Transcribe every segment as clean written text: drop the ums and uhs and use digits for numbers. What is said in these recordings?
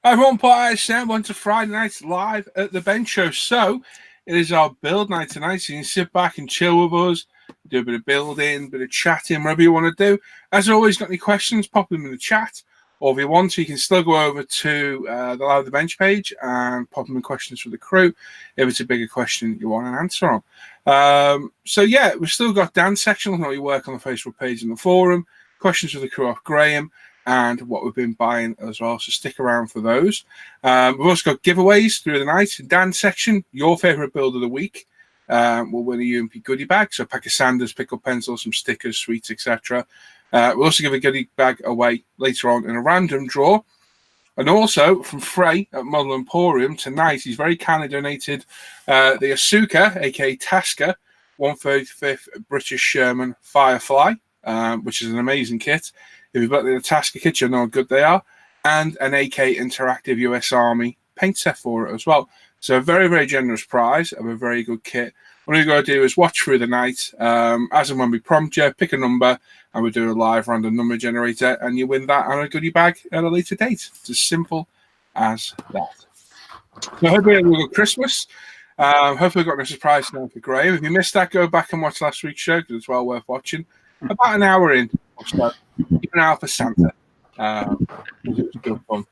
Hi everyone, Paul ISM went to Friday night live at the bench show. So it is our build night tonight. So you can sit back and chill with us, do a bit of building, a bit of chatting, whatever you want to do. As always, got any questions, pop them in the chat. Or if you want to, you can still go over to the Live the Bench page and pop them in questions for the crew if it's a bigger question you want an answer on. So yeah, we've still got Dan's section on how you work on the Facebook page and the forum, questions for the crew off Graham, and what we've been buying as well. So stick around for those. We've also got giveaways through the night. Dan's section, your favourite build of the week. We'll win a UMP goodie bag. So a pack of sanders, pick up pencils, some stickers, sweets, etc. We'll also give a goodie bag away later on in a random draw. And also from Frey at Model Emporium tonight, he's very kindly donated the Asuka, aka Tasker, 135th British Sherman Firefly, which is an amazing kit. If you've got the Tasker kit, you'll know how good they are. And an AK Interactive US Army paint set for it as well. So a very, very generous prize of a very good kit. What you've got to do is watch through the night. As and when we prompt you, pick a number, and we do a live random number generator, and you win that on a goodie bag at a later date. It's as simple as that. So I hope you had a good Christmas. Hopefully we've got a surprise now for Graham. If you missed that, go back and watch last week's show, because it's well worth watching. About an hour in or so. Keep an eye out for Santa. It was good fun.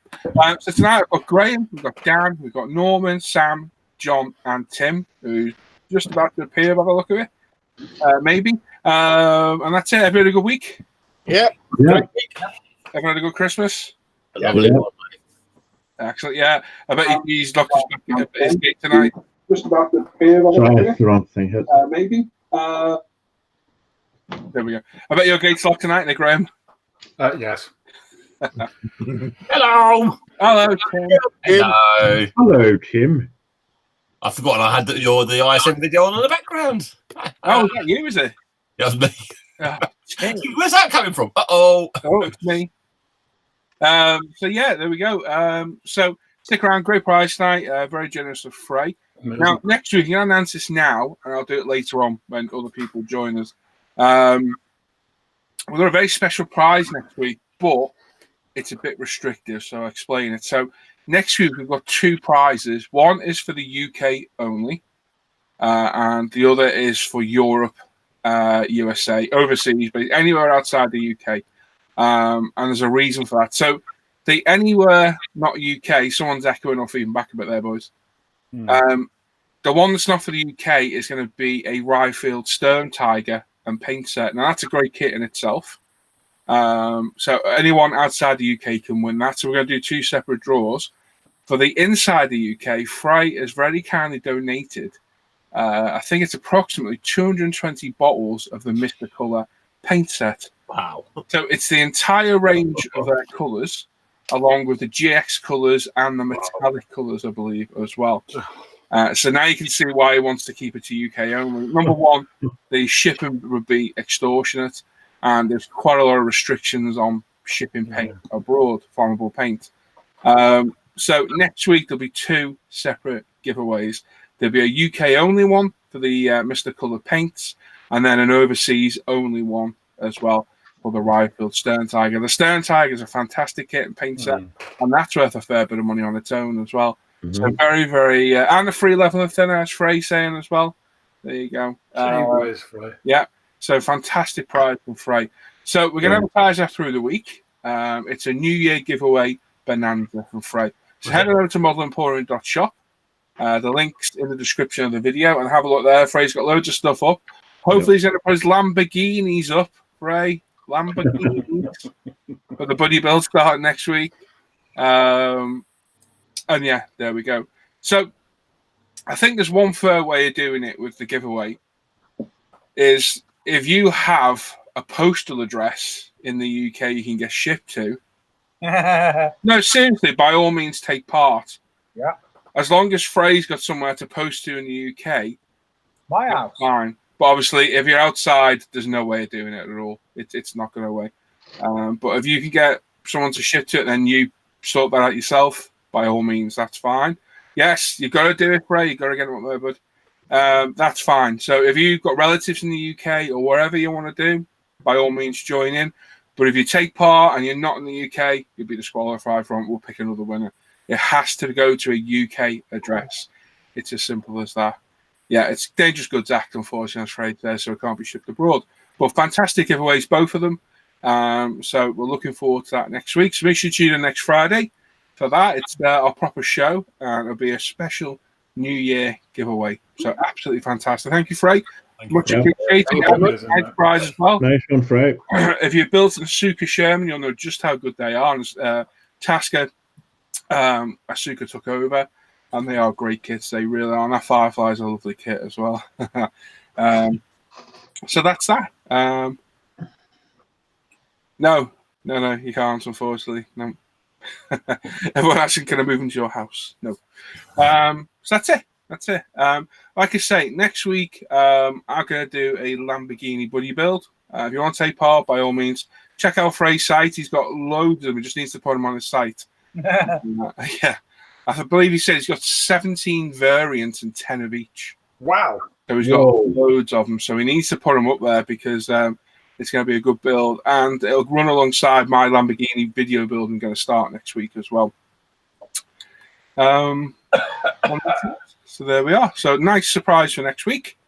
So tonight I've got Graham, we've got Dan, we've got Norman, Sam, John, and Tim, who's just about to appear by the look of it. Maybe. And that's it. Everyone had a good week? Yeah. Everyone had a good Christmas? Lovely. Excellent, yeah. I bet he's locked his gate tonight. Just about to appear by the look of it. The wrong thing. Maybe. There we go. I bet your gate's locked tonight, Nick Graham. Yes. Hello. Hello, Tim. Hello. Hello, Tim. I've forgotten I had the ISM video on in the background. Oh, is that you, is it? That was me. Oh, Tim. Where's that coming from? Uh-oh. Oh, it's me. So yeah, there we go. So stick around, great prize tonight. Very generous of Frey. Now next week, you can announce this now, and I'll do it later on when other people join us. We've got a very special prize next week, but it's a bit restrictive, so I'll explain it. So next week we've got two prizes. One is for the UK only, and the other is for Europe, USA, overseas, but anywhere outside the UK. And there's a reason for that. So the anywhere not UK, someone's echoing or feeding back a bit there, boys. The one that's not for the UK is going to be a Ryefield Stern Tiger and paint set. Now that's a great kit in itself. So anyone outside the UK can win that. So we're going to do two separate draws. For the inside the UK, Frey has very kindly donated, I think it's approximately 220 bottles of the Mr. Colour paint set. Wow. So it's the entire range of their colours, along with the GX colours and the metallic colours, I believe, as well. So now you can see why he wants to keep it to UK only. Number one, the shipping would be extortionate, and there's quite a lot of restrictions on shipping paint abroad, flammable paint. So next week there'll be two separate giveaways. There'll be a UK only one for the Mr. Colour paints, and then an overseas only one as well for the Ryefield Stern Tiger. The Stern Tiger is a fantastic kit and paint set, and that's worth a fair bit of money on its own as well. So very, very, and a free level of thinner, as Frey saying as well. There you go. Yeah, so fantastic prize from Frey. So we're going to advertise that through the week. It's a New Year giveaway bonanza from Frey. So head over to modelemporium.shop. The link's in the description of the video, and have a look there. Frey's got loads of stuff up. Hopefully he's going to put his Lamborghinis up, Frey. Lamborghinis. But the buddy build starting next week. And yeah, there we go. So I think there's one fair way of doing it with the giveaway is if you have a postal address in the UK you can get shipped to. No, seriously, by all means take part. Yeah. As long as Frey's got somewhere to post to in the UK. My house. Fine. But obviously, if you're outside, there's no way of doing it at all. It's not going to work. But if you can get someone to ship to it, then you sort that out yourself. By all means, that's fine. Yes, you've got to do it, Frey. You've got to get them up there, bud. That's fine. So if you've got relatives in the UK or wherever you want to do, by all means, join in. But if you take part and you're not in the UK, you'll be disqualified from it. We'll pick another winner. it has to go to a UK address. It's as simple as that. Yeah, it's Dangerous Goods Act, unfortunately, I'm afraid, there, so it can't be shipped abroad. But fantastic giveaways, both of them. So we're looking forward to that next week. So make sure you tune in next Friday for that. It's our proper show, and it'll be a special New Year giveaway. So absolutely fantastic. Thank you, Frey. Much appreciated. Nice prize as well. Nice one, Frey. If you've built a Asuka Sherman, you'll know just how good they are. And, Tasker, Asuka took over, and they are great kits. They really are. And that Firefly is a lovely kit as well. So that's that. No, you can't, unfortunately. No. Everyone actually can move into your house. No. So that's it. Like I say, next week I'm going to do a Lamborghini buddy build. If you want to take part, by all means, check out Frey's site. He's got loads of them. He just needs to put them on his site. Yeah. I believe he said he's got 17 variants and 10 of each. Wow. So he's got loads of them. So he needs to put them up there because it's going to be a good build. And it'll run alongside my Lamborghini video build I'm going to start next week as well. So there we are. So nice surprise for next week.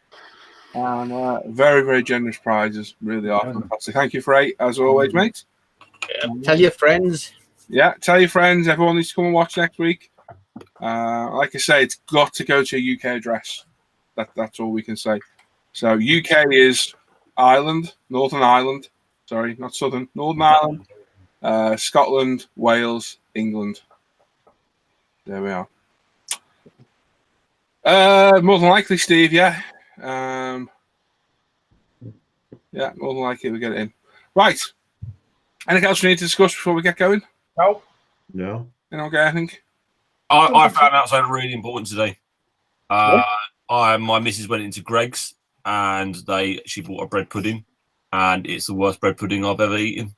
And very, very generous prizes. Really are fantastic. Thank you, Frey, as always, mate. Tell your friends. Yeah, tell your friends. Everyone needs to come and watch next week. Like I say, it's got to go to a UK address. That's all we can say. So UK is Ireland, Northern Ireland. Sorry, not Southern. Northern Ireland, Scotland, Wales, England. There we are. More than likely, Steve. Yeah. Yeah, more than likely we get it in. Right. Anything else we need to discuss before we get going? No. No. Anyone get anything? I found out something really important today. My missus went into Greg's and she bought a bread pudding, and it's the worst bread pudding I've ever eaten.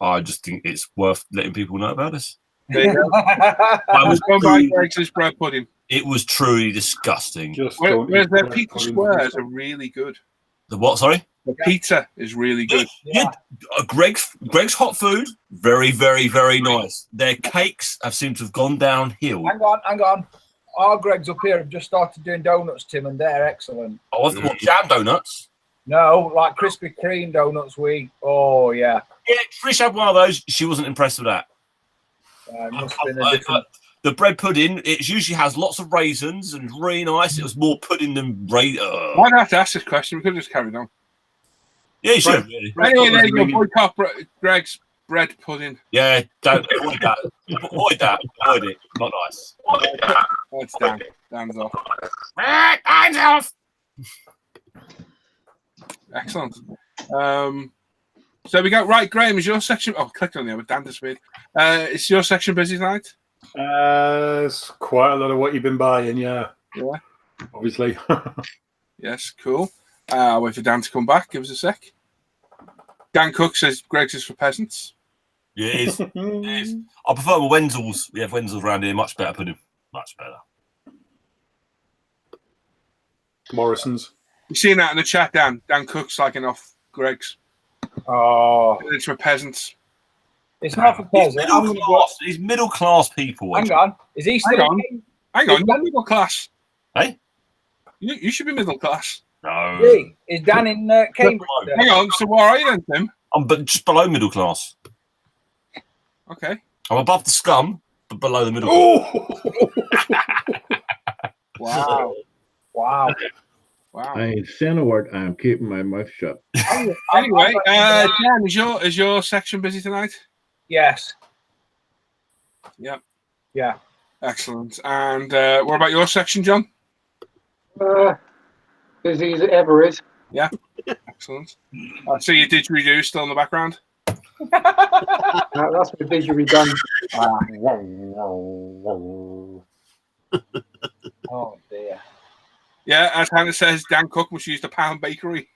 I just think it's worth letting people know about this. There you go. I was going by Greg's bread pudding. It was truly disgusting. Whereas their pizza squares are really good. The what? Sorry. The pizza is really good. Yeah. Greg's hot food, very, very, very nice. Their cakes have seemed to have gone downhill. Hang on. Our Greg's up here have just started doing donuts, Tim, and they're excellent. Oh, I thought jam donuts. No, like Krispy Kreme donuts. Oh yeah. Yeah, Trish had one of those. She wasn't impressed with that. It must have been a different. The bread pudding, it usually has lots of raisins and really nice. It was more pudding than raisin. Why do I have to ask this question? We could have just carried on. Yeah, you should. Really. Anyway, there you go. Boycott Greg's bread pudding. Yeah, don't avoid that. Avoid that. Avoid it. Not nice. That's Dan. Dan's off. Hands off. Excellent. So we got right, Graham. Is your section? Oh, clicked on there with Dan disappeared. Is your section busy tonight? It's quite a lot of what you've been buying, yeah. Yeah. Obviously. Yes, cool. I'll wait for Dan to come back. Give us a sec. Dan Cook says Greg's is for peasants. Yeah, it is. It is. I prefer the Wenzel's. We have Wenzel's around here. Much better pudding. Much better. Morrison's. You seen that in the chat, Dan? Dan Cook's liking off Greg's. Oh. It's for peasants. It's not for peasants. These middle class people. Hang on. Is he still Hang on, you're middle class. Hey? You should be middle class. No. Is Dan in Cambridge? Hang on, so where are you then, Tim? I'm just below middle class. Okay. I'm above the scum, but below the middle class. Wow. Wow. Wow. I ain't saying a word. I'm keeping my mouth shut. Anyway, Dan, is your section busy tonight? Yes. Yeah. Yeah. Excellent. And what about your section, John? Busy as it ever is. Yeah. Excellent. So your didgeridoo still in the background? That's the didgeridoo. Oh dear. Yeah, as Hannah says, Dan Cook must use the Pound Bakery.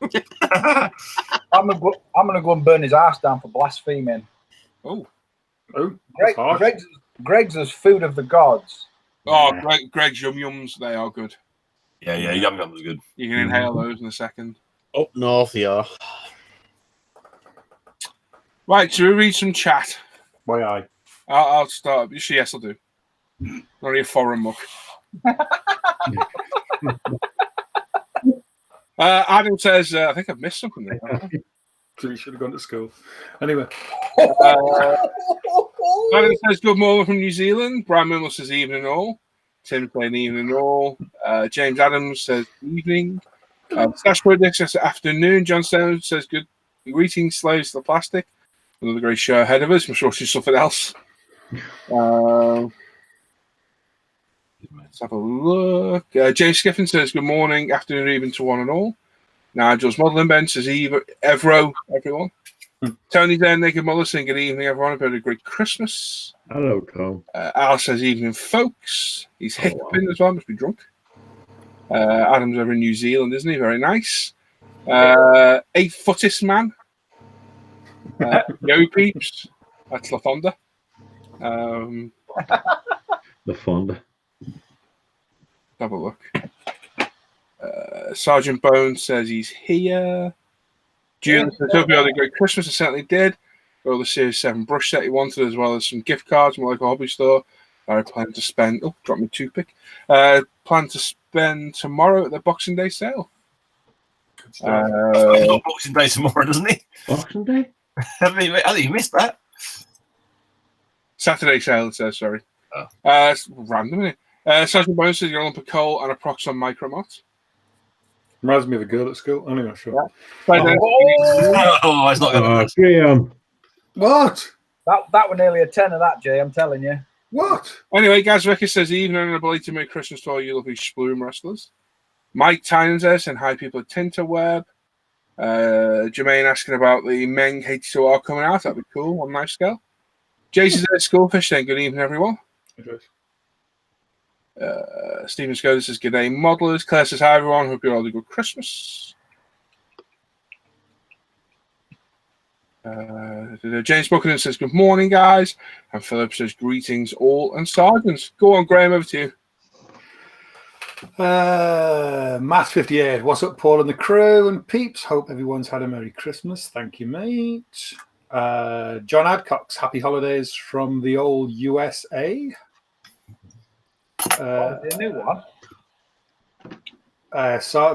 I'm gonna go and burn his ass down for blaspheming. Oh. Greg's is food of the gods. Oh, Greg's Yum Yums, they are good. Yeah, Yum Yums are good. You can inhale those in a second. Up north, yeah. Right, so we read some chat. Why I? I'll start. Yes, I'll do. Not a foreign muck. Adam says, I think I've missed something there. So you should have gone to school. Anyway. Adam says, good morning from New Zealand. Brian Mimmel says, evening all. Tim saying, evening all. James Adams says, evening. Stashboard Dick says, afternoon. John Stone says, good greetings, slaves to the plastic. Another great show ahead of us. I'm sure she's something else. Let's have a look. James Skiffin says, good morning, afternoon, evening to one and all. Nigel's modelling bench says, Evro, everyone. Tony there, Naked Mother saying, good evening, everyone. I've had a great Christmas. Hello, Tom. Al says, evening, folks. He's hiccuping as well, must be drunk. Adam's over in New Zealand, isn't he? Very nice. 8-footist man. Yo peeps. That's La Fonda. The Fonda. Have a look. Sergeant Bones says he's here. Julian says, hope you had a great Christmas. I certainly did. Got all the Series 7 brush set he wanted, as well as some gift cards from a local hobby store. I plan to spend. Oh, drop me toothpick. Plan to spend tomorrow at the Boxing Day sale. He's got Boxing Day tomorrow, doesn't he? Boxing Day? I think you missed that. Saturday sale, it says, sorry. Oh. It's random, isn't it? Sergeant Bones says you're on for coal and a prox on Micromot. Reminds me of a girl at school. I'm not sure. Yeah. Oh, it's not going to Graham. What? That was nearly a 10 of that, Jay, I'm telling you. What? Anyway, Gaz Ricker says, evening and a belated Merry Christmas to all you lovely Sploom wrestlers. Mike Tynes there saying, hi people at Tinterweb. Jermaine asking about the Meng H2R coming out. That'd be cool. One nice scale. Jason's there, Schoolfish saying, good evening, everyone. Stephen Skoda says, good day, modelers. Claire says, hi, everyone. Hope you're all had a good Christmas. James Buchanan says, good morning, guys. And Philip says, greetings, all and sergeants. Go on, Graham, over to you. Matt58, what's up, Paul and the crew and peeps? Hope everyone's had a Merry Christmas. Thank you, mate. John Adcox, happy holidays from the old USA. The new one.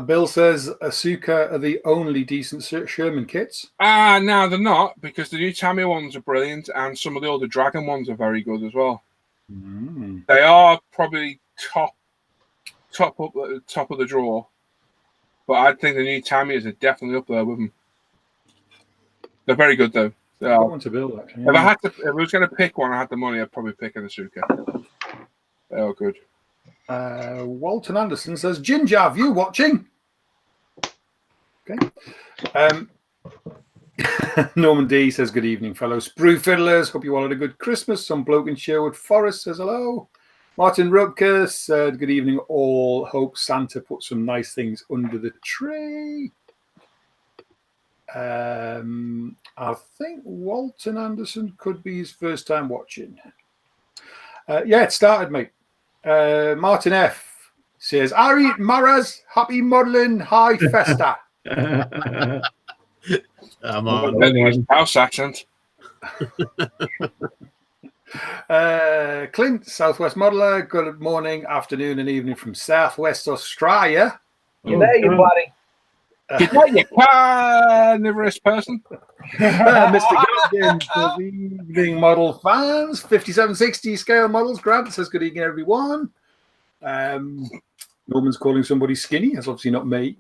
Bill says Asuka are the only decent Sherman kits. No, they're not, because the new Tammy ones are brilliant, and some of the older Dragon ones are very good as well. They are probably top up at the top of the drawer, but I think the new Tammys are definitely up there with them. They're very good though. I want to build actually. If I was going to pick one, I had the money, I'd probably pick an Asuka. They are good. Walton Anderson says, Ginger, have you watching? Okay. Norman D says, good evening, fellow Sprue Fiddlers. Hope you all had a good Christmas. Some bloke in Sherwood Forest says hello. Martin Rupke said, good evening, all. Hope Santa put some nice things under the tree. I think Walton Anderson could be his first time watching. Yeah, it started, mate. Martin F says, Ari Maras, happy modelling, hi Festa. Come on. House accent. Clint, Southwest Modeler, good morning, afternoon and evening from Southwest Australia. You there, you buddy. You carnivorous person. Mr. Gilligan, good evening, model fans. 5760 scale models. Grant says, good evening, everyone. Norman's calling somebody skinny. That's obviously not me.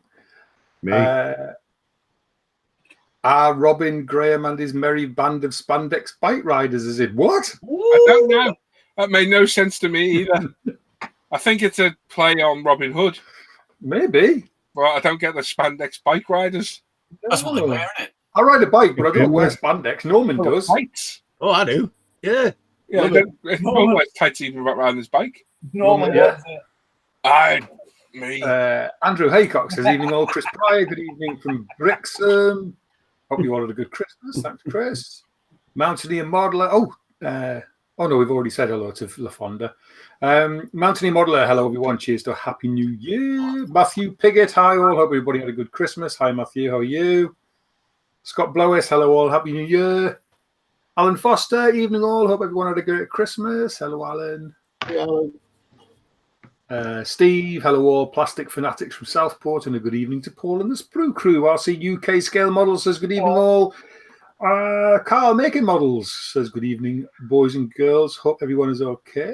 Robin Graham and his merry band of spandex bike riders. Is it what? I don't know. That made no sense to me either. I think it's a play on Robin Hood. Maybe. Well, I don't get the spandex bike riders. That's what they're wearing, it. I ride a bike, but I don't wear spandex. Norman does. Tights. Oh, I do. Yeah. Yeah, Norman wears tights even about riding his bike. Norman, yeah. Me. Andrew Haycock says, evening all. Chris Pryor, good evening from Brixham. Hope you all had a good Christmas. Thanks, Chris. Mountaineer Modeler. Oh no, we've already said hello to La Fonda. Mountaineer Modeler, hello everyone. Cheers to a happy new year. Matthew Piggott, hi all. Hope everybody had a good Christmas. Hi Matthew, how are you? Scott Blowis, hello all. Happy New Year. Alan Foster, evening all. Hope everyone had a great Christmas. Hello, Alan. Steve, hello all plastic fanatics from Southport, and a good evening to Paul and the Sprue crew. RC UK Scale Models says good evening all. Carl Making Models says good evening, boys and girls. Hope everyone is okay.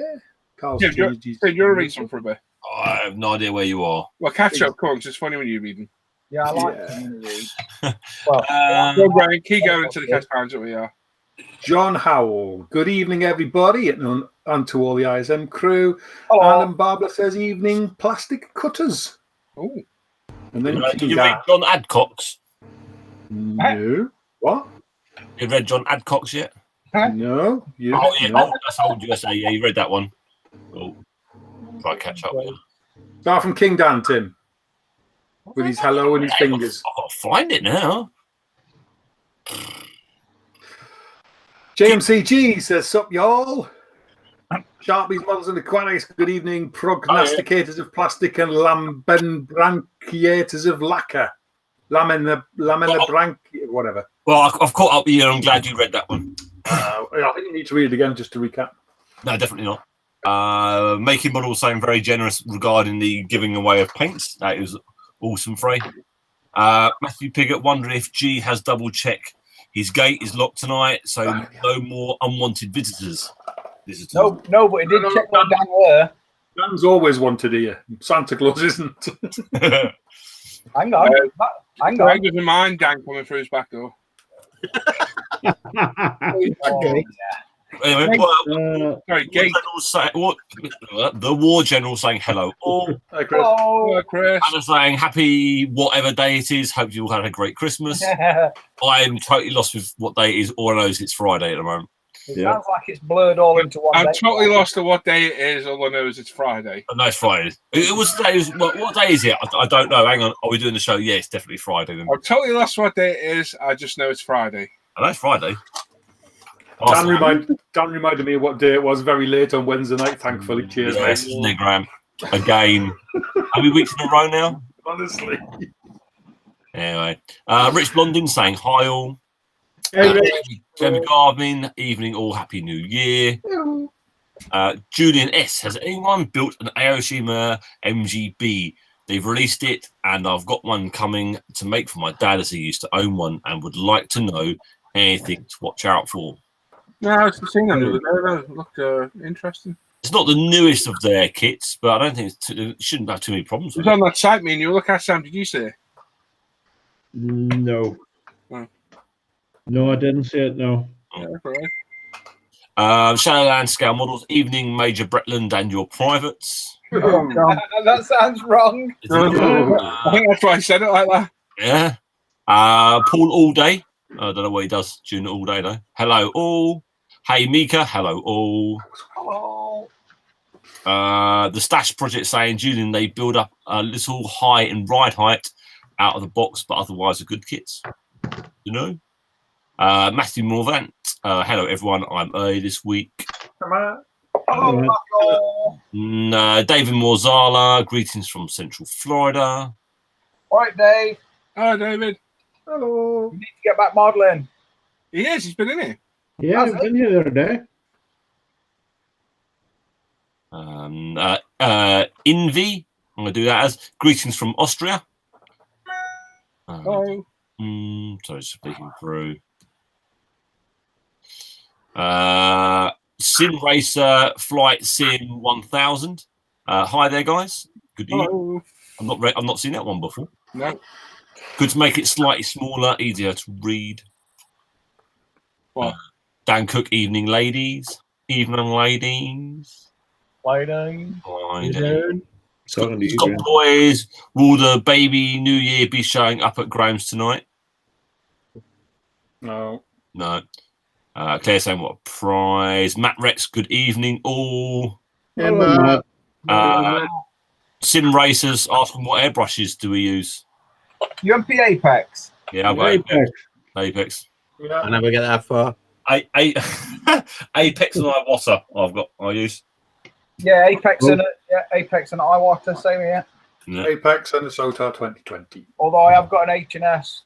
Carl's you're a reason for a bit. I have no idea where you are. Well, catch up, come on, 'cause it's funny when you're reading. Yeah, I like it. Well, Go, Brian, keep going until the catch pounds that we are. John Howell, good evening everybody, and to all the ISM crew. hello. And Barbara says evening, plastic cutters. Oh, And then Did you read John Adcock's? no. What? You read John Adcock's yet? No. You, Oh, yeah, no. that's old USA. Yeah, you read that one. Oh, try to catch up with you. Start from King Dan, Tim. With his hello and his fingers. I've got to find it now. JMCG says, sup, y'all. Sharpies, models, and aquatics. Good evening, prognosticators of plastic and lambenbranchiators of lacquer. Lamenabranchi, whatever. Well, I've caught up with you, and I'm glad you read that one. I think you need to read it again just to recap. No, definitely not. Making models saying very generous regarding the giving away of paints. That is awesome, Frey. Matthew Piggott, wonder if G has double checked his gate is locked tonight, so no more unwanted visitors. No, but he did check that down there. Dan's always wanted here. Santa Claus isn't. Hang on. Hang I on. doesn't mind Dan coming through his back door. Okay. Anyway, Sorry, Gate. the war general saying hello all. Hi, Chris. Oh, Chris. And saying happy whatever day it is. Hope you all had a great Christmas. I'm totally lost with what day it is. All I know is it's Friday at the moment. it sounds like it's blurred all into one. I'm day. totally lost to what day it is. All I know is it's Friday. No, it's Friday. It was today. What day is it? I don't know. Hang on. Are we doing the show? Yeah, it's definitely Friday. Then. I'm totally lost what day it is. I just know it's Friday. I know it's Friday. Dan reminded me of what day it was very late on Wednesday night, thankfully. Cheers, Yes, mate. Negram. Again. How many weeks in a row now? Honestly. Anyway. Rich Blondin saying hi all. Hey, Jamie Garvin, evening all, happy new year. Julian S. Has anyone built an Aoshima MGB? They've released it, and I've got one coming to make for my dad as he used to own one and would like to know anything to watch out for. No, it's the thing. It looked interesting. It's not the newest of their kits, but I don't think it shouldn't have too many problems It with was it. on that site, me and you. Look at Sam. Did you see it? No. Oh. No, I didn't see it, no. Yeah, all right. Shadowland Scale Models, evening Major Bretland and your privates. That sounds wrong. I think that's why I said it like that. Yeah. Paul All Day. I don't know what he does during all day though. Hello all. Hey Mika. Hello all. Hello. The Stash Project saying, Julian, they build up a little high in ride height out of the box, but otherwise are good kits. You know? Matthew Morvant. Hello everyone. I'm early this week. Hello, Alright. Marco. David Morzala. Greetings from Central Florida. All right, Dave. Hi, David. Hello. You need to get back modelling. He is. He's been in here. Yeah, I've been here the other day. Invi. I'm going to do that as greetings from Austria. Oh, Sorry, speaking through. Sim Racer Flight Sim 1000. Hi there, guys. Good evening. hello. I'm not seen that one before. No. Good to make it slightly smaller, easier to read. What? Dan Cook, evening, ladies. Evening, ladies. Lighting. Talking to you, Scott Graham. boys, will the baby New Year be showing up at Graham's tonight? No. No. Claire saying what a prize. Matt Rex, good evening all. Hello, Matt. Sim Racers asking what airbrushes do we use? UMP Apex. Yeah, I've got Apex. Apex. Yeah. I never get that far. Apex and Iwata I use. Yeah, Apex and Apex and Iwata, same here. Yeah. Apex and the SOTA 2020. Although I have got an H&S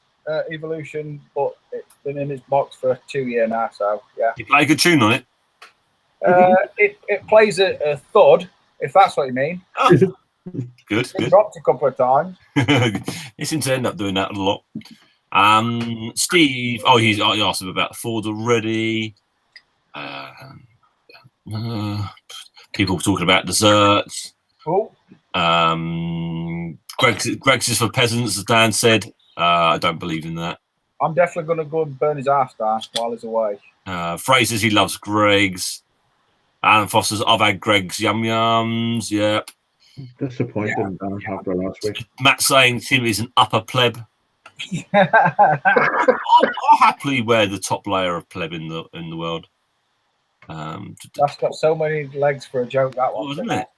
Evolution, but it's been in its box for 2 years now. So yeah, You play a good tune on it. It plays a thud, if that's what you mean. Good. It dropped a couple of times. He seems to end up doing that a lot. Steve, he asked him about Ford already. People talking about desserts. Oh, Greg's is for peasants, as Dan said. I don't believe in that. I'm definitely going to go and burn his half down while he's away. Fraser's, he loves Greg's. Alan Foster's, I've had Greg's yum yums. Yep. Disappointing after last week. Matt saying Tim is an upper pleb. I'll happily wear the top layer of pleb in the world. That's got so many legs for a joke, that one. Wasn't it?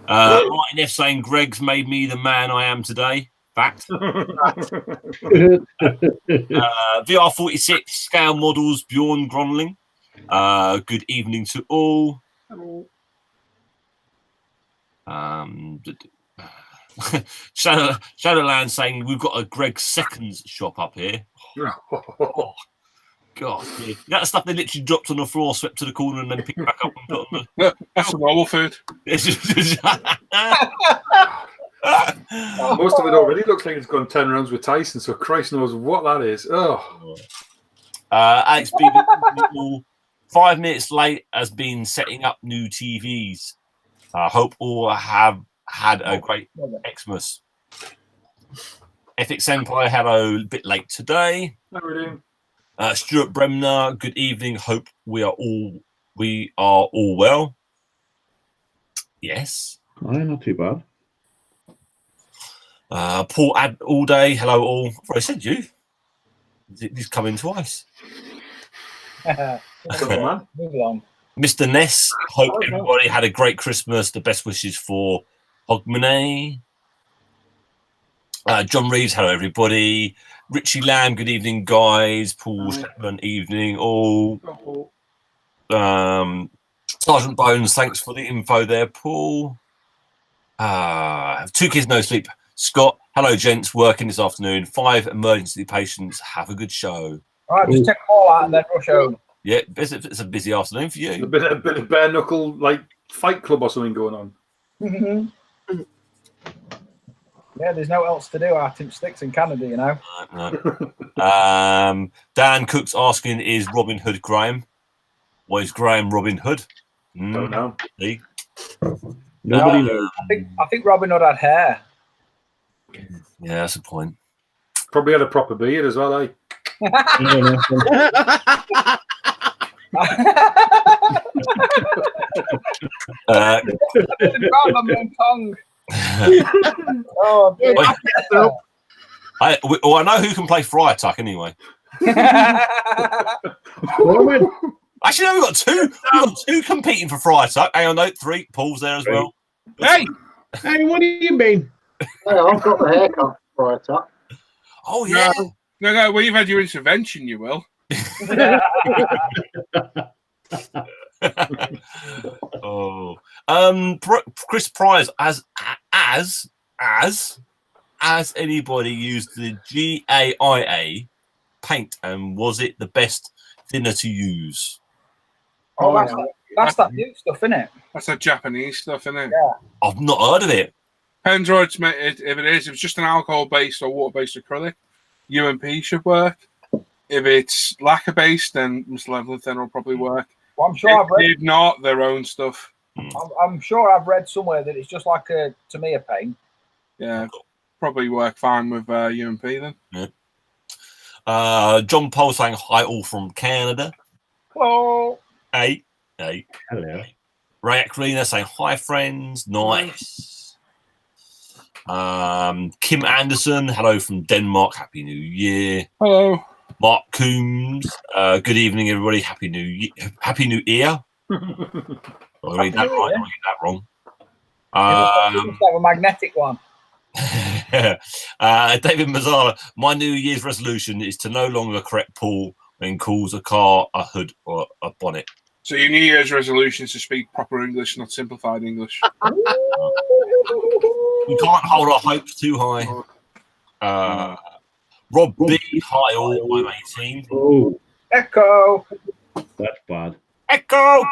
Martin F saying Greg's made me the man I am today. Fact. VR46 scale models Bjorn Gronling. Good evening to all. Shadowland saying we've got a Greg Seconds shop up here. Oh, God, yeah. That stuff they literally dropped on the floor, swept to the corner, and then picked back up and put on the. That's some normal food. Most of it already looks like it's gone 10 rounds with Tyson, so Christ knows what that is. Oh. Alex B. 5 minutes late has been setting up new TVs. I hope all have had a great Xmas. Ethics Empire, hello, a bit late today. How are we doing? Stuart Bremner, good evening. Hope we are all well. Yes. Not too bad. Paul all day. Hello all. I said you. He's coming twice. Move along. Mr. Ness, hope everybody had a great Christmas. The best wishes for Hogmanay. John Reeves, hello everybody. Richie Lamb, good evening, guys. Paul Shepman, evening all. Sergeant Bones, thanks for the info there, Paul. 2 kids, no sleep. Scott, hello, gents. Working this afternoon. 5 emergency patients. Have a good show. All right, just take them all out and then rush home. Yeah, it's a busy afternoon for you. A bit of bare knuckle, like Fight Club or something going on. Yeah, there's no else to do out in sticks in Canada, you know. No. Dan Cook's asking, is Robin Hood Graham? What is Graham Robin Hood? Don't know. See? Nobody knows. I think Robin Hood had hair. Yeah, that's a point. Probably had a proper beard as well, eh? I I know who can play Friar Tuck anyway. Actually, no, we've got 2. We've got 2 competing for Friar Tuck. Hang on, no, 3. Paul's there as well. Hey, what do you mean? Hey, I've got the haircut right up. Oh yeah. No. When you've had your intervention, you will. Oh, Chris Price, as anybody used the GAIA paint, and was it the best thinner to use? Oh, that's that new stuff, isn't it? That's that Japanese stuff, isn't it? Yeah. I've not heard of it. Depends what it's made. If it's just an alcohol-based or water-based acrylic, UMP should work. If it's lacquer-based, then Mr. Level Thinner will probably work. Well, I'm sure I've read. If not, their own stuff. I'm sure I've read somewhere that it's just like a Tamiya paint. Yeah, probably work fine with UMP then. Yeah. John Paul saying hi all from Canada. Hello. Hey. Hello. Ray Rena saying hi, friends. Nice. Kim Anderson, hello from Denmark. Happy New Year. Hello. Mark Coombs, good evening, everybody. Happy New Year. Happy New Year. I read that right. I read that wrong. Have a magnetic one. David Mazzara, my New Year's resolution is to no longer correct Paul when calls a car a hood or a bonnet. So your New Year's resolution is to speak proper English, not simplified English. We can't hold our hopes too high. Rob B, hi all, I'm 18. Oh, Echo. that's bad. Echo!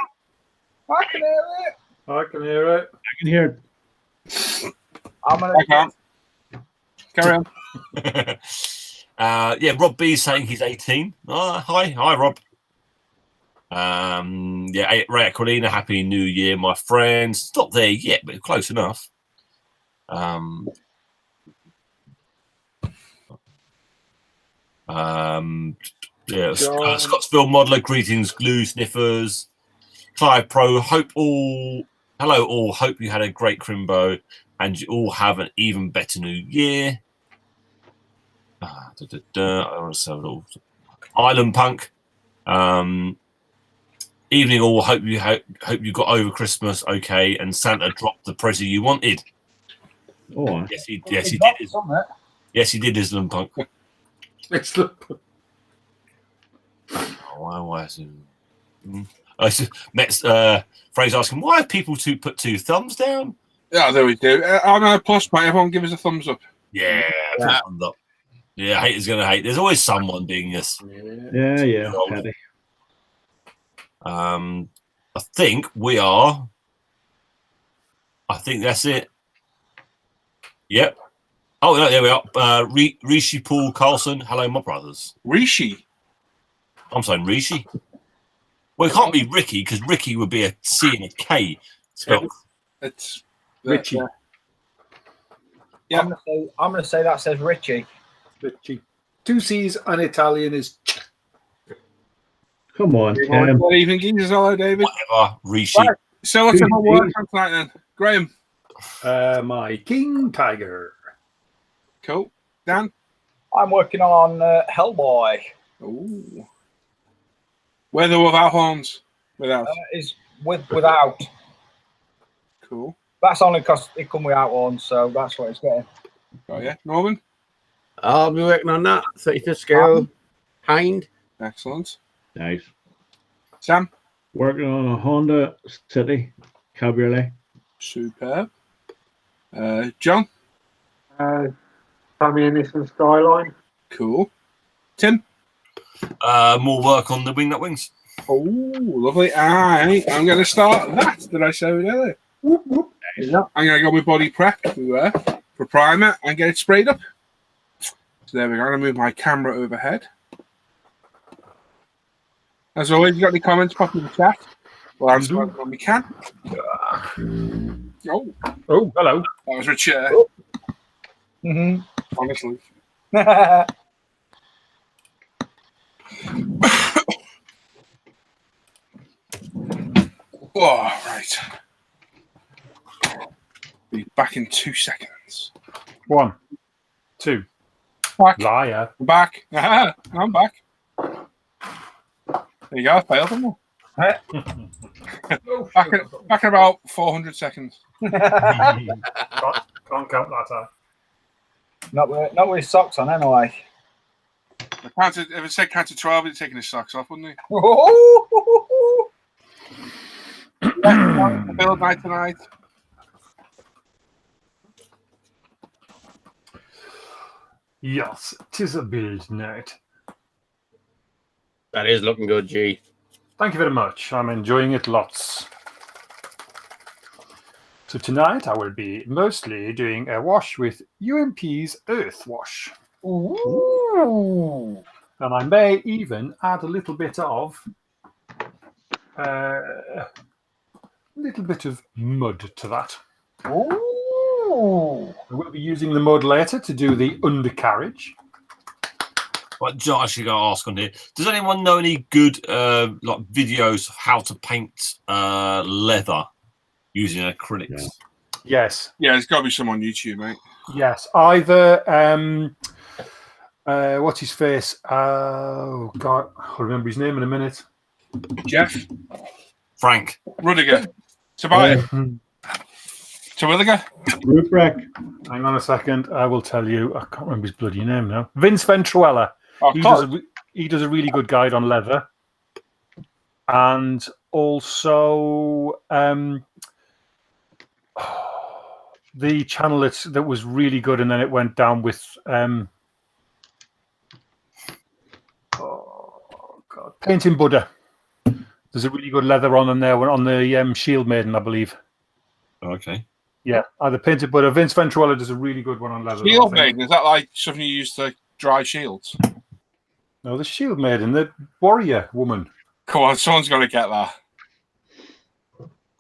I can hear it. I can hear it. I can hear it. I'm gonna. I can't. Carry on. Yeah, Rob B is saying he's 18. Hi, Rob. Yeah, Ray Aquilina, Happy New Year, my friends. Not there yet, but close enough. Yeah, John. Scottsville modeler, greetings, glue sniffers. Clive Pro, hello all, hope you had a great Crimbo and you all have an even better new year. Island Punk. Evening all, hope you got over Christmas okay and Santa dropped the present you wanted. Oh, Yes, he It's did. not something. Yes, he did, Island Punk. It's the Why is it? Fraser asking, why have people put two thumbs down? Yeah, there we do. On a plus point, everyone give us a thumbs up. Yeah, put a thumbs up. Yeah, haters gonna hate. There's always someone being this. yeah. Petty. I think we are. I think that's it. Yep. Oh, no, there we are. Rishi Paul Carlson. Hello, my brothers. Rishi. I'm saying Rishi. Well, it can't be Ricky because Ricky would be a C and a K spelled. It's Richie. Yeah. I'm gonna say that says Richie. Richie. 2 C's and Italian is Come on, Tim. Good evening, geezers. Hello, David. Whatever, Rishi. Right. So what's our work on tonight then? Graham. my King Tiger. Cool. Dan. I'm working on Hellboy. Ooh. With or without horns? Without. Is without. Cool. That's only because it come without one, so that's what it's getting. Oh yeah. Norman. I'll be working on that. 35th scale. Hind. Excellent. Nice. Sam. Working on a Honda City Cabriolet. Superb. John. Sammy and Nissan Skyline. Cool. Tim. More work on the Wing That Wings. Oh, lovely. I'm going to start that. Did I say it earlier? Whoop, whoop. Yeah. I'm going to go with body prep for primer and get it sprayed up. So there we go. I'm going to move my camera overhead. As always, you got any comments, pop in the chat. Well, answer when we can. Oh, Hello. that was Richard. Mm-hmm. Honestly. Oh, right. Be back in 2 seconds. 1, 2. Back. Liar. I'm back. I'm back. There you go. I failed them all. Back in about 400 seconds. Can't count that out. Not with his socks on, anyway. If it said count to 12, he'd taken his socks off, wouldn't he? Build night tonight. Yes, 'tis a build night. That is looking good, G. Thank you very much. I'm enjoying it lots. So tonight I will be mostly doing a wash with UMP's Earth Wash. Ooh. And I may even add a little bit of mud to that. Ooh. I will be using the mud later to do the undercarriage. What Josh, you got to ask on here? Does anyone know any good like videos of how to paint leather using acrylics? Yeah. Yes. Yeah, there's got to be some on YouTube, mate. Yes. Either what's his face? Oh God, I'll remember his name in a minute. Jeff. Frank. Rudiger. Tobias. Terwilliger. Roof Hang on a second. I will tell you. I can't remember his bloody name now. Vince Venturella. Oh, He does a really good guide on leather, and also the channel that was really good, and then it went down with Painting Buddha. There's a really good leather on them there, on the Shield Maiden, I believe. Okay. Yeah, either painted, but Vince Venturella does a really good one on leather. though, I Shield think. maiden, is that like something you use to dry shields? No, the Shield Maiden, the warrior woman. Come on, someone's got to get that.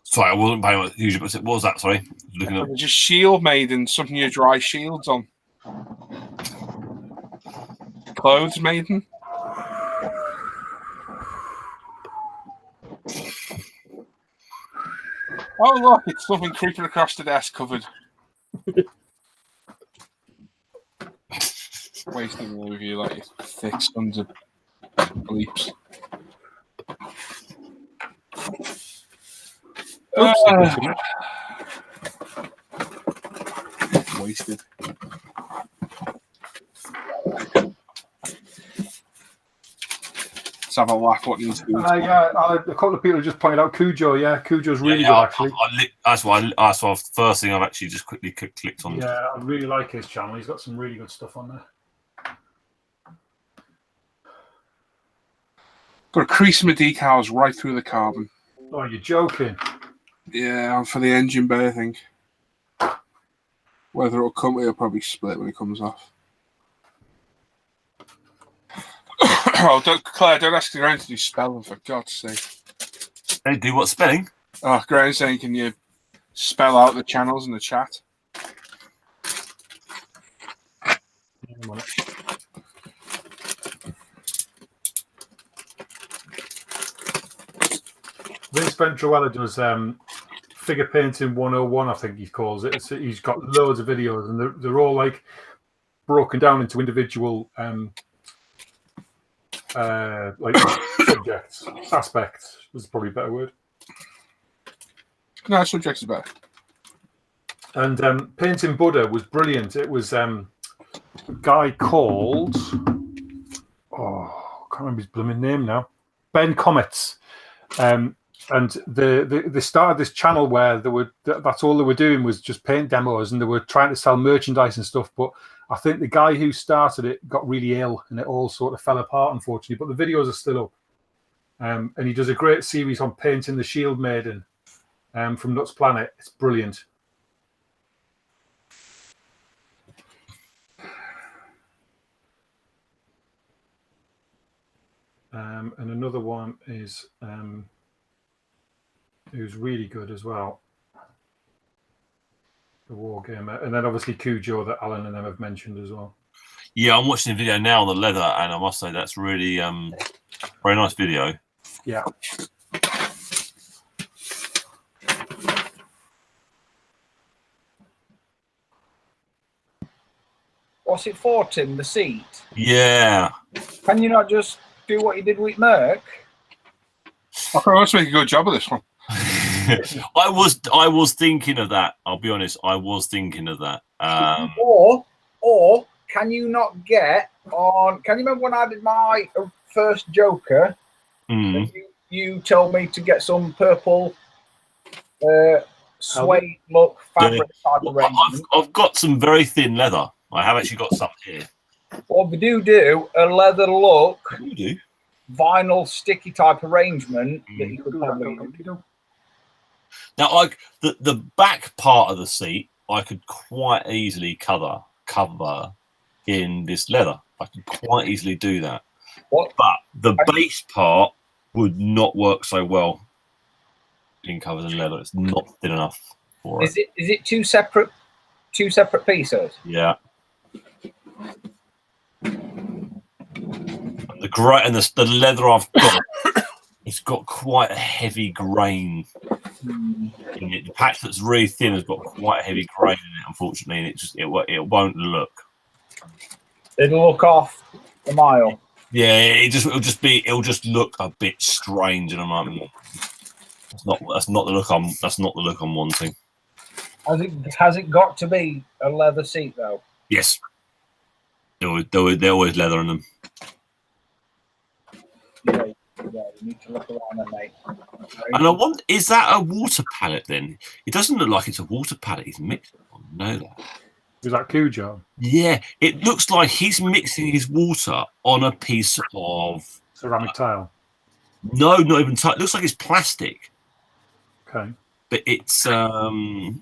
Sorry, I wasn't paying attention. What was that? Sorry, looking up. Just shield maiden, something you dry shields on. Clothes maiden. Oh look, it's something creeping across the desk covered. Wasting all of you like thick sons of bleeps. Wasted. Let's have a laugh. What needs to be. A couple of people just pointed out Cujo. Yeah, Cujo's really good, actually. That's why the first thing I've actually just quickly clicked on. Yeah, I really like his channel. He's got some really good stuff on there. Got a crease in my decals right through the carbon. Oh, you're joking. Yeah, for the engine bay, I think. Whether it'll come, it'll probably split when it comes off. Oh, Claire, don't ask Graham to do spelling, for God's sake. They do what spelling? Oh, Graham's saying, can you spell out the channels in the chat? Vince Venturella does figure painting 101, I think he calls it. He's got loads of videos, and they're all like broken down into individual like subjects, aspects is probably a better word. No, subjects is better. And painting Buddha was brilliant. It was a guy called I can't remember his blooming name now. Ben Comets. And they started this channel where that's all they were doing was just paint demos, and they were trying to sell merchandise and stuff. But I think the guy who started it got really ill, and it all sort of fell apart, unfortunately. But the videos are still up, and he does a great series on painting the Shield Maiden from Nuts Planet. It's brilliant. And another one is who's really good as well, the Wargamer, and then obviously Cujo that Alan and them have mentioned as well. Yeah, I'm watching the video now on the leather, and I must say that's really very nice video. Yeah. What's it for, Tim? The seat? Yeah. Can you not just do what you did with Merc? I thought I was making a good job of this one. I was thinking of that. I'll be honest. I was thinking of that. Or can you not get on? Can you remember when I did my first Joker? You told me to get some purple suede look fabric type of arrangement. I've got some very thin leather. I have actually got some here. Or we do a leather look, You do. vinyl sticky type arrangement that you could probably do. Now, the back part of the seat, I could quite easily cover in this leather. I could quite easily do that. What? But the base part would not work so well in covered in leather. It's not thin enough for it. Is it two separate pieces? Yeah. The leather I've got, it's got quite a heavy grain in it. The patch that's really thin has got quite a heavy grain in it, unfortunately, and it won't look. It'll look off a mile. Yeah, it'll just look a bit strange, and I'm like, that's not the look I'm wanting. Has it got to be a leather seat though? Yes. They're always leather in them. Yeah, you need to look around there, mate. And is that a water palette then? It doesn't look like it's a water palette. He's mixing. I know that. Is that Cujo? Yeah, it looks like he's mixing his water on a piece of Ceramic tile. No, not even tight. Looks like it's plastic, Okay. but it's slightly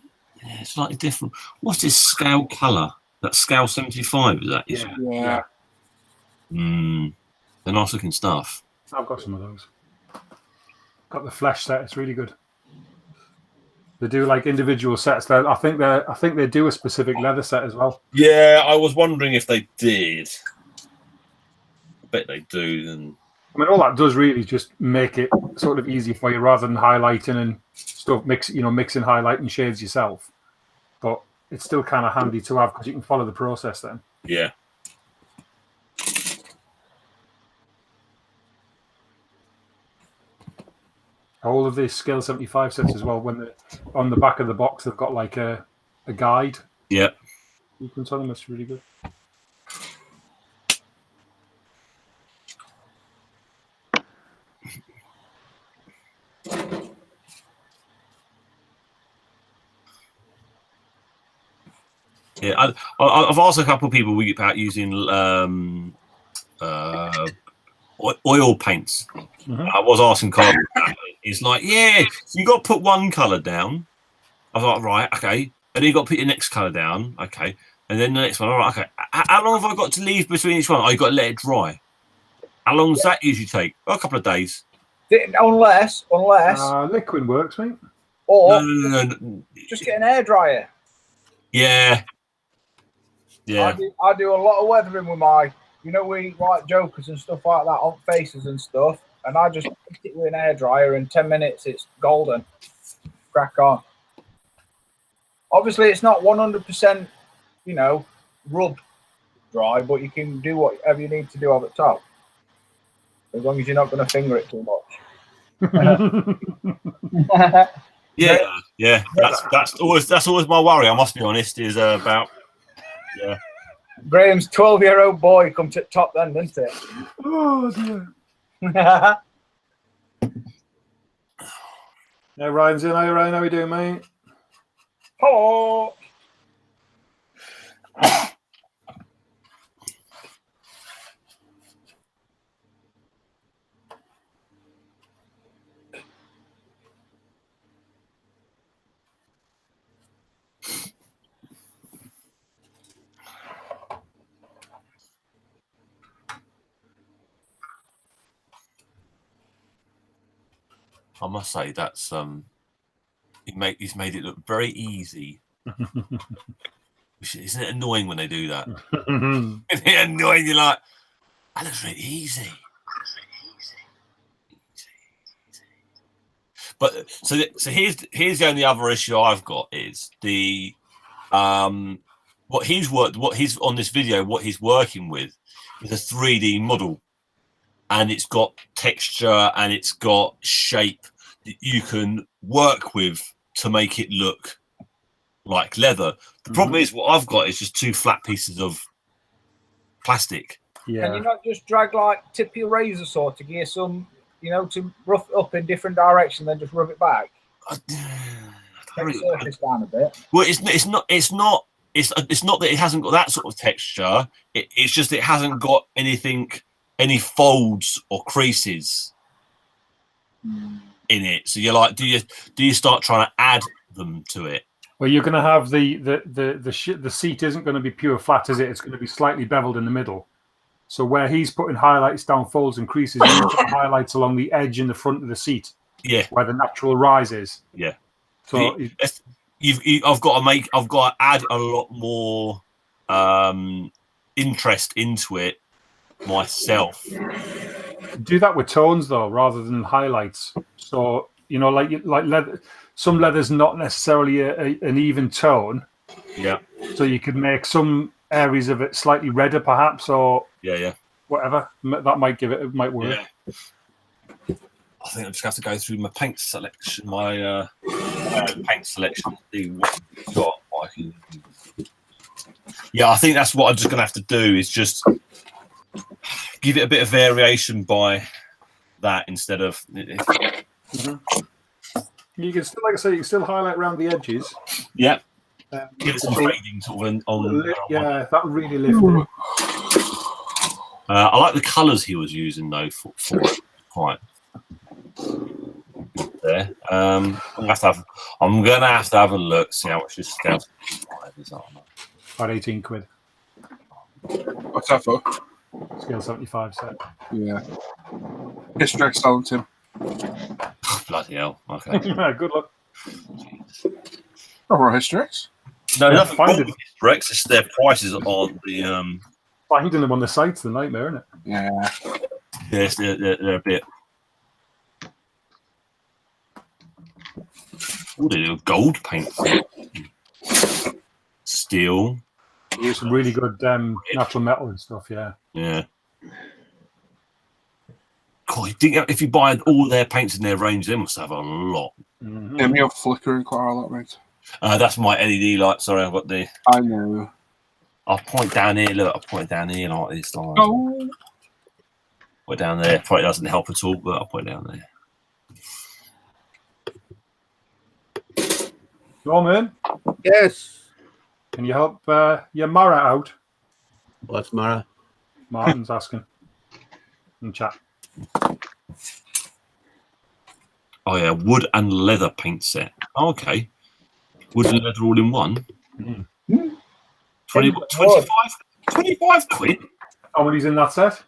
different. What's this scale color? That scale 75 is that? Yeah. They're nice looking stuff. I've got some of those. Got the flesh set. It's really good. They do like individual sets. There, I think they do a specific leather set as well. Yeah, I was wondering if they did. I bet they do. Then I mean, all that does really just make it sort of easy for you, rather than highlighting and stuff. Mixing highlighting shades yourself. But it's still kind of handy to have because you can follow the process then. yeah. All of these Scale 75 sets as well, when they're on the back of the box, they've got like a guide. Yeah. You can tell them it's really good. Yeah, I've asked a couple of people about using oil paints. I was asking Carl. He's like, yeah, so you got to put one color down. I was like, right, okay, and then you got to put your next color down, okay, and then the next one. All right, okay. How long have I got to leave between each one? Oh, you got to let it dry. How long does that usually take? Oh, a couple of days. Unless liquid works, mate. or No. just get an air dryer. Yeah. I do a lot of weathering with my, we like jokers and stuff like that on faces and stuff, and I just put it with an air dryer. In 10 minutes, it's golden. Crack on. Obviously, it's not 100%, rub dry, but you can do whatever you need to do on the top, as long as you're not going to finger it too much. Yeah. That's always my worry. I must be honest. Is about. Yeah. Graham's 12-year-old boy come to the top then, didn't it? Oh dear. Yeah, Ryan's in. Hi, Ryan. How are you doing, mate? Hello. I must say that's he's made it look very easy. Isn't it annoying when they do that? Isn't it annoying? You're like, that looks really easy. But so here's the only other issue I've got is the what he's on this video, what he's working with is a 3D model. And it's got texture and it's got shape that you can work with to make it look like leather. The problem is what I've got is just two flat pieces of plastic. Yeah. Can you not just drag tip your razor saw to give some, to rough it up in different direction, then just rub it back? Take the surface down a bit. Well, it's not that it hasn't got that sort of texture. It's just it hasn't got any folds or creases in it. So you're like, do you start trying to add them to it? Well, you're going to have the seat isn't going to be pure flat, is it? It's going to be slightly beveled in the middle. So where he's putting highlights down folds and creases, you put highlights along the edge in the front of the seat. Yeah, where the natural rise is. Yeah. So I've got to add a lot more interest into it myself. Do that with tones though, rather than highlights. So like leather, some leather's not necessarily an even tone. Yeah. So you could make some areas of it slightly redder, perhaps, or whatever. That might work. Yeah. I think I just have to go through my paint selection, to see what I've got. Yeah, I think that's what I'm just going to have to do is just give it a bit of variation by that instead of. You can still, like I say, you can still highlight around the edges. Yeah. Give it some fading sort of on. Yeah, that really lifted it. I like the colours he was using though for it quite. There. I'm gonna have to have a look, see how much this scale 75 is on. About 18 quid. What's that for? Scale 75 set. Yeah. History selling Tim. Bloody hell. Okay. Good luck. Oh, right, Hystrix. No, Yeah, nothing find wrong it. with Rex. It's their prices on the Finding them on the site's the nightmare, isn't it? Yeah. yes, they're a bit. Oh, they do gold paint. Steel. There's some really good natural metal and stuff, yeah. Yeah. God, if you buy all their paints in their range, they must have a lot. Mm-hmm. Yeah, you're flickering quite a lot, mate. That's my LED light. Sorry, I've got the. I know. I'll point down here. Look, I'll point down here like this. Like, Oh. Point down there. Probably doesn't help at all, but I'll point down there. Norman, Yes. can you help your Mara out? What's Mara? Martin's asking in chat. Oh yeah, wood and leather paint set. Oh, okay, wood and leather all in one. Mm-hmm. 25 quid. How many's in that set?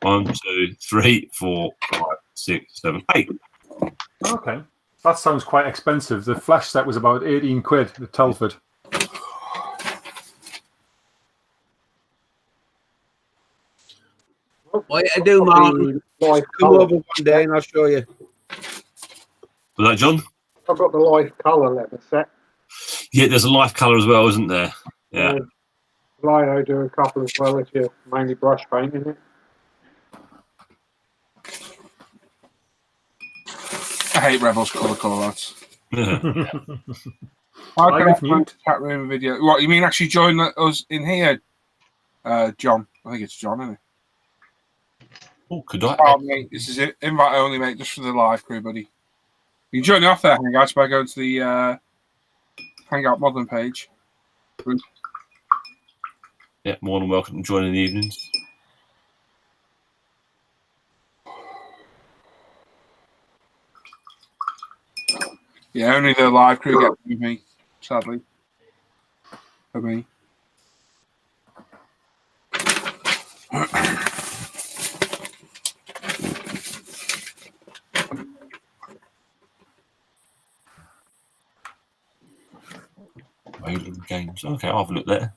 1, 2, 3, 4, 5, 6, 7, 8. Okay. That sounds quite expensive. The flash set was about 18 quid at Telford. What you do, man? Live Come colour. over one day and I'll show you. Was that John? I've got the live colour leather set. Yeah, there's a life colour as well, isn't there? Yeah. Lio do a couple as well if you're mainly brush painting it. I hate Rebels colour call-outs. Yeah. How I can I have find mute. chat room video? What, you mean actually join us in here, John? I think it's John, isn't it? Oh, could I? Oh, mate, this is it. Invite only, mate, just for the live crew, buddy. You can join off there, Hangouts, by going to the Hangout Modern page. Yeah, more than welcome to join in the evenings. Yeah, only the live crew get with me, sadly. For me. Wailing games. Okay, I'll have a look there.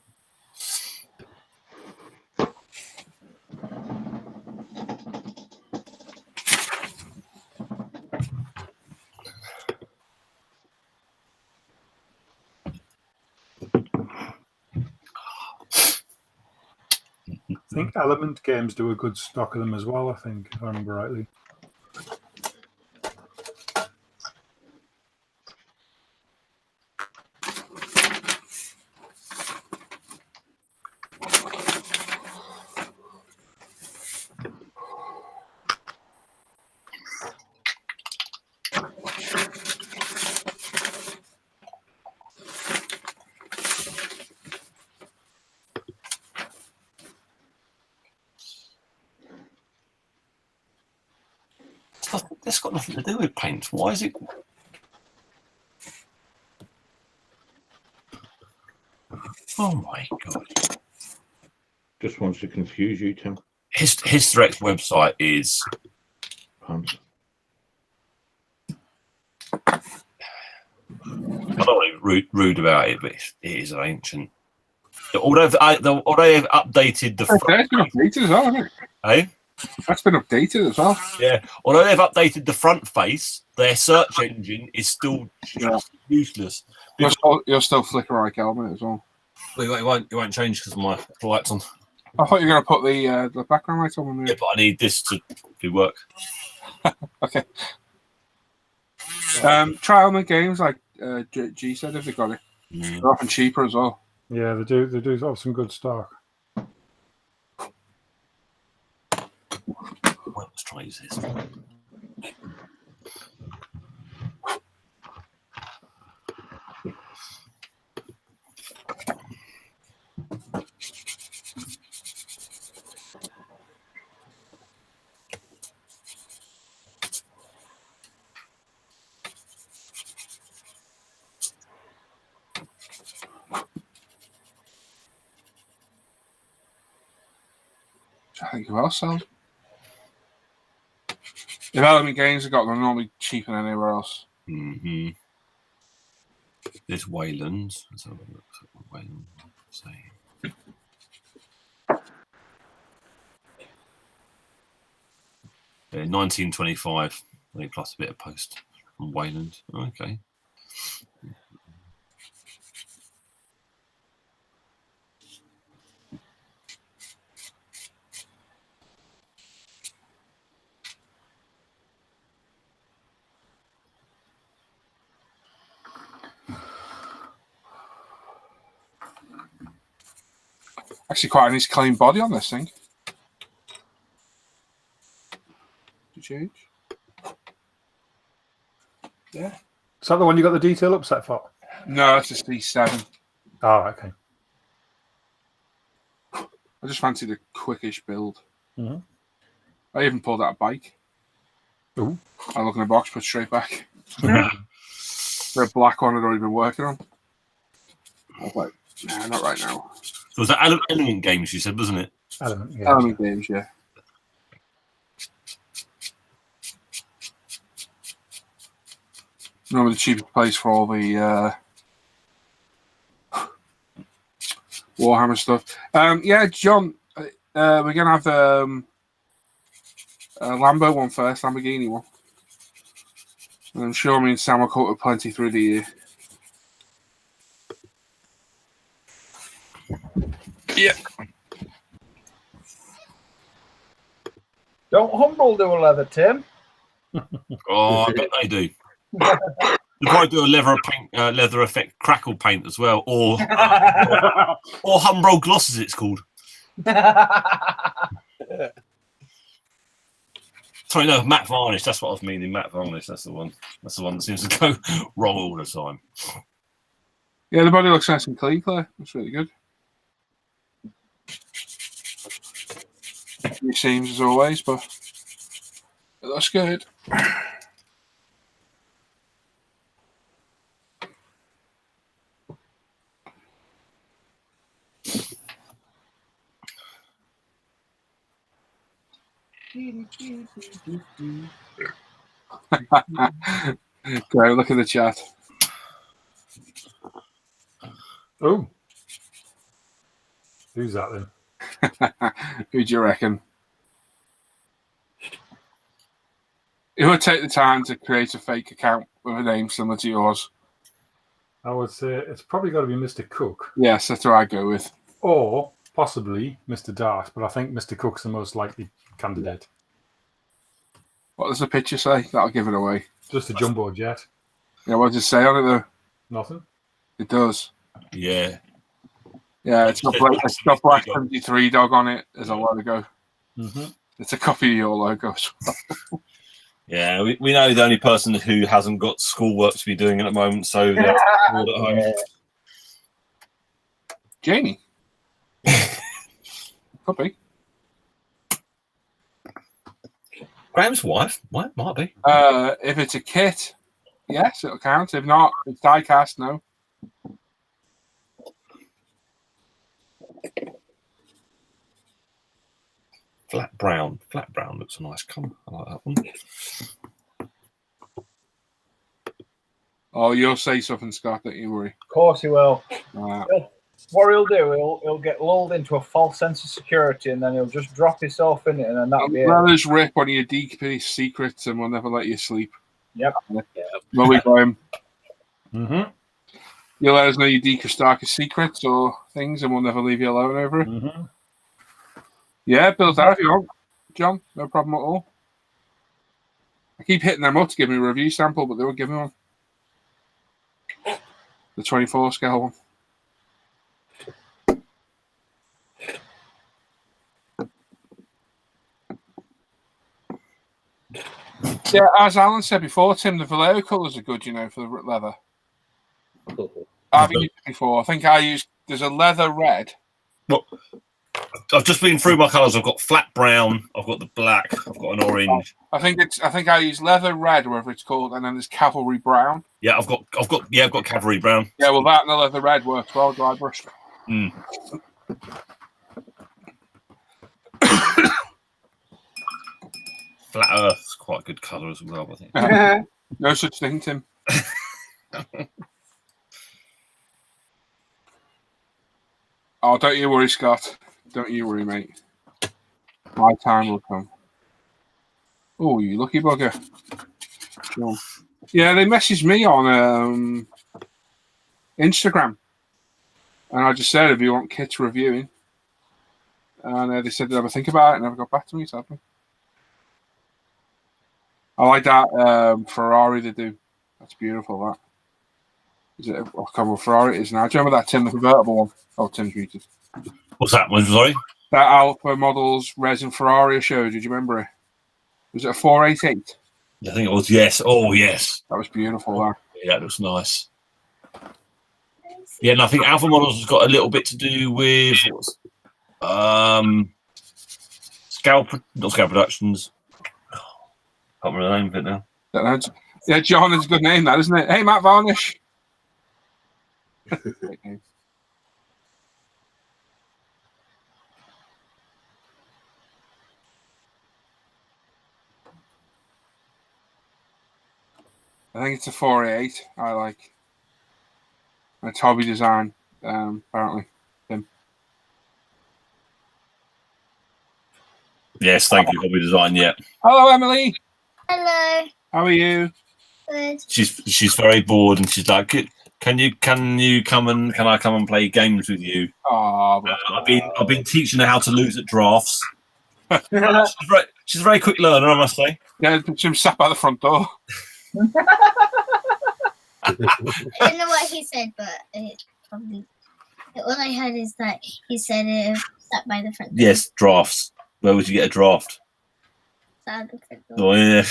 I think Element Games do a good stock of them as well, I think, if I remember rightly. That's got nothing to do with paint. Why is it? Oh my god! Just wants to confuse you, Tim. Hysterec's website is. Puns. I don't want to be rude about it, but it is ancient. Although they've updated the Okay, front, it's been updated as well, hasn't it? eh? That's been updated as well. Yeah. Although they've updated the front face, their search engine is still just useless. You're still flickering like helmet as well. It won't change because my light's on. I thought you were going to put the background light on. Yeah, but I need this to do work. Okay. Try on the games like G said if they got it. They're often cheaper as well. Yeah, they do. They do have some good stock. Well, let's try use this. think who else sells. Development games have got them normally cheaper than anywhere else. Mm-hmm. There's Wayland. Let's have a look at what Wayland say. Yeah, 1925. I think plus a bit of post from Wayland. Okay. Actually, quite a nice clean body on this thing. To change. Yeah. Is that the one you got the detail upset for? No, it's a C7. Oh, okay. I just fancied a quickish build. Mhm. I even pulled out a bike. Ooh. I look in the box, put straight back. For a black one I'd already been working on. I was like, nah, not right now. So was that Element Games you said, wasn't it? Element, yeah. Element games, yeah. Normally the cheapest place for all the Warhammer stuff. Yeah, John, we're gonna have a Lambo one first, Lamborghini one. And I'm sure me and Sam will coat it plenty through the year. Yeah. Don't Humbrol do a leather, Tim? Oh, I bet they do. They probably do a leather effect crackle paint as well, or Humbrol gloss as it's called. Sorry, no, matte varnish. That's what I was meaning. Matte varnish. That's the one. That's the one that seems to go wrong all the time. Yeah, the body looks nice and clean, Claire. That's really good. Few seams as always, but it looks good. Great, look at the chat. Oh. Who's that then? Who do you reckon? Who would take the time to create a fake account with a name similar to yours? I would say it's probably got to be Mr. Cook. Yes, that's what I go with. Or possibly Mr. Dart, but I think Mr. Cook's the most likely candidate. What does the picture say? That'll give it away. Just a jumbo jet. Yeah, what does it say on it though? Nothing. It does. Yeah. Yeah, it's got Black 73 dog on it as a logo. Mm-hmm. It's a copy of your logo as well. Yeah, we know the only person who hasn't got schoolwork to be doing at the moment, so they're all at home. Jamie. Could be. Graham's wife? What? Might be. If it's a kit, yes, it'll count. If not, it's die-cast, no. Flat brown. Flat brown looks a nice colour. I like that one. Oh, you'll say something, Scott, don't you worry. Of course he will. Right. What he'll do, he'll get lulled into a false sense of security, and then he'll just drop himself in it, and then that'll be it. Let us rip one of your deepest secrets, and we'll never let you sleep. Yep. Well, we got him. Mm-hmm. You'll let us know your deepest, darkest secrets or things, and we'll never leave you alone over it. Mm-hmm. Yeah, build that if you want, John. No problem at all. I keep hitting them up to give me a review sample, but they won't give me one. The 24 scale one. Yeah, as Alan said before, Tim, the Vallejo colours are good, you know, for the leather. I've used it before. I think there's a leather red. Well, I've just been through my colours. I've got flat brown. I've got the black. I've got an orange. I think I use leather red, whatever it's called, and then there's cavalry brown. Yeah, I've got cavalry brown. Yeah, well, that and the leather red works well, dry brush. Flat Earth's quite a good colour as well, I think. No such thing, Tim. Oh, don't you worry, Scott. Don't you worry, mate. My time will come. Oh, you lucky bugger. Sure. Yeah, they messaged me on Instagram. And I just said, if you want kits reviewing. And they said they'd have a think about it and never got back to me, sadly. I like that Ferrari they do. That's beautiful, that. Is it? I can't remember what Ferrari it is now. Do you remember that Tim, the convertible one? Oh, Tim's muted. What's that one? Sorry? That Alpha Models resin Ferrari I showed you. Do you remember it? Was it a 488? I think it was, yes. Oh, yes. That was beautiful, that. Yeah, it looks nice. Yeah, and I think Alpha Models has got a little bit to do with not Scale Productions. Can't remember the name of it now. Don't know. Yeah, John is a good name, that, isn't it? Hey, Matt Varnish. Great name. I think it's a 488. I like. It's hobby design, apparently. Tim. Yes, thank you, Hobby Design. Yeah, Hello, Emily. Hello. How are you? Good. she's very bored, and she's like, can I come and play games with you? Oh, I've been teaching her how to lose at drafts. She's a very quick learner, I must say. yeah, Jim sat by the front door. I don't know what he said, but it probably all I heard is that he said it sat by the front door. Yes, drafts. Where would you get a draft? Sat by the front door. Oh yeah.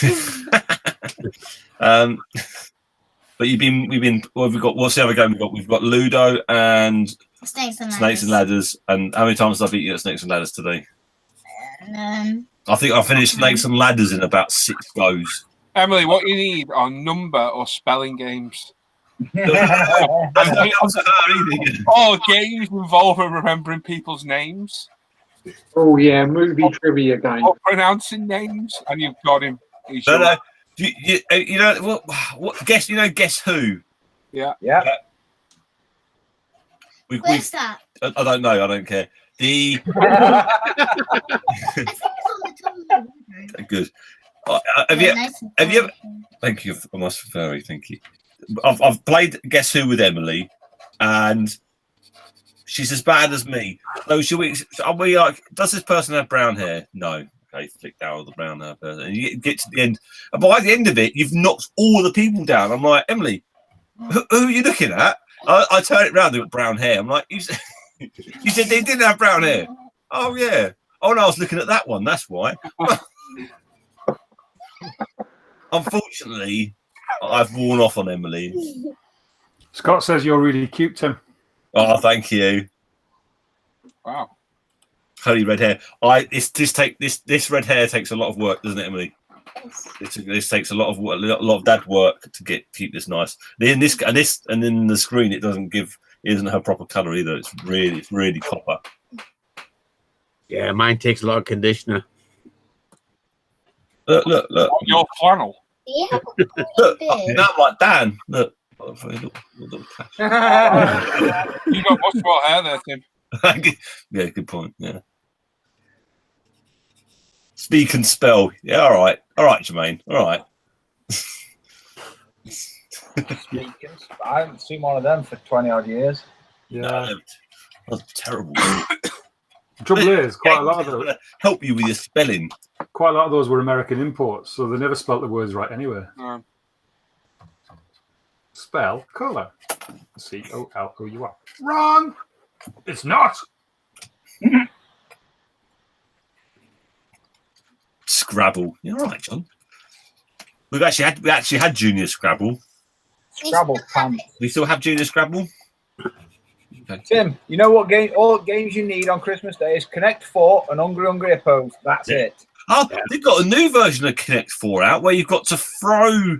But we've been. Well, we've got. What's the other game we've got? We've got Ludo and Snakes and Snakes and Ladders. And how many times have I beat you at Snakes and Ladders today? I think I finished Snakes and Ladders in about 6 goes. Emily, what you need are number or spelling games. Oh, games involving remembering people's names. Oh yeah, movie trivia game. Or pronouncing names, and you've got him. He's No, your- no. You know what? Guess. You know, guess who? Yeah. Yeah. Where's that? I don't know. I don't care. The I think it's on the top of my wardrobe. good. Have you? Nice and have you ever- colorful. Thank you. I must very thank you. I've played Guess Who with Emily, and she's as bad as me. So are we like? Does this person have brown hair? No. Okay, flick down all the brown hair person. And you get to the end, and by the end of it, you've knocked all the people down. I'm like, Emily, who are you looking at? I turn it around. They've got brown hair. I'm like, you said they didn't have brown hair. Oh yeah. Oh no, I was looking at that one. That's why. Unfortunately, I've worn off on Emily. Scott says you're really cute, Tim. Oh, thank you. Wow. Curly red hair. This red hair takes a lot of work, doesn't it, Emily? This takes a lot of dad work to keep this nice. Then then the screen it isn't her proper colour either. It's really copper. Yeah, mine takes a lot of conditioner. Look. Your flannel. You have a Look, beard. now I'm like Dan. Look. You got much more hair there, Tim. Yeah, good point. Yeah. Speak and spell. Yeah, all right, Jermaine. All right. I haven't seen one of them for 20 odd years. Yeah. That's terrible. The trouble is, quite a lot of those, help you with your spelling. quite a lot of those were American imports, so they never spelt the words right anyway. Spell colour. COLOUR. Wrong. It's not. Scrabble. You're all right, John. We actually had Junior Scrabble. Scrabble pants. We still have Junior Scrabble. Okay. Tim, you know what game? All games you need on Christmas Day is Connect 4 and Hungry Hungry Hippos. That's it. Oh, they've got a new version of Connect 4 out where you've got to throw.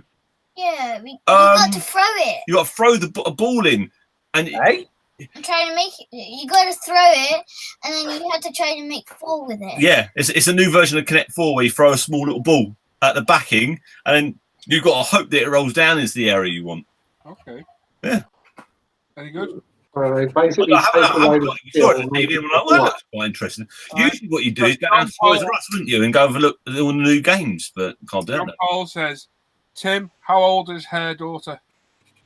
Yeah, we got to throw it. You got to throw a ball in, and Hey? I'm trying to make it. You got to throw it, and then you have to try to make 4 with it. Yeah, it's a new version of Connect 4 where you throw a small little ball at the backing, and then you've got to hope that it rolls down into the area you want. Okay. Yeah. Any good? Well, they basically I take away the skill. well, that's quite interesting. Usually what you do is go down to Toys R Us, wouldn't you, and go have a look at all the new games, but can't do John that. Paul says, Tim, how old is her daughter?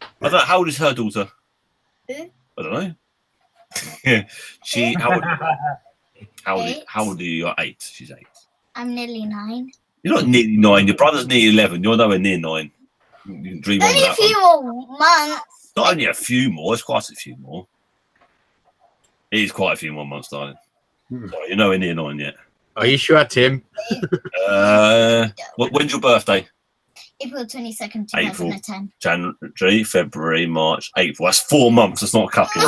I don't know, how old is her daughter? Who? I don't know. She, how old are you? You're 8. She's 8. I'm nearly 9. You're not nearly 9. Your brother's nearly 11. You're nowhere near 9. You can dream on Only a that. few more months. Not only a few more, it's quite a few more. It is quite a few more months, darling. Sorry, you're nowhere near 9 yet. Are you sure, Tim? When's your birthday? April 22nd, April. 2010. January, February, March, April. That's 4 months. That's not a couple.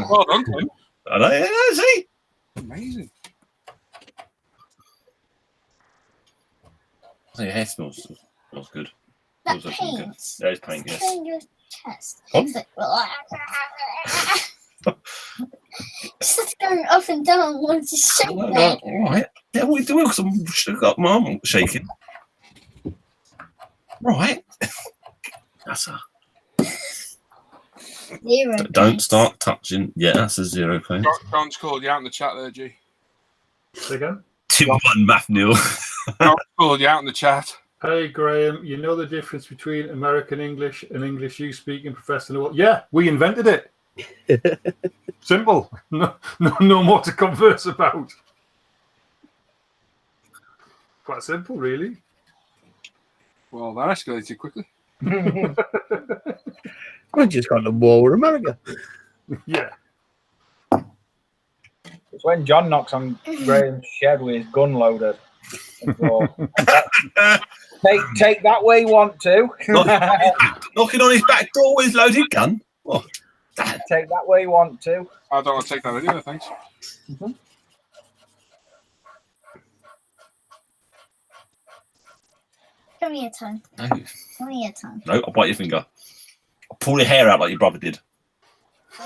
Well done, Tim. I know, yeah, see? Amazing. Oh, your hair smells good. That Smells paint. good. That is paint, yes. Paint your chest. What? It's like, just going up and down once you shake that. All right. Yeah, what are you doing? Because I've got my arm shaking. Right. That's a... 0. Don't start touching. Yeah, that's a 0 point. John's called you out in the chat there, G. Say again? Tim 1, Math Nil. John called you out in the chat. Hey, Graham, you know the difference between American English and English you speak in professional? Yeah, we invented it. Simple. No more to converse about. Quite simple, really. Well, that escalated quickly. I just got the war with America. Yeah. It's when John knocks on Graham's shed with his gun loaded. Take that way you want to. Knocking on his back door with his loaded gun. What? Take that way you want to. I don't want to take that anywhere, thanks. Give me a tongue. No. Give me a tongue. No, I'll bite your finger. I'll pull your hair out like your brother did.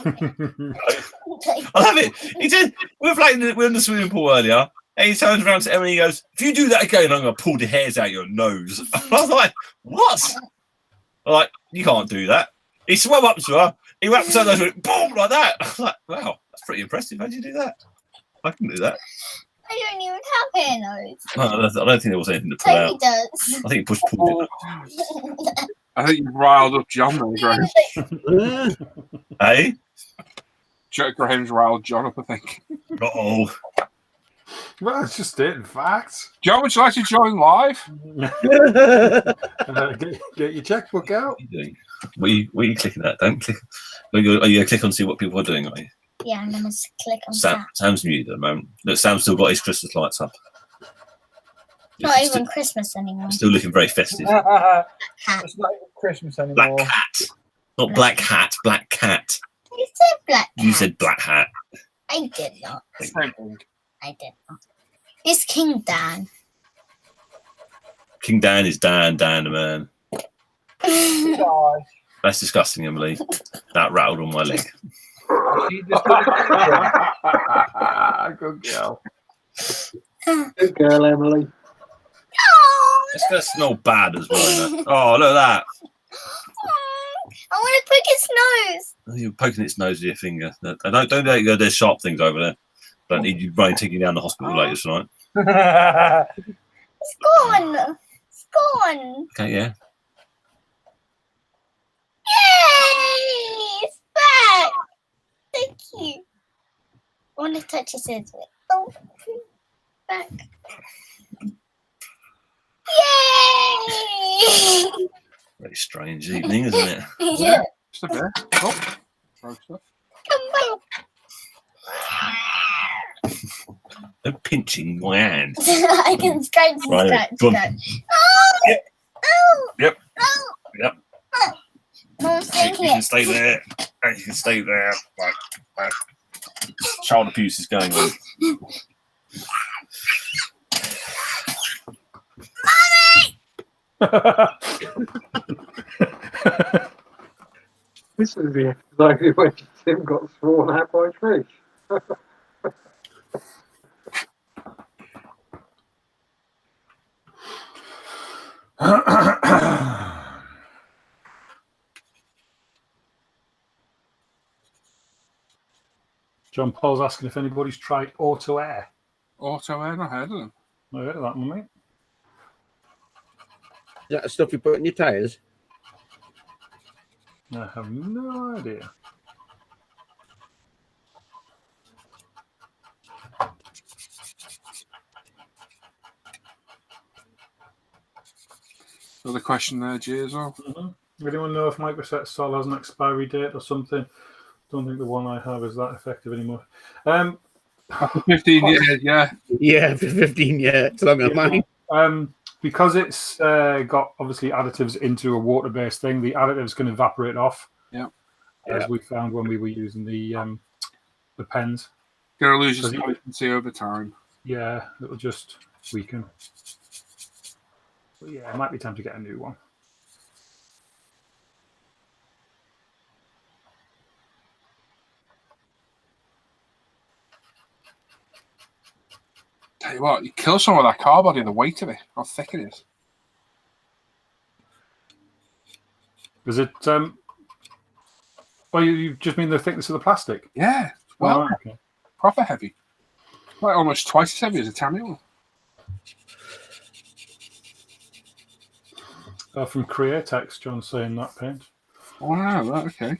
Okay. I love it. He said, we're in the swimming pool earlier, and he turns around to Emily and he goes, if you do that again, I'm going to pull the hairs out your nose. And I was like, what? I'm like, you can't do that. He swam up to her, he wrapped her nose, went boom, like that. I was like, wow, that's pretty impressive. How'd you do that? I can do that. I don't even have hair nose. No, I don't think there was anything to pull Toby out. does. I think he pulled it out. I think you've riled up John there, Graham. Hey? Graham's riled John up, I think. Uh-oh. Well, it's just stating facts. John, would you like to join live? Get your checkbook out. What are you doing? What are you clicking at? Don't click. Are you going to click on see what people are doing, are you? Yeah, I'm going to click on that. Sam's muted at the moment. Look, Sam's still got his Christmas lights up. Not He's even Christmas anymore. still looking very festive. It's not even Christmas anymore. Black cat. Not black hat, black cat. You said black cat. You said black hat. I did not. Same thing. I did not. It's King Dan. King Dan is Dan the man. Sorry. That's disgusting, Emily. That rattled on my leg. She just did it. Good girl. Good girl, Emily. Oh, It's going to smell bad as well, isn't it? Oh, look at that. I want to pick its nose. Oh, you're poking its nose with your finger. Don't let it go. There's sharp things over there. Don't need you running, taking you down the hospital later tonight. It's gone. It's gone. Okay, yeah. Yay! It's back. Thank you. I want to touch his head. Oh, back. Yay! Very strange evening, isn't it? Yeah. Just a bit. Oh, throw stuff. Come No pinching my hand. back. I can scratch and Right, scratch. go on. Scratch. Oh! Yep. Oh! Yep. Oh! Yep. No, You stay can here. stay there. And you can stay there. Right. Child abuse is going on. This is exactly what you Tim got sworn out by Trish. John Paul's asking if anybody's tried Auto Air. Auto Air, not heard of them. I heard of that one, mate. Is that the stuff you put in your tyres? I have no idea. Another question there, G, as well. Anyone know if Microset Sol has an expiry date or something? Don't think the one I have is that effective anymore. After 15 years, yeah. Yeah, for 15 years. It's longer than mine. Because it's got obviously additives into a water-based thing, the additive's going to evaporate off. Yeah. As we found when we were using the pens. Gonna lose your consistency over time. Yeah, it'll just weaken. But yeah, it might be time to get a new one. Tell you what, you kill someone with that car body, the weight of it, how thick it is. Is it? Well, you just mean the thickness of the plastic? Yeah, well, okay. Proper heavy. Like almost twice as heavy as a Tamiya. From Createx, John's saying that paint. Wow, right, okay.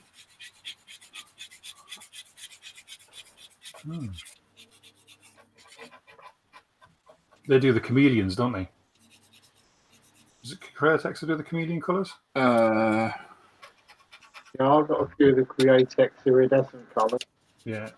They do the chameleons, don't they? Is it Createx that do the chameleon colours? Yeah, I've got a few of the Createx iridescent colours. Yeah.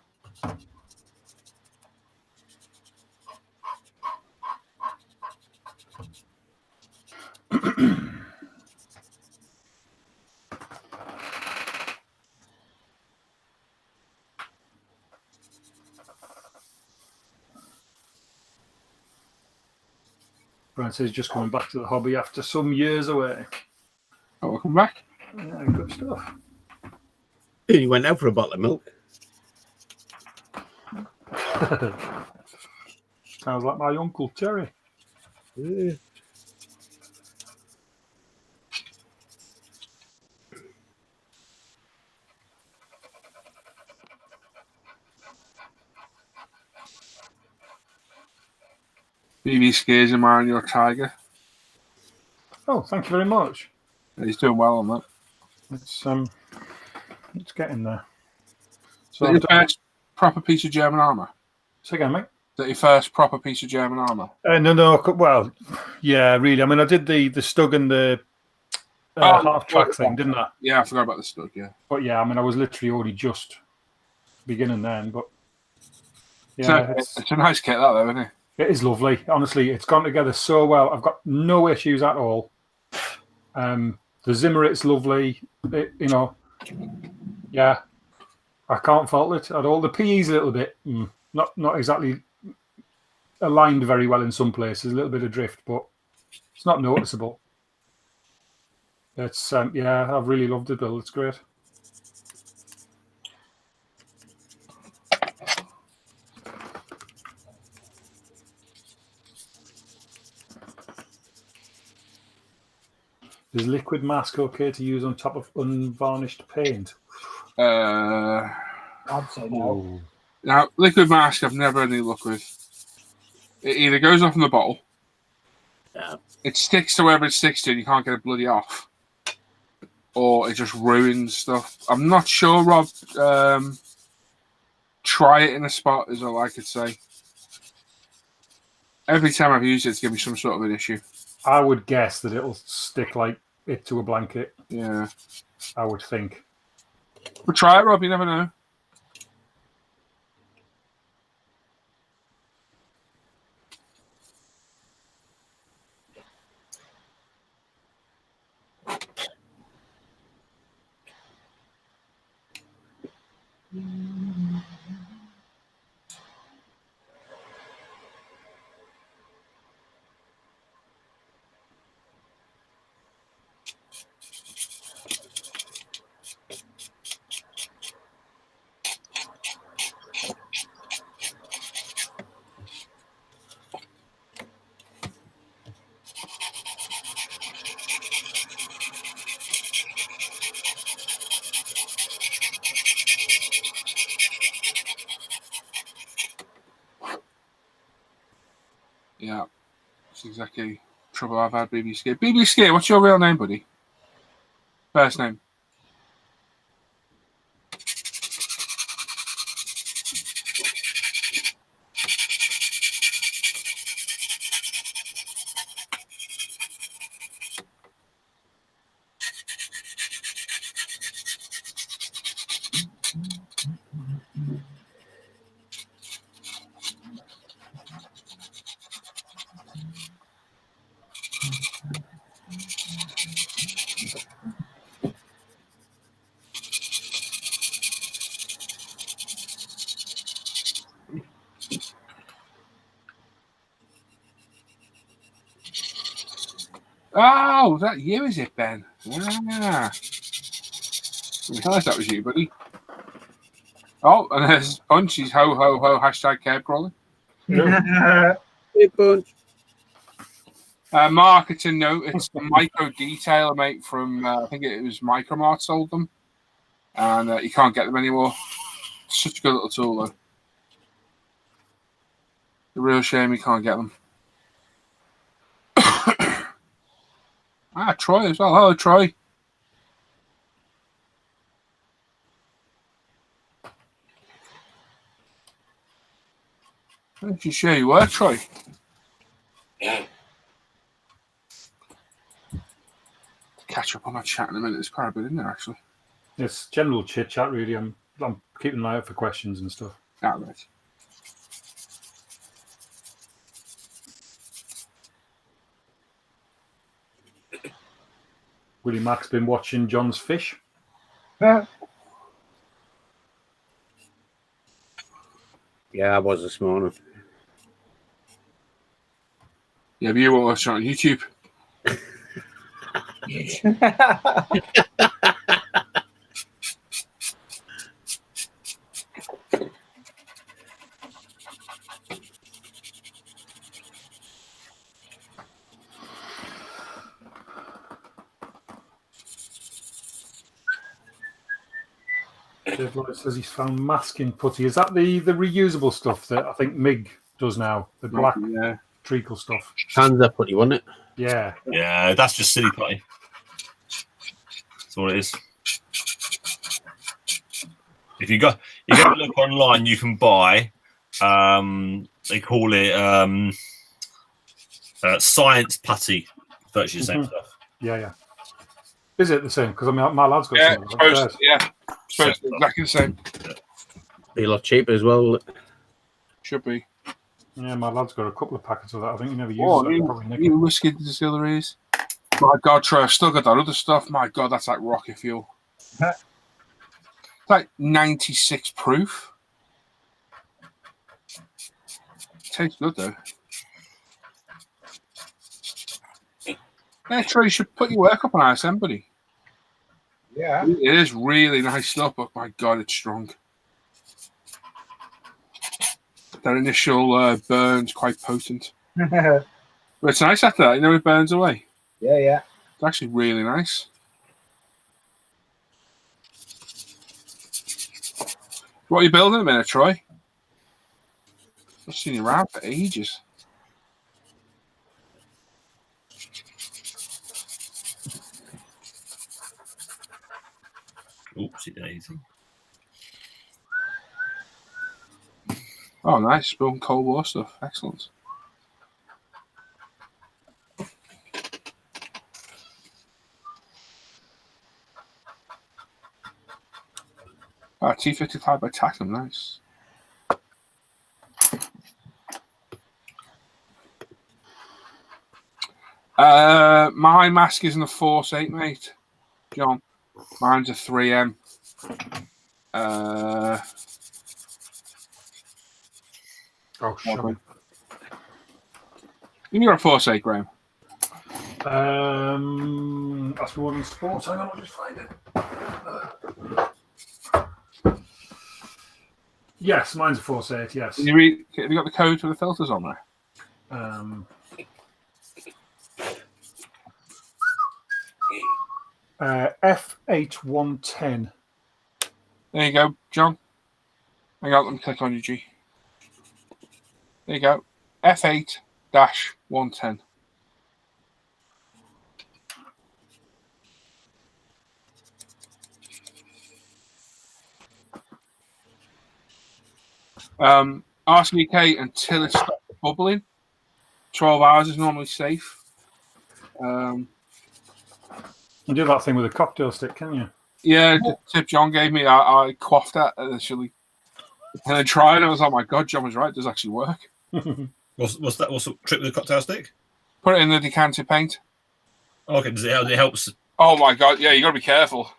Brian says just coming back to the hobby after some years away. Oh, welcome back. Yeah, good stuff. You went out for a bottle of milk. Sounds like my Uncle Terry. Yeah. BB Scares him on your Tiger. Oh, thank you very much. He's doing well on that. It's getting there. Is So that your first proper piece of German armour? Say again, mate. Is that your first proper piece of German armour? No. Well, yeah, really. I mean, I did the Stug and the half track thing, didn't I? Yeah, I forgot about the Stug. Yeah. But yeah, I mean, I was literally already just beginning then. But yeah, it's a nice kit, that though, isn't it? It is lovely. Honestly, it's gone together so well. I've got no issues at all. The Zimmerit's lovely. Yeah, I can't fault it at all. The PE's a little bit not exactly aligned very well in some places. A little bit of drift, but it's not noticeable. It's yeah, I've really loved the build. It's great. Is liquid mask okay to use on top of unvarnished paint? I'd say no. Now, liquid mask, I've never had any luck with. It either goes off in the bottle, it sticks to wherever it sticks to, and you can't get it bloody off, or it just ruins stuff. I'm not sure, Rob. Try it in a spot is all I could say. Every time I've used it, it's given me some sort of an issue. I would guess that it'll stick like it to a blanket. Yeah. I would think. But try it, Rob. You never know. That's exactly trouble I've had, BB Skate. BB Skate, what's your real name, buddy? First name. Oh, that you, is it, Ben? Ah. I realised that was you, buddy. Oh, and there's Punch. He's ho, ho, ho, hashtag cab crawling. Hey, Punch. Mark, it's a note. It's a micro detailer, mate, from, I think it was Micromart sold them. And you can't get them anymore. Such a good little tool, though. The real shame you can't get them. Troy as well. Hello, Troy. Why don't you share your work, Troy? Catch up on that chat in a minute. There's quite a bit in there, actually. It's general chit chat, really. I'm keeping an eye out for questions and stuff. Ah, right. Willie Mack's been watching John's Fish. Yeah, I was this morning. Yeah, but you won't watch it on YouTube. Dave Lloyd says he's found masking putty. Is that the reusable stuff that I think Mig does now? The black treacle stuff. Hands up putty, wasn't it? Yeah. Yeah, that's just silly putty. That's all it is. If you go look online, you can buy. They call it science putty. Virtually the same stuff. Yeah. Is it the same? Because I mean, my lad's got some. Supposed to be exactly the same. Be a lot cheaper as well. Should be. Yeah, my lad's got a couple of packets of that. I think he never uses it. Probably You whiskey distilleries. My God, Troy, I've still got that other stuff. My God, that's like rocket fuel. It's like 96 proof. Tastes good though. Yeah, Troy, you should put your work up on ISM, buddy. Yeah. It is really nice stuff, but my God, it's strong. That initial burn's quite potent. But it's nice after that, it burns away. Yeah. It's actually really nice. What are you building in a minute, Troy? I've seen you around for ages. Oopsie daisy. Oh, nice. Building Cold War stuff. Excellent. T55 by Tackham. Nice. My mask isn't a Force 8, mate. John. Mine's a 3M. Sure. You got a Force 8, Graham? That's for women's sports. Hang on, I'll just find it. Yes, mine's a Force 8, yes. Have you got the code for the filters on there? F8110. There you go, John. Hang on, let me click on your G. There you go. F8-110. RCK until it stops bubbling. 12 hours is normally safe. You do that thing with a cocktail stick, can you? Yeah, the tip John gave me, I quaffed that initially. And then tried it, I was like, oh my God, John was right. It does actually work. What's that? What's the trick with the cocktail stick? Put it in the decanter paint. Okay, does it help? It helps. Oh my God, yeah, you got to be careful.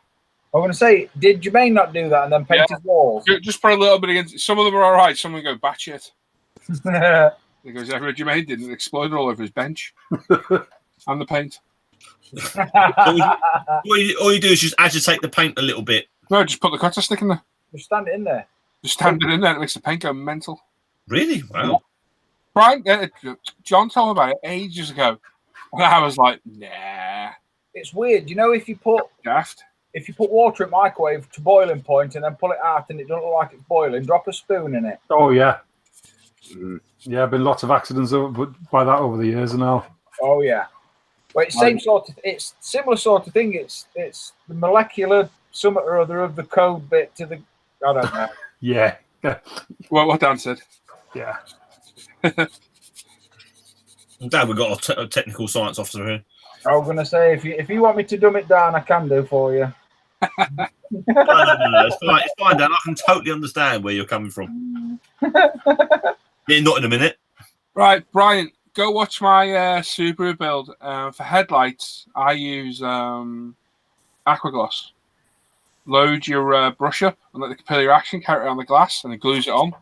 I'm going to say, did Jermaine not do that and then paint his walls? Just put a little bit against. Some of them are all right. Some of them go batshit. Because Jermaine didn't explode all over his bench and the paint. All you do is just agitate the paint a little bit. No, just put the cutter stick in there. Just stand it in there. Just stand it in there. It makes the paint go mental. Really? Wow. Brian, John told me about it ages ago, and I was like, nah. It's weird. You know, if you put Daft. If you put water in microwave to boiling point and then pull it out and it doesn't look like it's boiling, drop a spoon in it. Oh, yeah. Yeah, been lots of accidents by that over the years now. Oh, yeah. Well, it's same sort of. It's similar sort of thing. It's the molecular something or other of the code bit to the. I don't know. Yeah. Well, what Dan said. Yeah. Dad, we've got a technical science officer here. I was going to say, if you want me to dumb it down, I can do for you. No, it's fine, Dan. I can totally understand where you're coming from. Yeah, not in a minute. Right, Brian, go watch my Subaru build. For headlights, I use Aquagloss. Load your brush up and let the capillary action carry it on the glass, and it glues it on.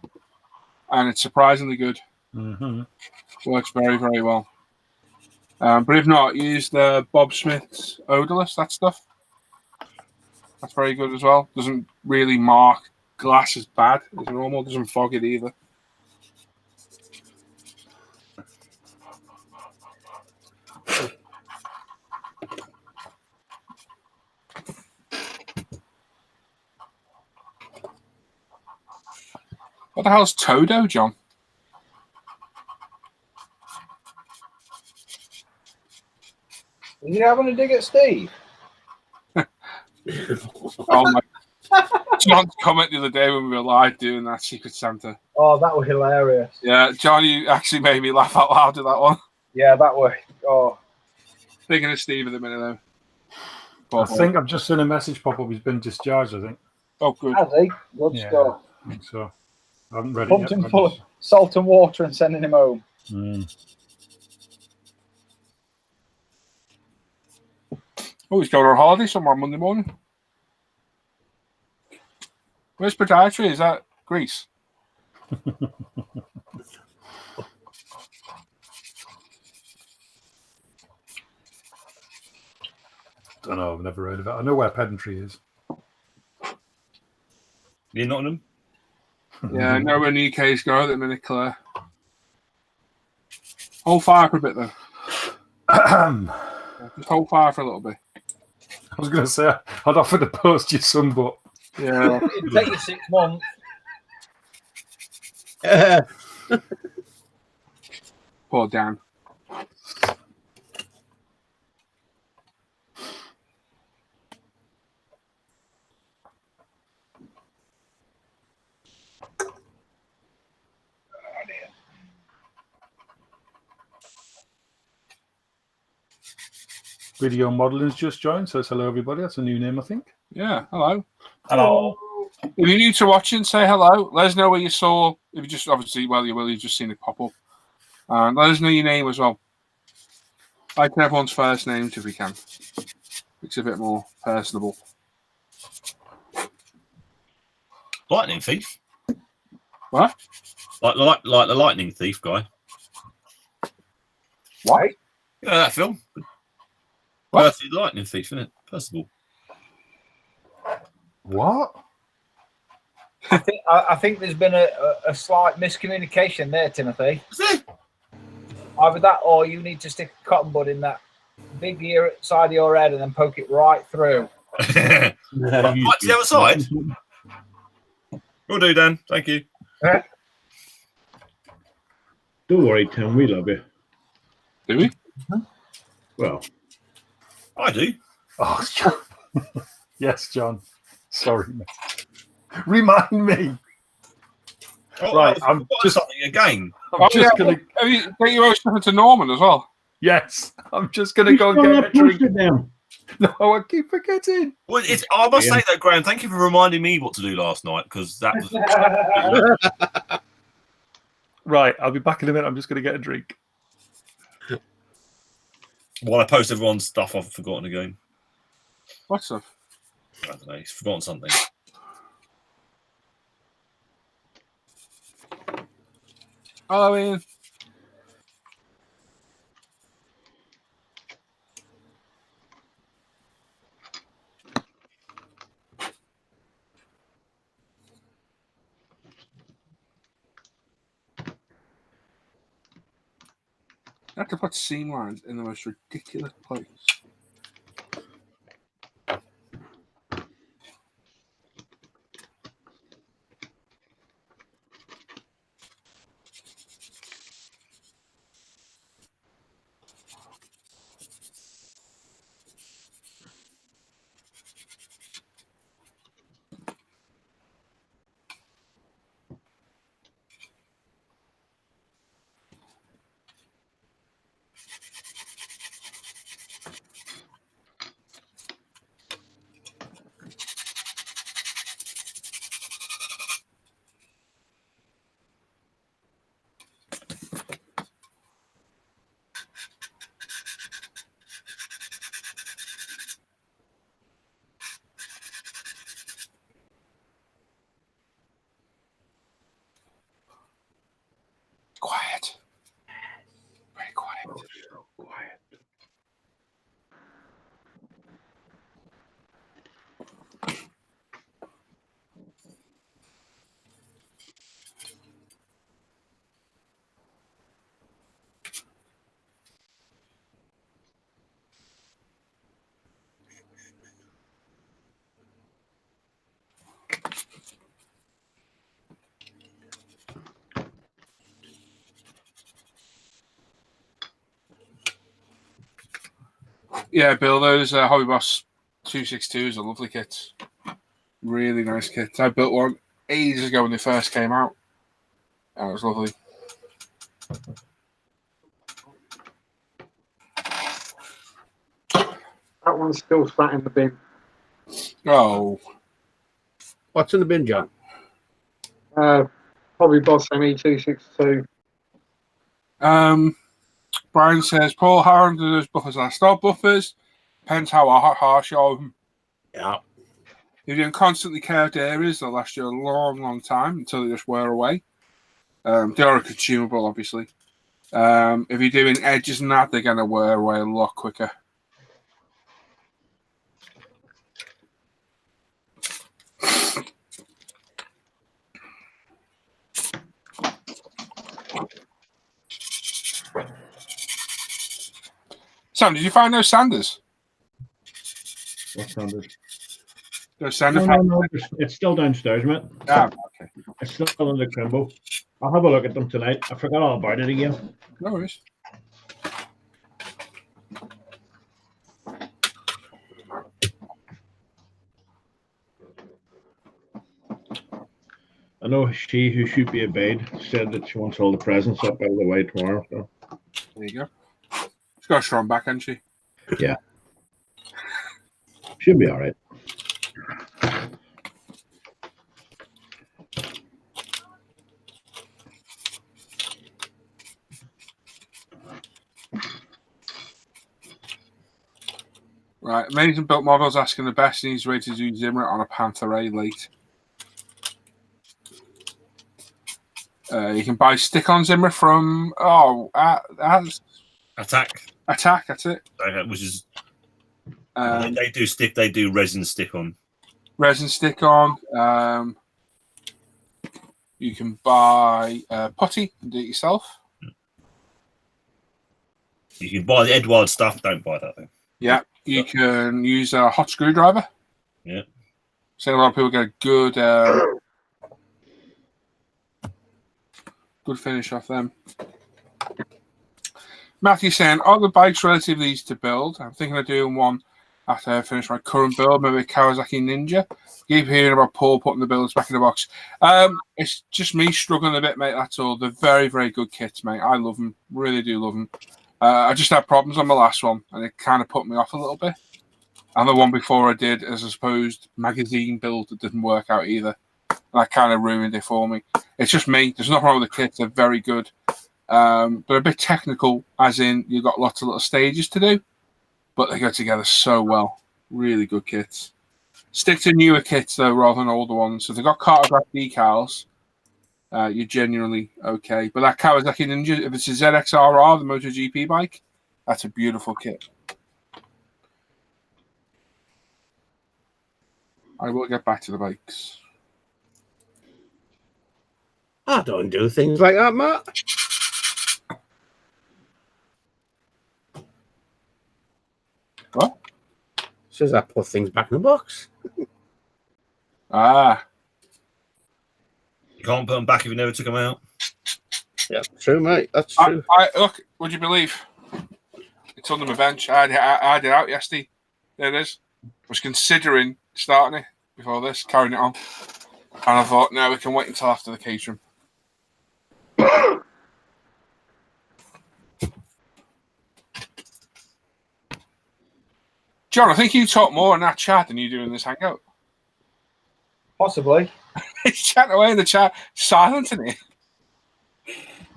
And it's surprisingly good. Mm-hmm. Works very, very well. But if not, use the Bob Smith's odorless, that stuff. That's very good as well. Doesn't really mark glass as bad as normal. Doesn't fog it either. What the hell's Todo, John? Are you having a dig at Steve? Oh my! John's comment the other day when we were live doing that Secret Santa. Oh, that was hilarious. Yeah, John, you actually made me laugh out loud at that one. Yeah, that was. Oh, Thinking of Steve at the minute though. I think I've just seen a message pop up. He's been discharged, I think. Oh, good. has he? Good stuff. I think so. I haven't read Pumped it him yet. full of salt and water and sending him home. Oh, he's going on holiday somewhere on Monday morning. Where's podiatry? Is that Greece? Don't know. I've never heard of it. I know where pedantry is. You're Nottingham? Yeah, I know where the UK's go at the minute, Claire. Hold fire for a bit, though. Just hold fire for a little bit. I was going to say, I'd offer to post your son, but... Yeah. It'd take you 6 months. Poor Dan. Video modeling's just joined, so it's hello, everybody. That's a new name, I think. Yeah, hello. Hello. If you're new to watching, say hello. Let us know where you saw. If you just obviously, well, you will. You've just seen it pop up. And let us know your name as well. Like everyone's first names if we can. It's a bit more personable. Lightning thief. What? Like the lightning thief guy. What? Yeah, that film. What? Percy the lightning thief, isn't it? Percival. What? I think there's been a slight miscommunication there, Timothy. Is it? Either that or you need to stick a cotton bud in that big ear side of your head and then poke it right through. Right to the other side? Will do, Dan. Thank you. Don't worry, Tim. We love you. Do we? Well, I do. Oh, John. Yes, John. Sorry, mate. Remind me. Right, I'm just something again. I'm just gonna. Have you take your own stuff to Norman as well? Yes, I'm just gonna go and get a drink. Down. No, I keep forgetting. Well, I must say that, Graham. Thank you for reminding me what to do last night because that was. Right, I'll be back in a minute. I'm just gonna get a drink. While I post everyone's stuff, I've forgotten again. What stuff? I don't know. He's forgotten something. Oh, Ian. I have to put seam lines in the most ridiculous place. Quiet. Very quiet. Oh, so quiet. Yeah, Bill, those Hobby Boss 262s are lovely kits. Really nice kits. I built one ages ago when they first came out. And it was lovely. That one's still sat in the bin. Oh. What's in the bin, John? Hobby Boss ME262. Brian says, Paul, how long do those buffers last? Start buffers. Depends how harsh you are. Yeah. If you're in constantly curved areas, they'll last you a long, long time until they just wear away. They are consumable, obviously. If you're doing edges and that, they're going to wear away a lot quicker. Sam, did you find those sanders? What sanders? Those sander No, it's still downstairs, mate. Ah, okay. It's still in the Crimbo. I'll have a look at them tonight. I forgot all about it again. No worries. I know she who should be obeyed said that she wants all the presents up out of the way tomorrow. So. There you go. She's got a strong back, hasn't she? Yeah. She'll be all right. Right, Amazing Built Models asking the best needs way to do Zimmer on a Panther A late. You can buy stick-on Zimmer from Attack, that's it. which is they do stick. They do resin stick-on. Resin stick-on. You can buy putty and do it yourself. You can buy the Edward stuff. Don't buy that though. Yeah, you can use a hot screwdriver. Yeah. So a lot of people get a good good finish off them. Matthew saying, are the bikes relatively easy to build? I'm thinking of doing one after I finish my current build, maybe a Kawasaki Ninja. Keep hearing about Paul putting the builds back in the box. It's just me struggling a bit, mate. That's all. They're very, very good kits, mate. I love them. Really do love them. I just had problems on my last one, and it kind of put me off a little bit. And the one before I did as a supposed magazine build that didn't work out either. And that kind of ruined it for me. It's just me. There's nothing wrong with the kits. They're very good. They're a bit technical, as in you've got lots of little stages to do, but they go together so well. Really good kits. Stick to newer kits, though, rather than older ones. So if they've got cartograph decals, you're genuinely okay. But that Kawasaki Ninja, if it's a ZXRR, the MotoGP bike, that's a beautiful kit. I will get back to the bikes. I don't do things like that, Matt. What? Says I put things back in the box. Ah. You can't put them back if you never took them out. Yeah, true, mate. That's true. Look, would you believe? It's under my bench. I had it out yesterday. There it is. I was considering starting it before this, carrying it on. And I thought, no, we can wait until after the catering. John, I think you talk more in that chat than you do in this hangout. Possibly. He's chatting away in the chat, silent in it.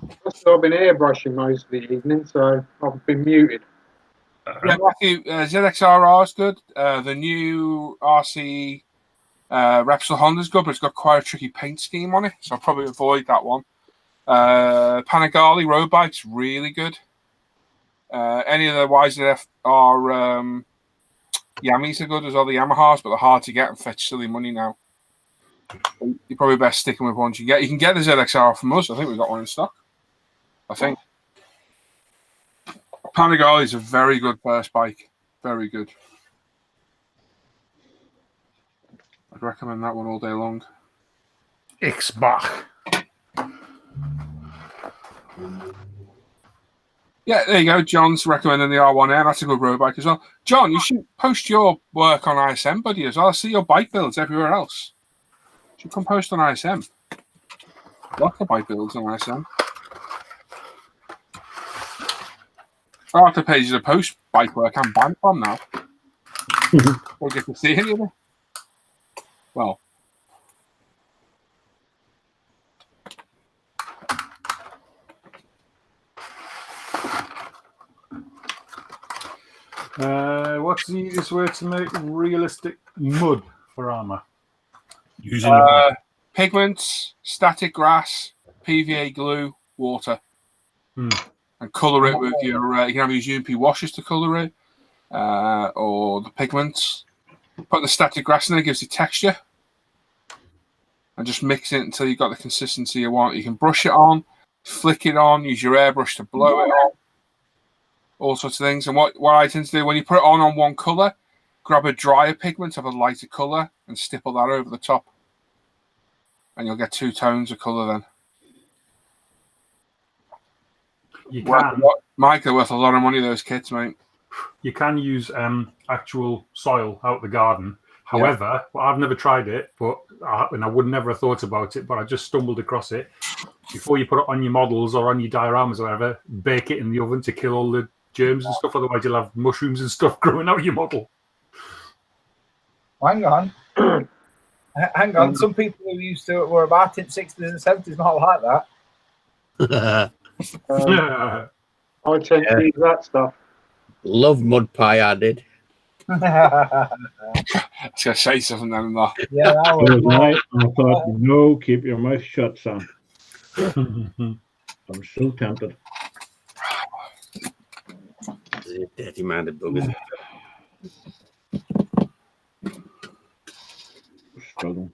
I've been airbrushing most of the evening, so I've been muted. Yeah, Matthew, ZXRR is good. The new RC Repsol Honda's good, but it's got quite a tricky paint scheme on it, so I'll probably avoid that one. Panigale road bike's really good. Any of the YZF are Yamis are good as well, the Yamahas, but they're hard to get and fetch silly money now. You're probably best sticking with ones you get. You can get the ZXR from us. I think we've got one in stock. I think. Panigale is a very good first bike. Very good. I'd recommend that one all day long. Ixbach. Yeah, there you go. John's recommending the R1R. That's a good road bike as well. John, you should post your work on ISM, buddy, as well. I see your bike builds everywhere else. You should come post on ISM. Lots of bike builds on ISM. I have to pay you to post bike work I'm banned from now. We'll get to see any of it. Well. What's the easiest way to make realistic mud for armor? Using Pigments, static grass, PVA glue, water. And colour it with your, you can use UMP washes to colour it, or the pigments. Put the static grass in there, gives you texture. And just mix it until you've got the consistency you want. You can brush it on, flick it on, use your airbrush to blow it on. All sorts of things. And what I tend to do, when you put it on one colour, grab a drier pigment of a lighter colour and stipple that over the top. And you'll get 2 tones of colour then. You can. Mike, they're worth a lot of money, those kits, mate. You can use actual soil out the garden. However, I've never tried it, and I would never have thought about it, but I just stumbled across it. Before you put it on your models or on your dioramas or whatever, bake it in the oven to kill all the germs and stuff. Otherwise, you'll have mushrooms and stuff growing out of your model. Hang on. Hang on. Some people who used to were about in 60s and 70s, not like that. I tend to use that stuff. Love mud pie, I did. I was going to say something then. Yeah, that I thought, no, keep your mouth shut, son. I'm so tempted. Dirty-minded buggers. Struggle.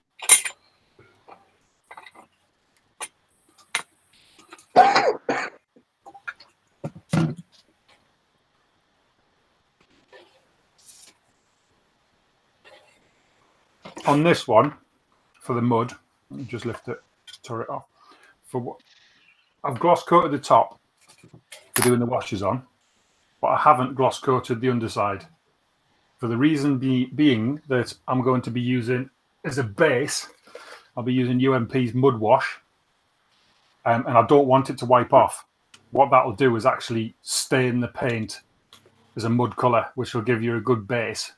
On this one, for the mud, let me just lift it, turn it off. For what I've gloss coated the top for doing the washes on, but I haven't gloss coated the underside for the reason being that I'm going to be using as a base, I'll be using UMP's Mud Wash, and I don't want it to wipe off. What that'll do is actually stain the paint as a mud colour, which will give you a good base.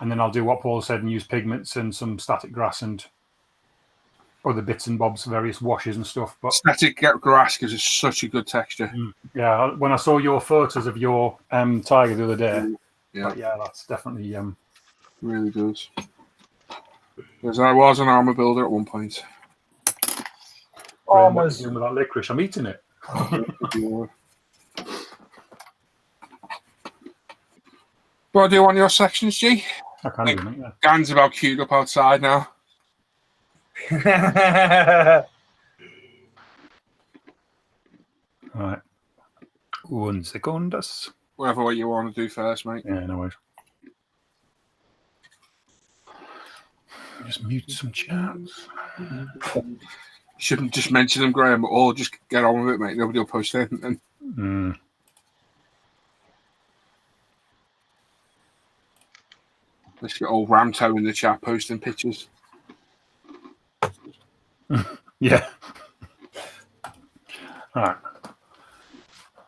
And then I'll do what Paul said and use pigments and some static grass and other bits and bobs, various washes and stuff. But Static grass gives it such a good texture. yeah, when I saw your photos of your tiger the other day, Yeah, that's definitely really does. Because I was an armor builder at one point. what are you doing with that licorice? I'm eating it. What do you want your sections, G? I can do it, yeah. Gan's about queued up outside now. Right. 1 second. Whatever way you want to do first, mate. Yeah, no worries. Just mute some chats. Shouldn't just mention them, Graham, or just get on with it, mate. Nobody will post anything. Let's get old Ramto in the chat posting pictures. Yeah. All right.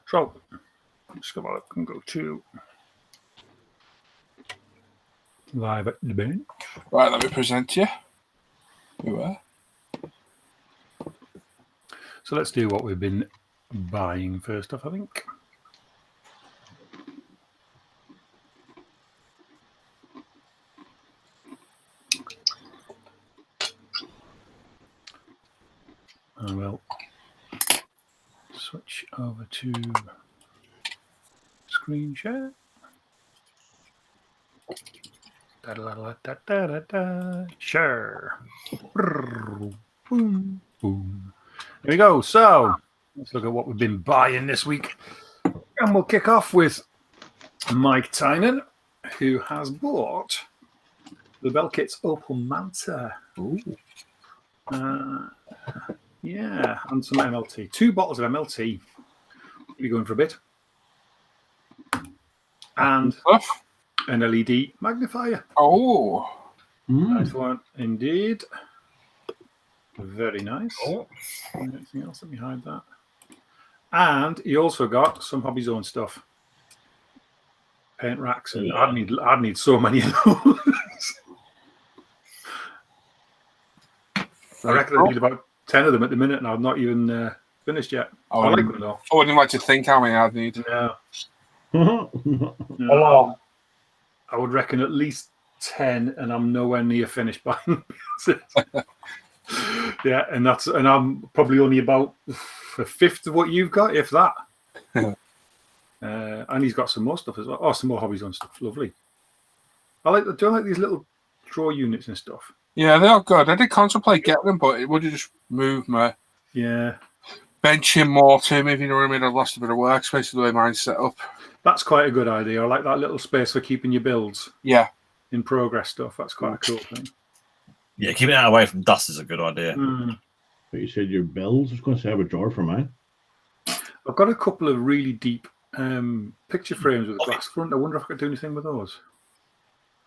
So, let's go back and go to live at the bench. Right, let me present you. You are. So let's do what we've been buying first off, I think. I will switch over to screen share. Share. Boom, boom. Here we go. So let's look at what we've been buying this week. And we'll kick off with Mike Tynan, who has bought the Belkit's Opal Manta. Yeah, and some MLT. 2 bottles of MLT. We're going for a bit. And an LED magnifier. Oh. Nice one indeed. Very nice. Anything else? Let me hide that. And he also got some Hobby Zone stuff. Paint racks. And I'd need so many of those. I reckon I need about 10 of them at the minute, and I've not even finished yet. I like them though. I wouldn't like to think how many I'd need. Yeah. A lot. I would reckon at least 10, and I'm nowhere near finished by yeah, and I'm probably only about a fifth of what you've got, if that. And he's got some more stuff as well. Oh, some more Hobbies on stuff. Lovely. Do I like these little draw units and stuff? Yeah, they are good. I did contemplate getting them, but it would have just moved my benching more to me, if you know what I mean. I've lost a bit of workspace the way mine's set up. That's quite a good idea. I like that little space for keeping your builds. Yeah. In progress stuff. That's quite a cool thing. Yeah, keeping it away from dust is a good idea. But you said your builds. I was going to say I have a drawer for mine. I've got a couple of really deep picture frames with a glass front. I wonder if I could do anything with those.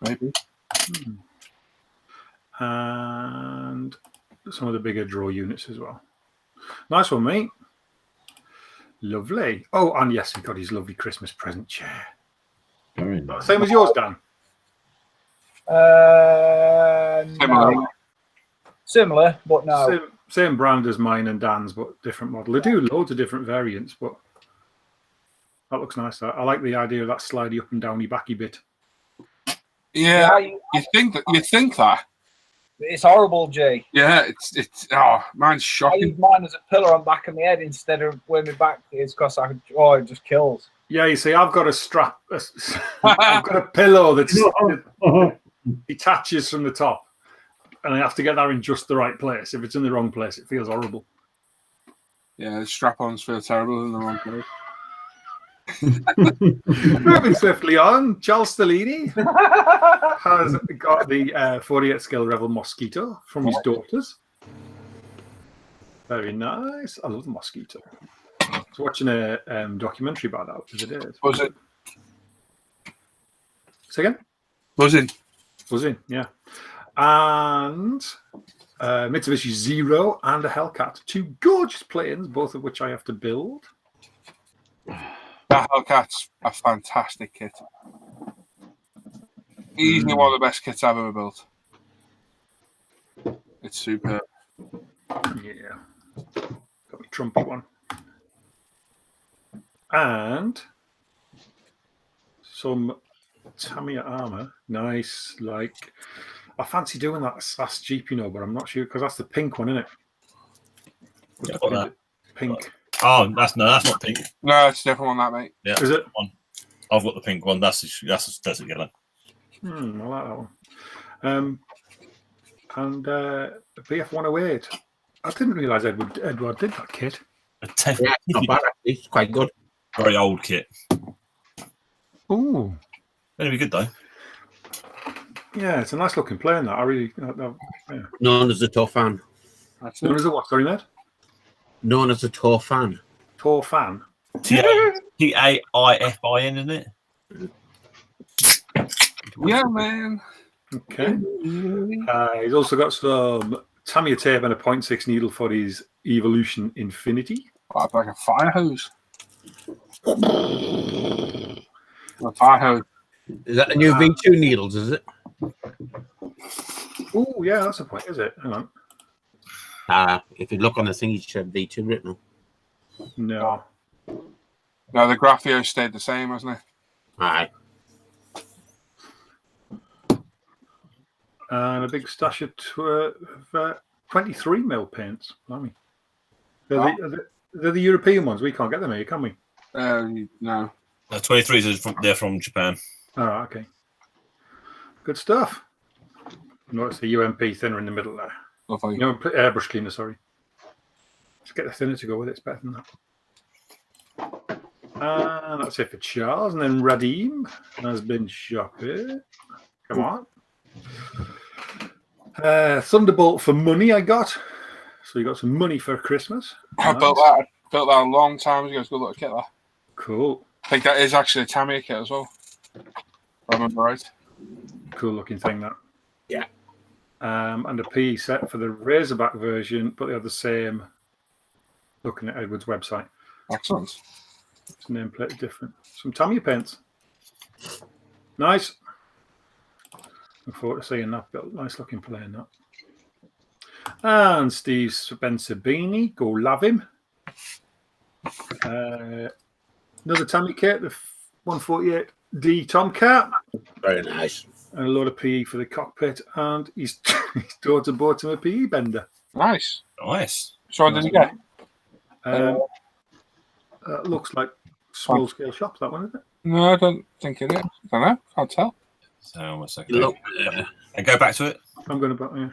Maybe. And some of the bigger draw units as well. Nice one, mate. Lovely. Oh, and yes, he got his lovely Christmas present chair. Very nice. Same as yours, Dan. Similar, but no. Same brand as mine and Dan's, but different model. They do loads of different variants, but that looks nice. I like the idea of that slidey up and downy backy bit. Yeah, you think that. It's horrible, Jay. Yeah, it's mine's I shocking. use mine as a pillar on the back of my head instead of where my back is, because it just kills. Yeah, you see, I've got a strap. I've got a pillow that detaches from the top, and I have to get that in just the right place. If it's in the wrong place, it feels horrible. Yeah, the strap-ons feel terrible in the wrong place. Moving swiftly on, Charles Stellini has got the 48 scale Rebel Mosquito from his daughters. Very nice. I love the Mosquito. I was watching a documentary about that the other day. Was it? Say again? Buzzing. Buzzing, yeah. And Mitsubishi Zero and a Hellcat. 2 gorgeous planes, both of which I have to build. That Hellcat's a fantastic kit. Easily one of the best kits I've ever built. It's superb. Yeah. Got me Trumpy one. And some Tamiya armor. Nice. Like, I fancy doing that SAS Jeep, you know, but I'm not sure because that's the pink one, isn't it? Yeah, got that. Pink. Oh, that's not pink. No, it's a different one, that, mate. Yeah, Is it? One. I've got the pink one. That's desert yellow. I like that one. And BF-108. I didn't realise Edward did that kit. Yeah, not bad. Actually. It's quite good. Very old kit. Ooh. It'll be good though. Yeah, it's a nice looking plane, that. I really... yeah. Known as a tough fan. That's Known it. as a what, sorry, Ned? Known as a tough fan. Tor fan. TAIFIN, isn't it? Yeah, man. Okay. He's also got some Tamiya tape and a 0.6 needle for his Evolution Infinity. Oh, like a fire hose. A fire hose. Is that the new V2 needles, is it? Oh, yeah, that's a point, is it? Hang on. If you look on the thing, it should have V2 written on. No. No, the Graphio stayed the same, hasn't it? Aye. And a big stash of 23 mil paints. Blimey. They're the European ones. We can't get them here, can we? No. 23s, they're from Japan. All right, okay. Good stuff. Notice the UMP thinner in the middle there. Lovely. No, airbrush cleaner, sorry. Let's get the thinner to go with it. It's better than that. And that's it for Charles. And then Radim has been shopping. Come on. Thunderbolt for money I got. So you got some money for Christmas. I built that a long time ago. It's a good little kit, that. Cool. I think that is actually a Tamiya kit as well. If I remember right. Cool looking thing, that. Yeah. And a P set for the Razorback version, but they have the same. Looking at Edward's website. Excellent. Its nameplate is different. Some Tamiya paints. Nice. Look forward to seeing that. Got a nice looking plane, that. And Steve Spencer Beanie. Go love him. Another Tamiya kit, the 148D Tomcat. Very nice. And a load of PE for the cockpit. And his daughter bought him a PE bender. Nice. Nice. So what did you get? Looks like small scale shops, that one, isn't it? No, I don't think it is. I don't know. Can't tell. So 1 second. Look, And go back to it. I'm going to... Yeah.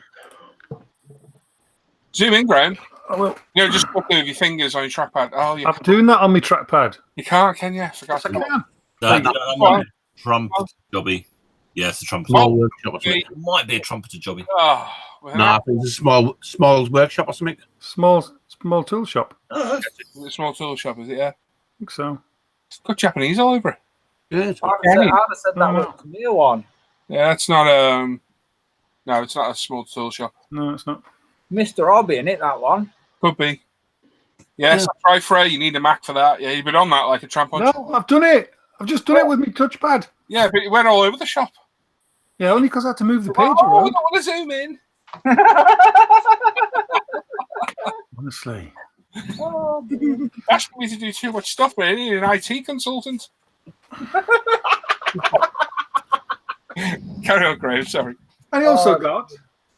Zoom in, Graham. I will. You know, just look with your fingers on your trackpad. Oh, I'm doing that on my trackpad. you can't, can you? I forgot. Yes, I can. That might be a trumpet jobby. Yeah, it's a trumpeter. small workshop or something. It might be a trumpeter jobby. Oh, well, No, I think it's a small workshop or something. Small tool shop. it's a small tool shop, is it? Yeah. I think so. It's got Japanese all over it. Yeah, it's I'd have said that was a Tamiya one. Yeah, it's not no, it's not a small tool shop. No, it's not. Mr. Hobby, in it, that one. Could be. Yes, try Frey. You need a Mac for that. Yeah, you've been on that like a tramp on. No, I've done it. I've just done it with my touchpad. Yeah, but it went all over the shop. Yeah, only because I had to move the page Oh, I around. don't want to zoom in. Honestly. Asking me to do too much stuff, but I need an IT consultant. Carry on, Graham. Sorry. And he also got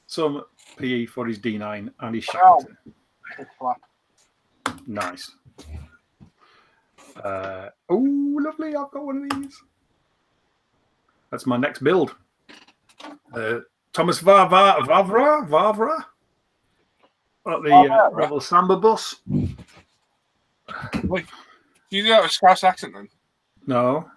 some PE for his D9 and his Shackleton. Nice. Oh, lovely. I've got one of these. That's my next build. Thomas Vavra at the Rebel Samba bus. Wait, do you do that with Scouse accent then? No.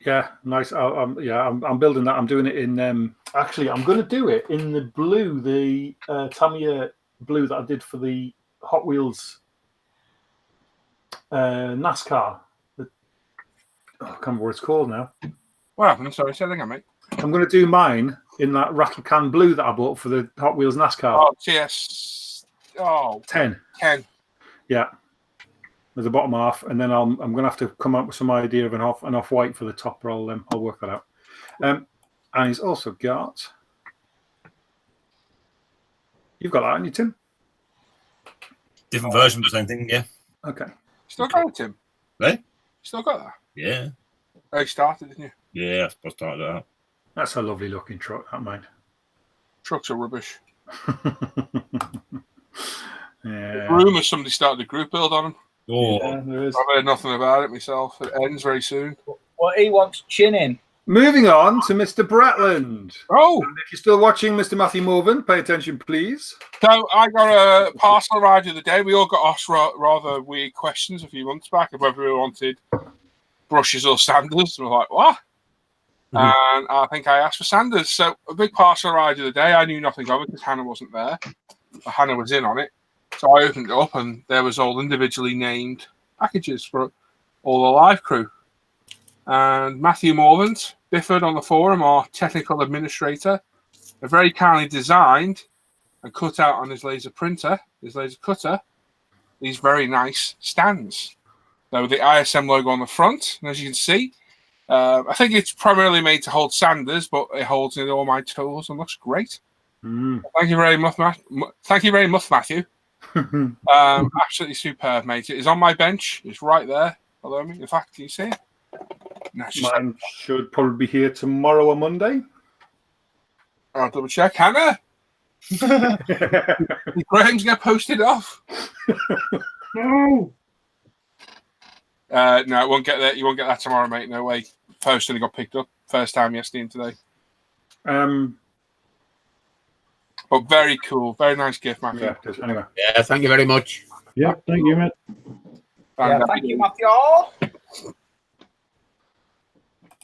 Yeah, nice. I'm building that. I'm doing it in. Actually, I'm going to do it in the blue, the Tamiya blue that I did for the Hot Wheels NASCAR. I can't remember what it's called now. What happened? Sorry, say that again, mate. I'm going to do mine in that rattle can blue that I bought for the Hot Wheels NASCAR. Oh, TS. Oh, 10. 10. Yeah. With the bottom half, and then I'm going to have to come up with some idea of an off-white for the top, but I'll work that out. And he's also got... You've got that, haven't you, Tim? Different version of the same thing, yeah. Okay. Still got it, Tim? Eh? Still got that? Yeah. Oh, you started, didn't you? Yeah, I started that out. That's a lovely looking truck, that mine. Trucks are rubbish. Yeah. Rumours somebody started a group build on them. Oh, Yeah, there is. I've heard nothing about it myself. It ends very soon. Well, he wants chinning. Moving on to Mr. Bratland. Oh, And if you're still watching, Mr. Matthew Morvan, pay attention, please. so I got a parcel arrived the other day. We all got asked rather weird questions a few months back of whether we wanted brushes or sanders. We're like, what? And I think I asked for sanders. So a big parcel arrived the other day. I knew nothing of it because Hannah wasn't there. But Hannah was in on it. So I opened it up and there was all individually named packages for all the live crew. And Matthew Morland, Bifford on the forum, our technical administrator, a very kindly designed and cut out on his laser printer, his laser cutter, these very nice stands. So the ISM logo on the front, and as you can see, I think it's primarily made to hold sanders, but it holds in all my tools and looks great. Thank you very much, Thank you very much, Matthew. Absolutely superb, mate. It is on my bench. It's right there below me. In fact, can you see it? No, Mine should probably be here tomorrow or Monday. I'll double check. Hannah? Graham's going to post it off. No. No, it won't get that. You won't get that tomorrow, mate. No way. Post only got picked up first time yesterday and today. But very cool, very nice gift, Matthew. Yeah, it is. Anyway. Yeah, thank you very much. Yeah, thank you, mate. Yeah, thank you, Matthew.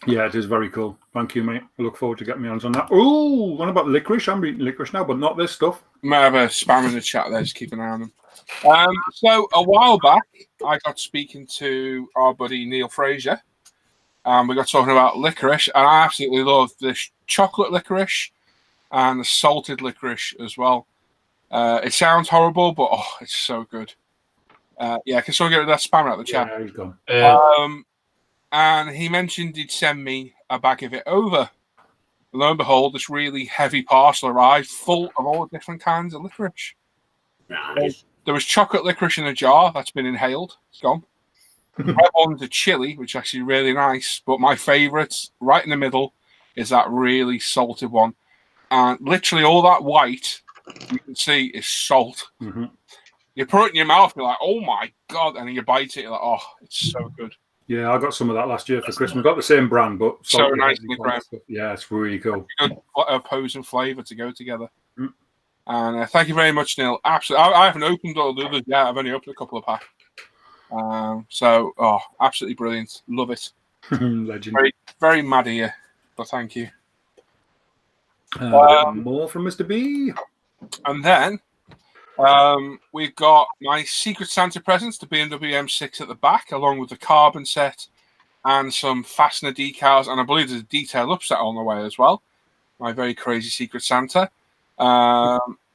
Yeah, it is very cool. Thank you, mate. I look forward to getting my hands on that. Oh, what about licorice? I'm eating licorice now, but not this stuff. Might have a spam in the chat there. Just keep an eye on them. So a while back, I got speaking to our buddy Neil Fraser. We got talking about licorice, and I absolutely love this chocolate licorice and the salted licorice as well. It sounds horrible, but oh, it's so good. Yeah, can someone get rid of that spam out of the chat? Yeah, he's gone. And he mentioned he'd send me a bag of it over. Lo and behold, this really heavy parcel arrived full of all different kinds of licorice. Nice. There was chocolate licorice in a jar that's been inhaled. It's gone. The red one's a chili, which is actually really nice. But my favourite, right in the middle, is that really salted one. And literally all that white you can see is salt. You put it in your mouth, you're like, oh my God. And then you bite it, you're like, oh, it's so good. Yeah, I got some of that last year for Christmas. Got the same brand, but So nicely ground. Yeah, it's really cool. Good opposing flavour to go together. And thank you very much, Neil. Absolutely, I haven't opened all the others yet. I've only opened a couple of packs. So, absolutely brilliant. Love it. Legend. Very, very mad here. But thank you. More from Mr. B. And then we've got my Secret Santa presents, the BMW M6 at the back, along with the carbon set and some fastener decals. And I believe there's a detail upset on the way as well. My very crazy Secret Santa.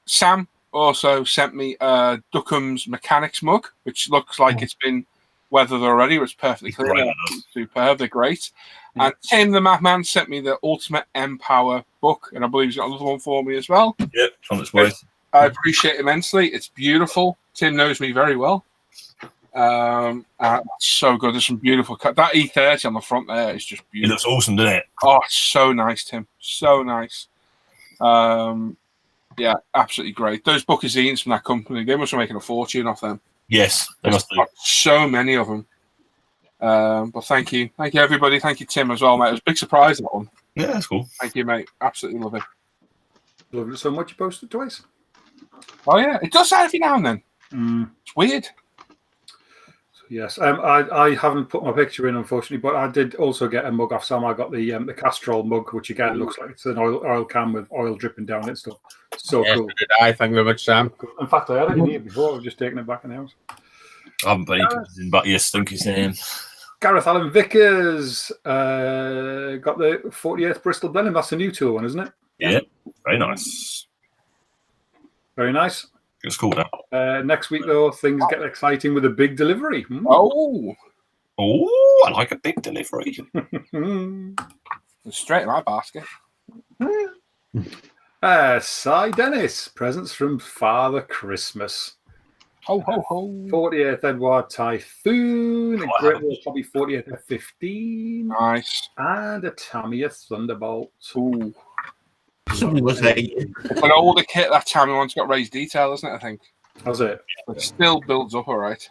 Sam also sent me a Duckham's Mechanics mug, which looks like it's been weathered already. It's perfectly clear. Superb. They're great. And Tim the Madman sent me the Ultimate Empower book, and I believe he's got another one for me as well. Yep, it's on its way. I appreciate it immensely. It's beautiful. Tim knows me very well. So good. There's some beautiful cut. That E30 on the front there is just beautiful. It looks awesome, doesn't it? Oh, it's so nice, Tim. So nice. Yeah, absolutely great. Those bookazines from that company, they must be making a fortune off them. Yes, they must do. So many of them. But thank you. Thank you, everybody. Thank you, Tim, as well, mate. It was a big surprise, that one. Yeah, that's cool. Thank you, mate. Absolutely love it. Love it so much you posted twice. Oh, yeah. It does that every now and then. It's weird. Yes, I haven't put my picture in, unfortunately, but I did also get a mug off Sam. I got the Castrol mug, which again looks like it's an oil can with oil dripping down it. So cool. Did I? Thank you very much, Sam. In fact, I had it in here before. I've just taken it back in the house. I haven't put any pictures in, but yes, thank you, Sam. Gareth Allen Vickers got the 48th Bristol Blenheim. That's the new tour one, isn't it? Yeah, very nice. Very nice. It's cool now. Next week, though, things get exciting with a big delivery. Oh, I like a big delivery. straight in my basket. Cy Dennis, presents from Father Christmas. Ho, ho, ho. 48th Edward Typhoon, a Great Wall Hobby 48th F15, Nice. and a Tamiya Thunderbolt. Ooh. Somebody was late. An older kit, that Tammy one's got raised detail, isn't it? I think. How's it? It still builds up all right.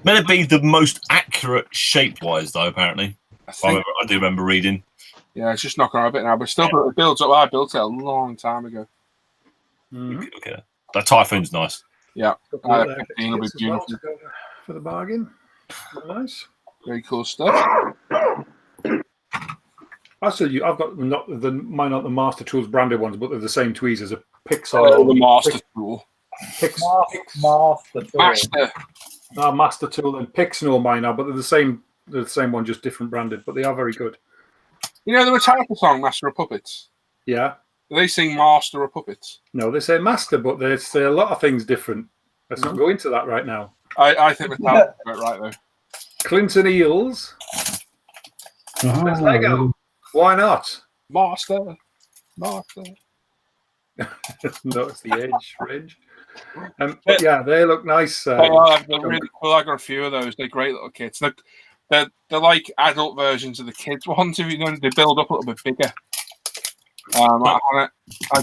Meant to be the most accurate shape-wise, though, apparently. I do remember reading. Yeah, it's just knocking around a bit now, but still it builds up. I built it a long time ago. Okay. That Typhoon's nice. Yeah. 15 will be beautiful. For the bargain. Nice. Very cool stuff. Actually, I've got mine aren't the Master Tools branded ones, but they're the same tweezers. A Pixar. Oh, the Master Tool. Master Tool. Master. Master Tool and Pixnor mine are, but they're the same. They're the same one, just different branded. But they are very good. You know the Metallica song, Master of Puppets? Yeah. They sing Master of Puppets. No, they say Master, but they say a lot of things different. Let's not go into that right now. I think Metallica got it right, though. Clinton Eels. There's Lego. Why not? Master. No, it's the age range. But yeah, they look nice. They're really cool. I got a few of those. They're great little kits. They're like adult versions of the kids ones. If you know, they build up a little bit bigger. I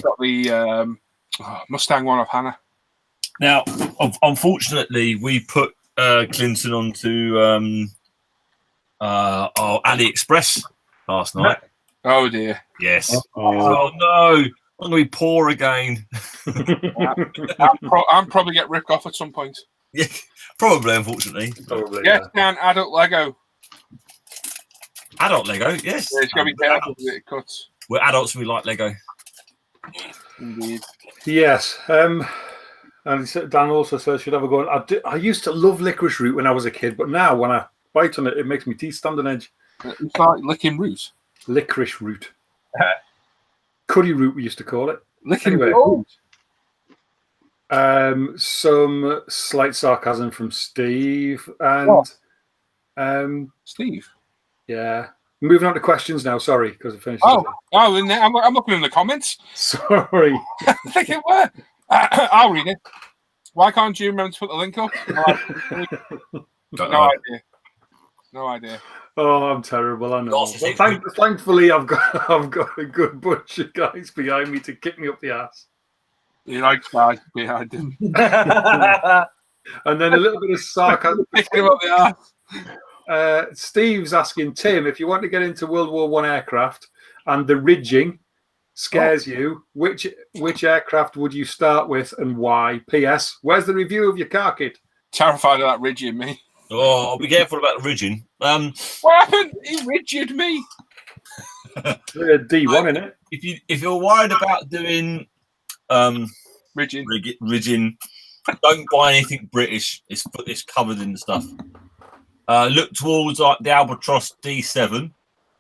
got the Mustang one of Hannah. Now, unfortunately, we put Clinton onto our AliExpress last night. Oh dear. Yes. Oh no, I'm gonna be poor again. I'm probably get ripped off at some point. Yeah, probably. Unfortunately, Probably. Yes, Dan. Adult Lego. Adult Lego. Yes. Yeah, it's got to be careful with it cuts. We're adults and we like Lego. Indeed. Yes. And Dan also says, should have a go. I used to love licorice root when I was a kid, but now when I bite on it, it makes my teeth stand on edge. It's like licking root. Licorice root. Curry root, we used to call it. Licking Anyway. root. Some slight sarcasm from Steve. And What? Steve. yeah. Moving on to questions now. Sorry, because I finished. I'm looking in the comments. Sorry. I think it were. I'll read it. Why can't you remember to put the link up? No idea. Oh, I'm terrible. I know. But thankfully, I've got a good bunch of guys behind me to kick me up the ass. You like guys behind him. And then a little bit of sarcasm. Kick him up the ass. Steve's asking Tim, if you want to get into World War I aircraft and the ridging scares you, which aircraft would you start with and why? P.S. Where's the review of your car kit? Terrified of that ridging me. Oh, I'll be careful about the ridging. What happened? He ridged me. D1 in it. If you're worried about doing ridging, don't buy anything British. It's covered in the stuff. Look towards like the Albatross D7.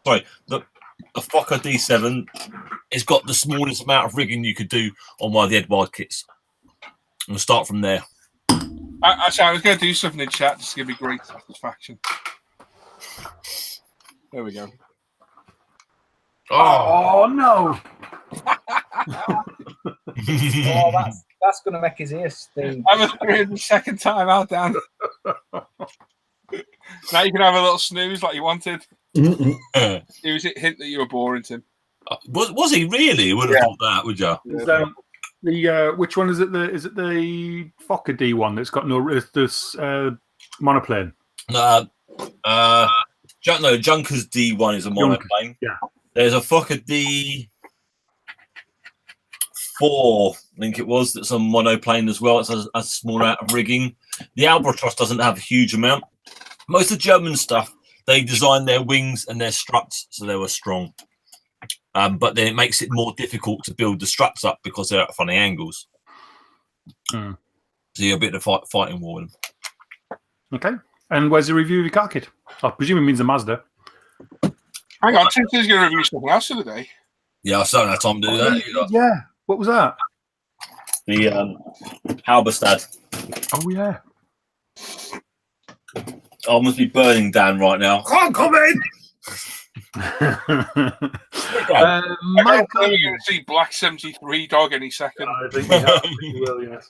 Sorry, the Fokker D7. It's got the smallest amount of rigging you could do on one of the Edward kits. We'll start from there. Actually, I was going to do something in chat just to give me great satisfaction. There we go. Oh no! That's going to make his ears sting. I'm a 302nd time out, Dan. Now you can have a little snooze like you wanted. It was a hint that you were boring, Tim. Was he really? Would have thought that, would you? Which one is it? Is it the Fokker D1 that's got no this monoplane? Junkers D1 is a monoplane. Yeah. There's a Fokker D4, I think it was, that's a monoplane as well. It's a small amount of rigging. The Albatross doesn't have a huge amount. Most of the German stuff, they design their wings and their struts so they were strong. But then it makes it more difficult to build the struts up because they're at funny angles. So you're a bit of fighting war with them. Okay. And where's the review of your car kit? I presume it means a Mazda. Hang on, Timothy's going to review something else of the day. Yeah, I certainly had time to do that. either. Yeah. What was that? The Halberstad. Oh, yeah. I must be burning down right now. Can't come in. Mike, I'm going to see Black 73 Dog any second. I think we will, yes.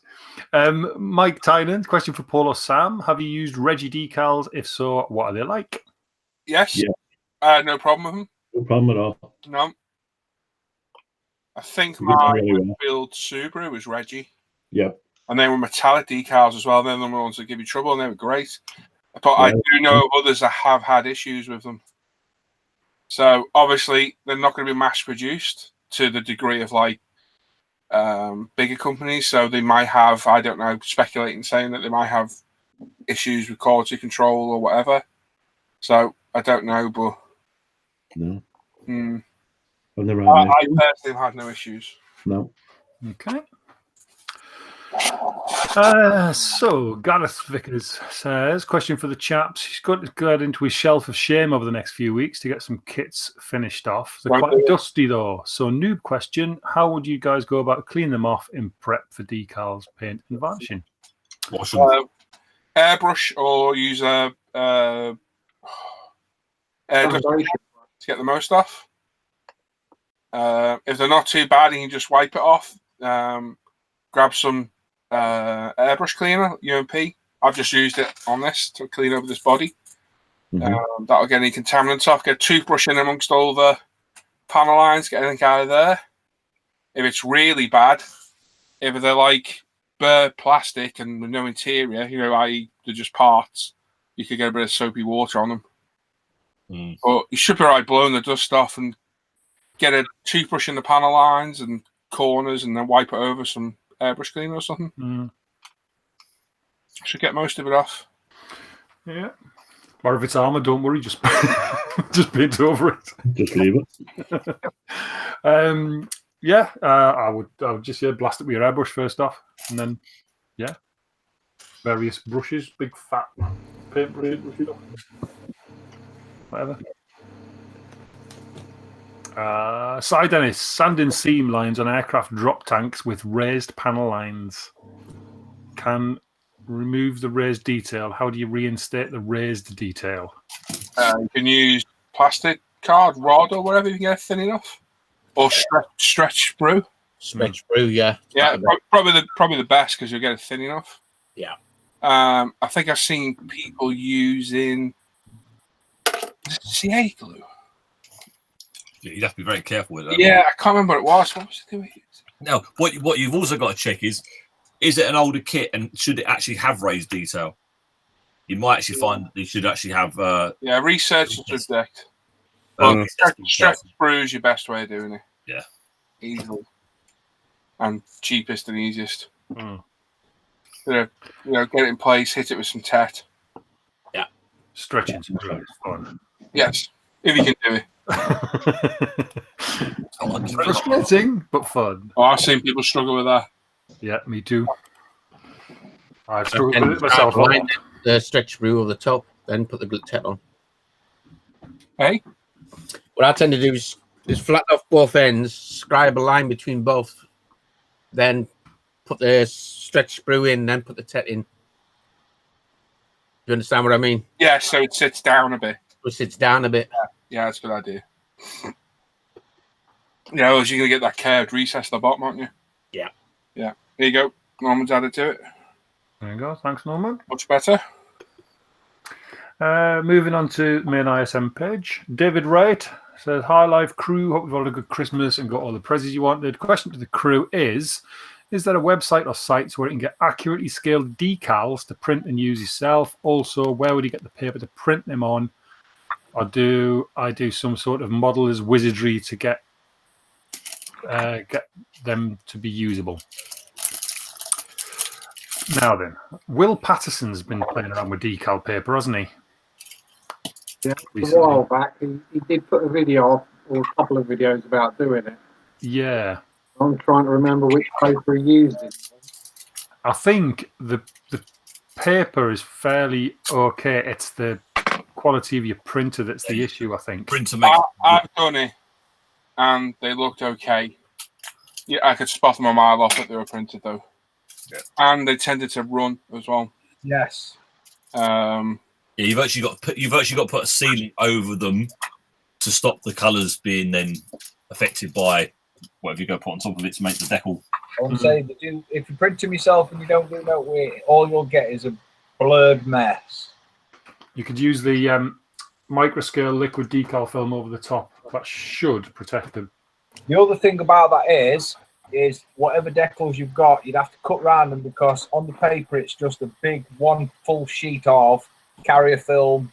Mike Tynan, question for Paul or Sam. Have you used Reggie decals? If so, what are they like? Yes. Yeah. No problem with them. No problem at all. No. I think You get my on really well. Winfield Subaru was Reggie. Yep. And they were metallic decals as well. They're the ones that give you trouble, and they were great. But I do know of others that have had issues with them. So obviously they're not going to be mass produced to the degree of like bigger companies. So they might have, I don't know, speculating saying that they might have issues with quality control or whatever. So I don't know, but No. I I've never had an issue. personally have had no issues. No. Okay. So Gareth Vickers says, question for the chaps. He's got to get into his shelf of shame over the next few weeks to get some kits finished off. They're quite dusty though. So noob question, how would you guys go about cleaning them off in prep for decals, paint and varnishing? Airbrush or use a airdress to get the most off. If they're not too bad, you can just wipe it off. Grab some airbrush cleaner, UMP. I've just used it on this to clean over this body. That'll get any contaminants off. Get a toothbrush in amongst all the panel lines, get anything out of there. If it's really bad, if they're like bare plastic and with no interior, i.e. they're just parts, you could get a bit of soapy water on them. But you should be right blowing the dust off and get a toothbrush in the panel lines and corners and then wipe it over some airbrush cleaner or something. Should get most of it off. Yeah. Or if it's armor, don't worry, just just paint over it. Just leave it. I would just blast it with your airbrush first off, and then various brushes, big fat paint brushes, whatever. Side Dennis, sand and seam lines on aircraft drop tanks with raised panel lines. Can remove the raised detail. How do you reinstate the raised detail? You can use plastic card, rod, or whatever you can get thin enough, or stretch sprue. Stretch sprue, yeah. Yeah, probably the best because you'll get it thin enough. Yeah. I think I've seen people using CA glue. You'd have to be very careful with that. Yeah, I can't remember what it was. What was it doing? Now, what you've also got to check is it an older kit and should it actually have raised detail? You might actually find that you should actually have. Research the subject. Stretch sprue is your best way of doing it. Yeah. Easily. And cheapest and easiest. Get it in place, hit it with some tet. Yeah. Stretching some glue is fun. Yes, if you can do it. Frustrating, but fun. Oh, I've seen people struggle with that. Yeah, me too. I've struggled with it myself. The stretch sprue over the top, then put the tet on. Hey? What I tend to do is flatten off both ends, scribe a line between both, then put the stretch sprue in, then put the tet in. You understand what I mean? Yeah, so it sits down a bit. It sits down a bit. Yeah, that's a good idea. Yeah, otherwise you're going to get that curved recess at the bottom, aren't you? Yeah. Yeah. There you go. Norman's added to it. There you go. Thanks, Norman. Much better. Moving on to the main ISM page. David Wright says, "Hi, live crew. Hope you've all had a good Christmas and got all the presents you wanted. Question to the crew is there a website or sites where you can get accurately scaled decals to print and use yourself? Also, where would you get the paper to print them on? Or do I do some sort of modeler's wizardry to get them to be usable?" Now then, Will Patterson's been playing around with decal paper, hasn't he? Yeah, a while back, he did put a video up, or a couple of videos about doing it. Yeah. I'm trying to remember which paper he used it. I think the paper is fairly okay. It's the quality of your printer that's the issue, I think. Printer makes I've done it, and they looked okay. Yeah, I could spot them a mile off that they were printed though, and they tended to run as well. Yes. Yeah, you've actually got to put a sealing over them to stop the colours being then affected by whatever you go put on top of it to make the decal. I want to say that if you print them yourself and you don't do that way, all you'll get is a blurred mess. You could use the microscale liquid decal film over the top. That should protect them. The other thing about that is whatever decals you've got, you'd have to cut round them because on the paper it's just a big one full sheet of carrier film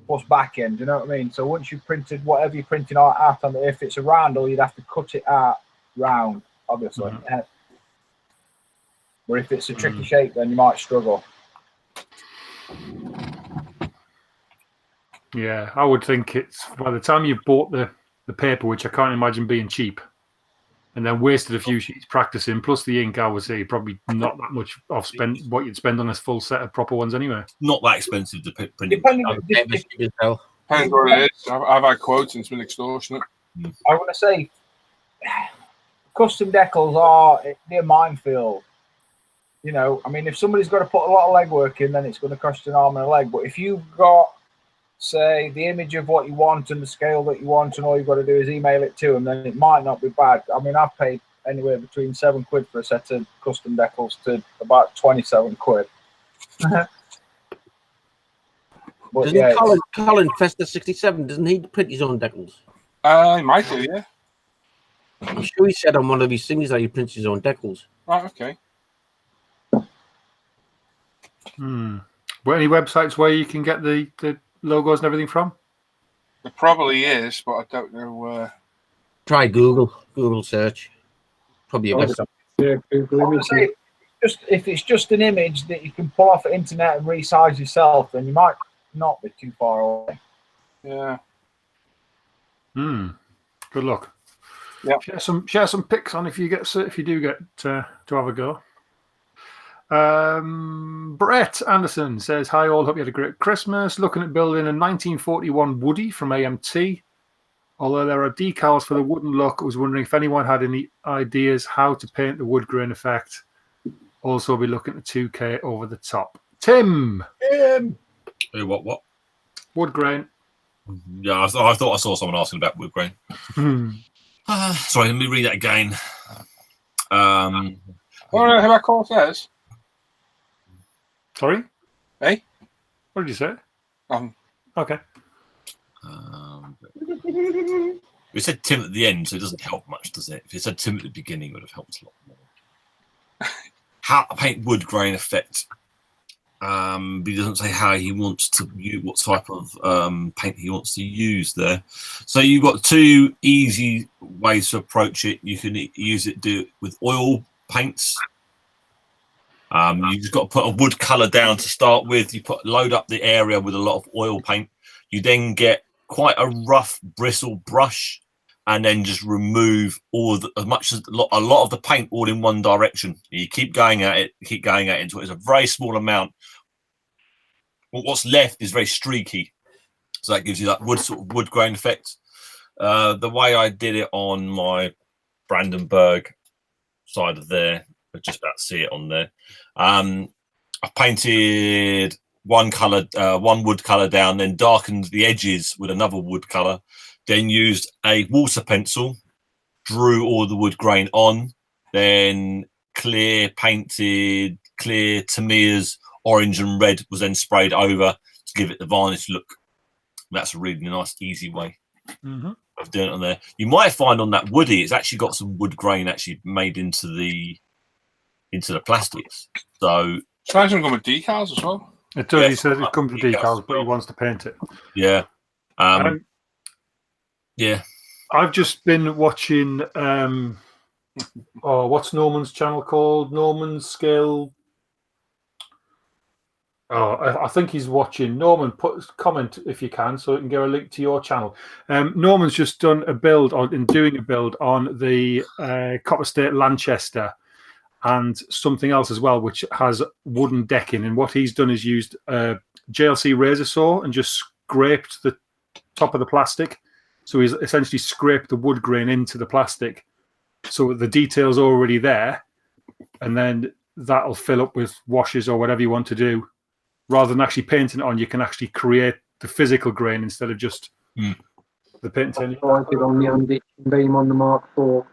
plus back end. You know what I mean? So once you've printed whatever you're printing out on it, if it's a roundel, you'd have to cut it out round, obviously. But if it's a tricky shape, then you might struggle. Yeah, I would think it's by the time you've bought the paper, which I can't imagine being cheap, and then wasted a few sheets practicing, plus the ink, I would say probably not that much off what you'd spend on a full set of proper ones anyway. Not that expensive to print. Depending Depends what it is. I've had quotes and it's been extortionate. I want to say custom decals are a minefield. You know, I mean, if somebody's got to put a lot of legwork in, then it's going to cost you an arm and a leg. But if you've got, say, the image of what you want and the scale that you want, and all you've got to do is email it to them, then it might not be bad. I mean, I've paid anywhere between £7 for a set of custom decals to about £27. But Doesn't yeah, Colin Fester 67, doesn't he print his own decals? He might do, yeah. I'm sure he said on one of his things that he prints his own decals. Right, okay. Were any websites where you can get the logos and everything from? There probably is, but I don't know where. Try Google search. Probably a website. Yeah, Google I would Images. say if it's just an image that you can pull off the internet and resize yourself, then you might not be too far away. Yeah. Good luck. Yeah. Share some pics on if you do get to have a go. Brett Anderson says, "Hi all, hope you had a great Christmas. Looking at building a 1941 Woody from AMT. Although there are decals for the wooden look, I was wondering if anyone had any ideas how to paint the wood grain effect. Also be looking at 2K over the top." Tim! What? Wood grain. Yeah, I thought I saw someone asking about wood grain. Sorry, let me read that again. What that call says? Sorry? Hey? What did you say? Okay. We said Tim at the end, so it doesn't help much, does it? If you said Tim at the beginning, it would have helped a lot more. How to paint wood grain effect. But he doesn't say how he wants to use, what type of paint he wants to use there. So you've got two easy ways to approach it. You can do it with oil paints. You just got to put a wood color down to start with. You load up the area with a lot of oil paint. You then get quite a rough bristle brush, and then just remove a lot of the paint all in one direction. You keep going at it, until it's a very small amount. What's left is very streaky, so that gives you that wood grain effect. The way I did it on my Brandenburg side of there, I just about to see it on there. I painted one wood color down, then darkened the edges with another wood color, then used a water pencil, drew all the wood grain on, then painted clear Tamiya's orange and red was then sprayed over to give it the varnish look. That's a really nice, easy way of doing it on there. You might find on that Woody, it's actually got some wood grain actually made into the plastics. So it's nice and come with decals as well. It does. He says it comes with decals, but he wants to paint it. Yeah. Yeah. I've just been watching. What's Norman's channel called? Norman's Scale. I think he's watching. Norman, comment if you can, so we can get a link to your channel. Norman's just done a build on the Copper State Lanchester, and something else as well, which has wooden decking. And what he's done is used a JLC razor saw and just scraped the top of the plastic. So he's essentially scraped the wood grain into the plastic. So the detail's already there. And then that'll fill up with washes or whatever you want to do. Rather than actually painting it on, you can actually create the physical grain instead of just the paint. That's what I did on the unditching beam on the Mark IV.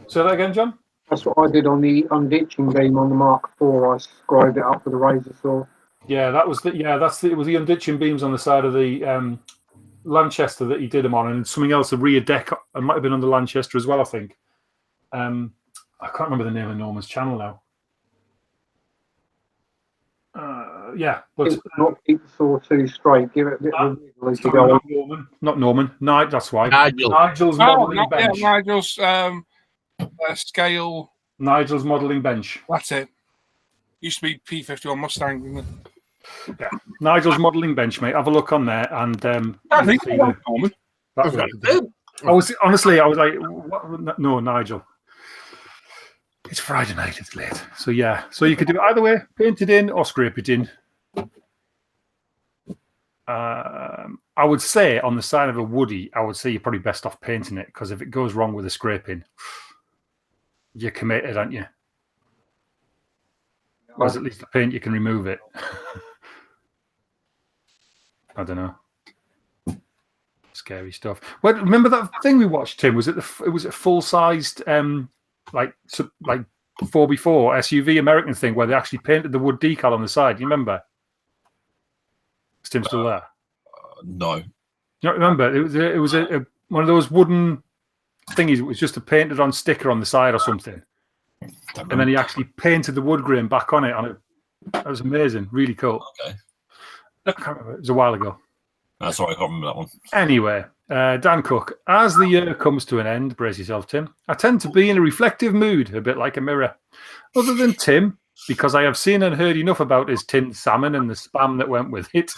Say that again, John? That's what I did on the unditching beam on the Mark IV. I scribed it up with a razor saw. Yeah, that was the it was the unditching beams on the side of the Lanchester that he did them on, and something else, a rear deck. It might have been on the Lanchester as well, I think. I can't remember the name of Norman's channel now. Yeah, but not keep the saw too straight. Give it a bit of a wiggle to go on. Not Norman. No, that's why. Nigel. Nigel's modelling bench. Yeah, Nigel's scale. Nigel's modelling bench. That's it. Used to be P51 Mustang, didn't it? Yeah. Nigel's modelling bench, mate. Have a look on there, and I think Norman. I was like, what? No, Nigel. It's Friday night. It's late. So yeah. So you could do it either way: paint it in or scrape it in. I would say on the side of a woody, I would say you're probably best off painting it, because if it goes wrong with the scraping, you're committed, aren't you? Whereas at least the paint, you can remove it. I don't know. Scary stuff. Well, remember that thing we watched, Tim? Was it a full-sized like 4x4 SUV American thing where they actually painted the wood decal on the side? You remember? Is Tim still there? No. You don't remember? It was a one of those wooden thingies. It was just a painted on sticker on the side or something. And then he actually painted the wood grain back on it. That was amazing. Really cool. Okay. I can't remember. It was a while ago. Sorry, I can't remember that one. Anyway, Dan Cook. As the year comes to an end, brace yourself, Tim, I tend to be in a reflective mood, a bit like a mirror. Other than Tim, because I have seen and heard enough about his tinned salmon and the spam that went with it.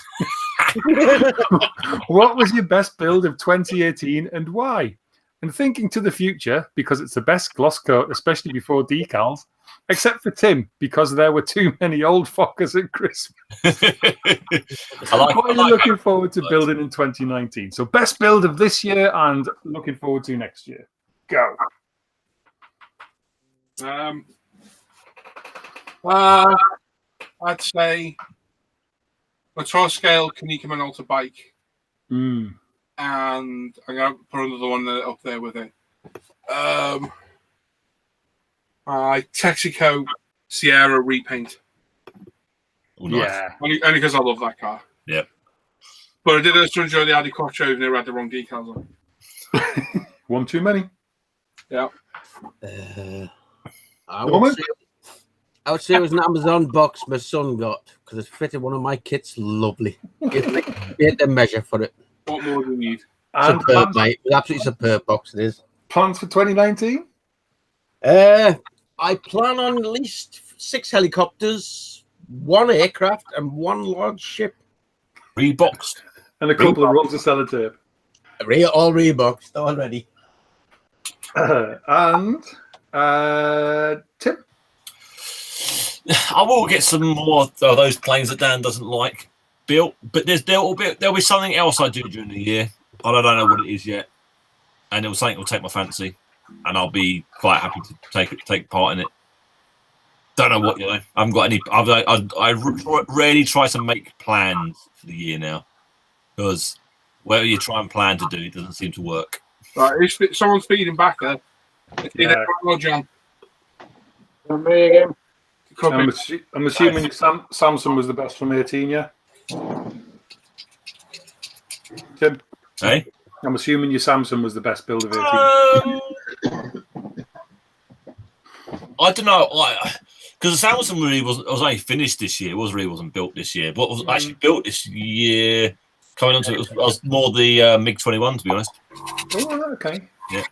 What was your best build of 2018 and why? And thinking to the future, because it's the best gloss coat, especially before decals, except for Tim, because there were too many old fuckers at Christmas. What are you looking forward to building in 2019? So best build of this year and looking forward to next year. Go. I'd say Mature Scale Kanika Minolta bike. And I'm going to put another one up there with it. Texaco Sierra repaint. Oh, nice. Yeah. Only because I love that car. Yeah. But I did also enjoy the Audi Quattro even though it had the wrong decals on. One too many. Yeah. I would say it was an Amazon box my son got because it fitted one of my kits lovely. He had the measure for it. What more do you need? And superb, mate. It was absolutely superb box it is. Plans for 2019? I plan on at least 6 helicopters, 1 aircraft, and 1 large ship. Reboxed. And a couple of rolls of sellotape. All reboxed already. And Tim? I will get some more of those planes that Dan doesn't like built, but there'll be something else I do during the year. I don't know what it is yet, and it was something that will take my fancy, and I'll be quite happy to take part in it. Don't know what, I haven't got any. I rarely try to make plans for the year now, because whatever you try and plan to do, it doesn't seem to work. Right, someone's feeding back there. Yeah. John. Me again. I'm assuming Samsung was the best from 18, yeah? Tim? Hey? I'm assuming your Samsung was the best build of 18. I don't know, because the Samsung really was only finished this year. It wasn't built this year. What was actually built this year, coming onto it, was more the MiG-21, to be honest. Oh, okay. Yeah.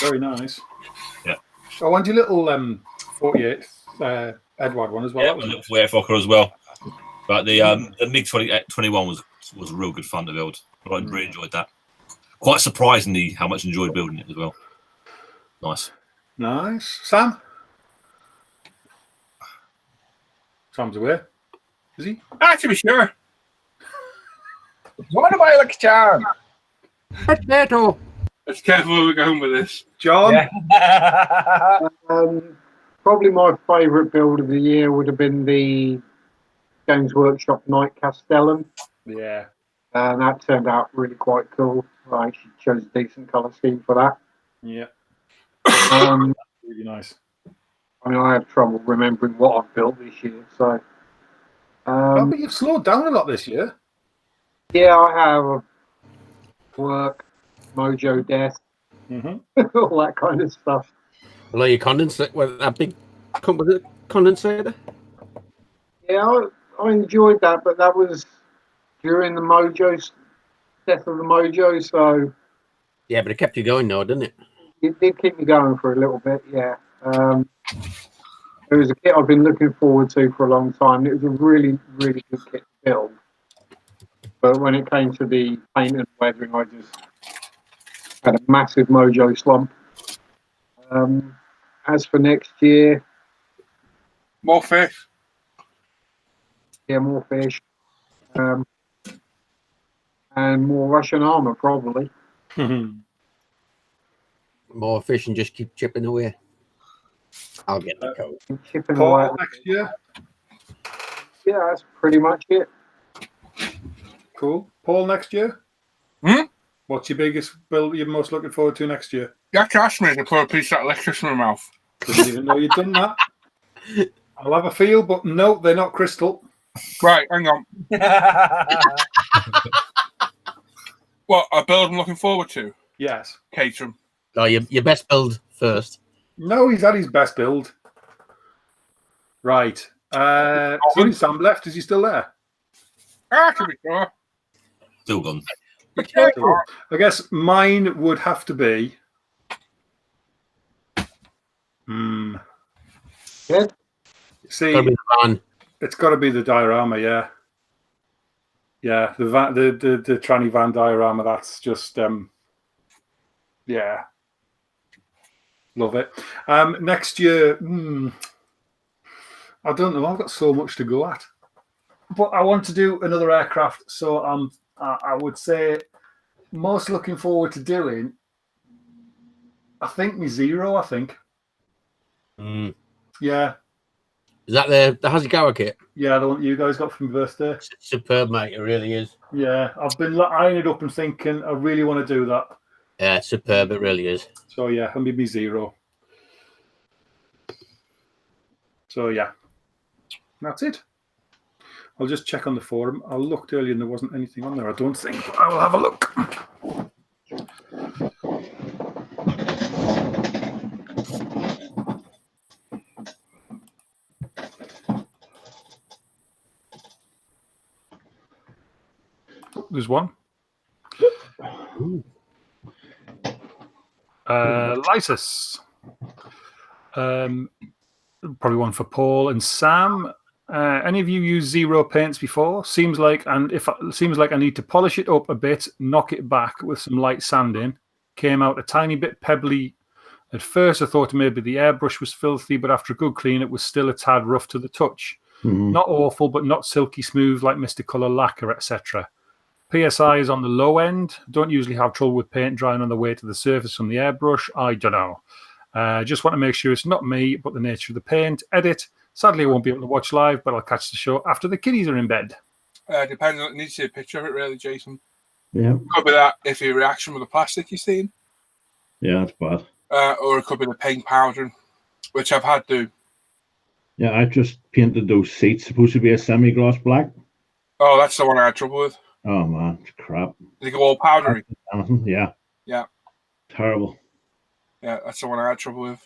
Very nice. Yeah. I want your little 48 Edward one as well. Yeah, a little flare fokker as well. But the MiG-21 was real good fun to build. I really enjoyed that. Quite surprisingly, how much I enjoyed building it as well. Nice. Nice. Sam? Tom's away. Is he? To be sure. What am I like a charm? Potato. Let's careful where we're going with this. John? Yeah. Probably my favourite build of the year would have been the Games Workshop Night Castellum. Yeah. And that turned out really quite cool. I actually chose a decent colour scheme for that. Yeah. Really nice. I mean, I had trouble remembering what I've built this year. So, But you've slowed down a lot this year. yeah, I have work, mojo, death, all that kind of stuff. Below your condensator, well, that big condensator. Yeah, I enjoyed that, but that was during the death of the mojo, so Yeah, but it kept you going, though, didn't it? it did keep me going for a little bit. Yeah, it was a kit I've been looking forward to for a long time. It was a really, really good kit to build, but when it came to the paint and weathering, I just had a massive mojo slump. As for next year, More fish. yeah, more fish, and more Russian armor probably. More fish and just keep chipping away. I'll get the code. Chipping Paul away. next year. Yeah, that's pretty much it. Cool. Paul next year. What's your biggest build you're most looking forward to next year? Jack asked me to put a piece of electricity in my mouth. Didn't even know you'd done that. I'll have a feel, but no, they're not crystal. Right, hang on. What, a build I'm looking forward to? Yes. Caterham. Oh, your best build first. No, he's had his best build. Right. Since Sam left, is he still there? To be sure. Still gone. I guess mine would have to be. Yeah. See, Gotta be the van. it's got to be the diorama, yeah. Yeah, the tranny van diorama. That's just, yeah, love it. Next year, I don't know. I've got so much to go at, but I want to do another aircraft. So I would say most looking forward to doing. I think me Zero. I think. Yeah. Is that the Hasegawa kit? Yeah, the one you guys got for my birthday. Superb, mate. It really is. Yeah, I've been eyeing it up and thinking I really want to do that. Yeah, superb. It really is. So yeah, and me Zero. So yeah, that's it. I'll just check on the forum. I looked earlier and there wasn't anything on there, I don't think. But I will have a look. There's one. Lysis. Probably one for Paul and Sam. Any of you used Zero paints before? Seems like I need to polish it up a bit, knock it back with some light sanding. Came out a tiny bit pebbly. At first, I thought maybe the airbrush was filthy, but after a good clean, it was still a tad rough to the touch. Not awful, but not silky smooth like Mr. Colour lacquer, etc. PSI is on the low end. Don't usually have trouble with paint drying on the way to the surface from the airbrush. I don't know. Just want to make sure it's not me, but the nature of the paint. Edit. Sadly, I won't be able to watch live, but I'll catch the show after the kiddies are in bed. Depending on, need to see a picture of it, really, Jason. Yeah. Could be that if your reaction with the plastic you've seen. Yeah, that's bad. Or it could be the paint powdering, which I've had to. Yeah, I just painted those seats, supposed to be a semi-gloss black. Oh, that's the one I had trouble with. Oh, man, it's crap. Did it go all powdery? Yeah. Yeah. Terrible. Yeah, that's the one I had trouble with.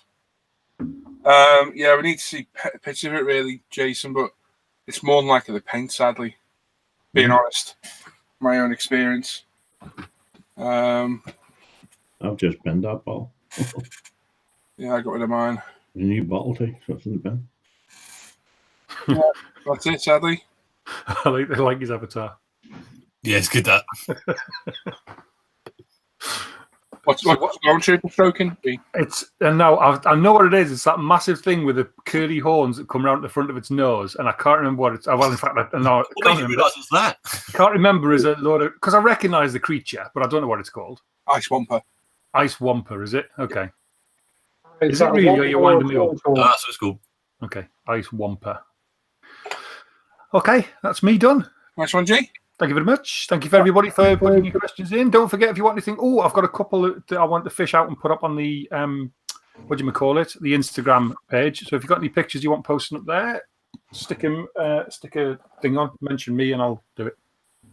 Yeah, we need to see a picture of it, really, Jason, but it's more than likely the paint, sadly. Being honest. My own experience. I've just binned that bottle. Yeah, I got rid of mine. A new bottle too, so it's in the bin. Yeah, that's it, sadly. I like his avatar. Yeah, it's good that. What's stormtrooper stroking? It's and now I know what it is. It's that massive thing with the curly horns that come around the front of its nose, and I can't remember what it's. Well, in fact, I know. What made you realise it's that? Can't remember. Is a load of because I recognise the creature, but I don't know what it's called. Ice Wampa. Ice Wampa, is it? Okay. Is Is it that really? one Are you or winding me up? two? That's what's cool. Okay, Ice Wampa. Okay, that's me done. Nice one, G. Thank you very much. Thank you for everybody for putting your questions in. Don't forget if you want anything. Oh, I've got a couple that I want to fish out and put up on the what do you call it? The Instagram page. So if you've got any pictures you want posting up there, stick a thing on, mention me, and I'll do it.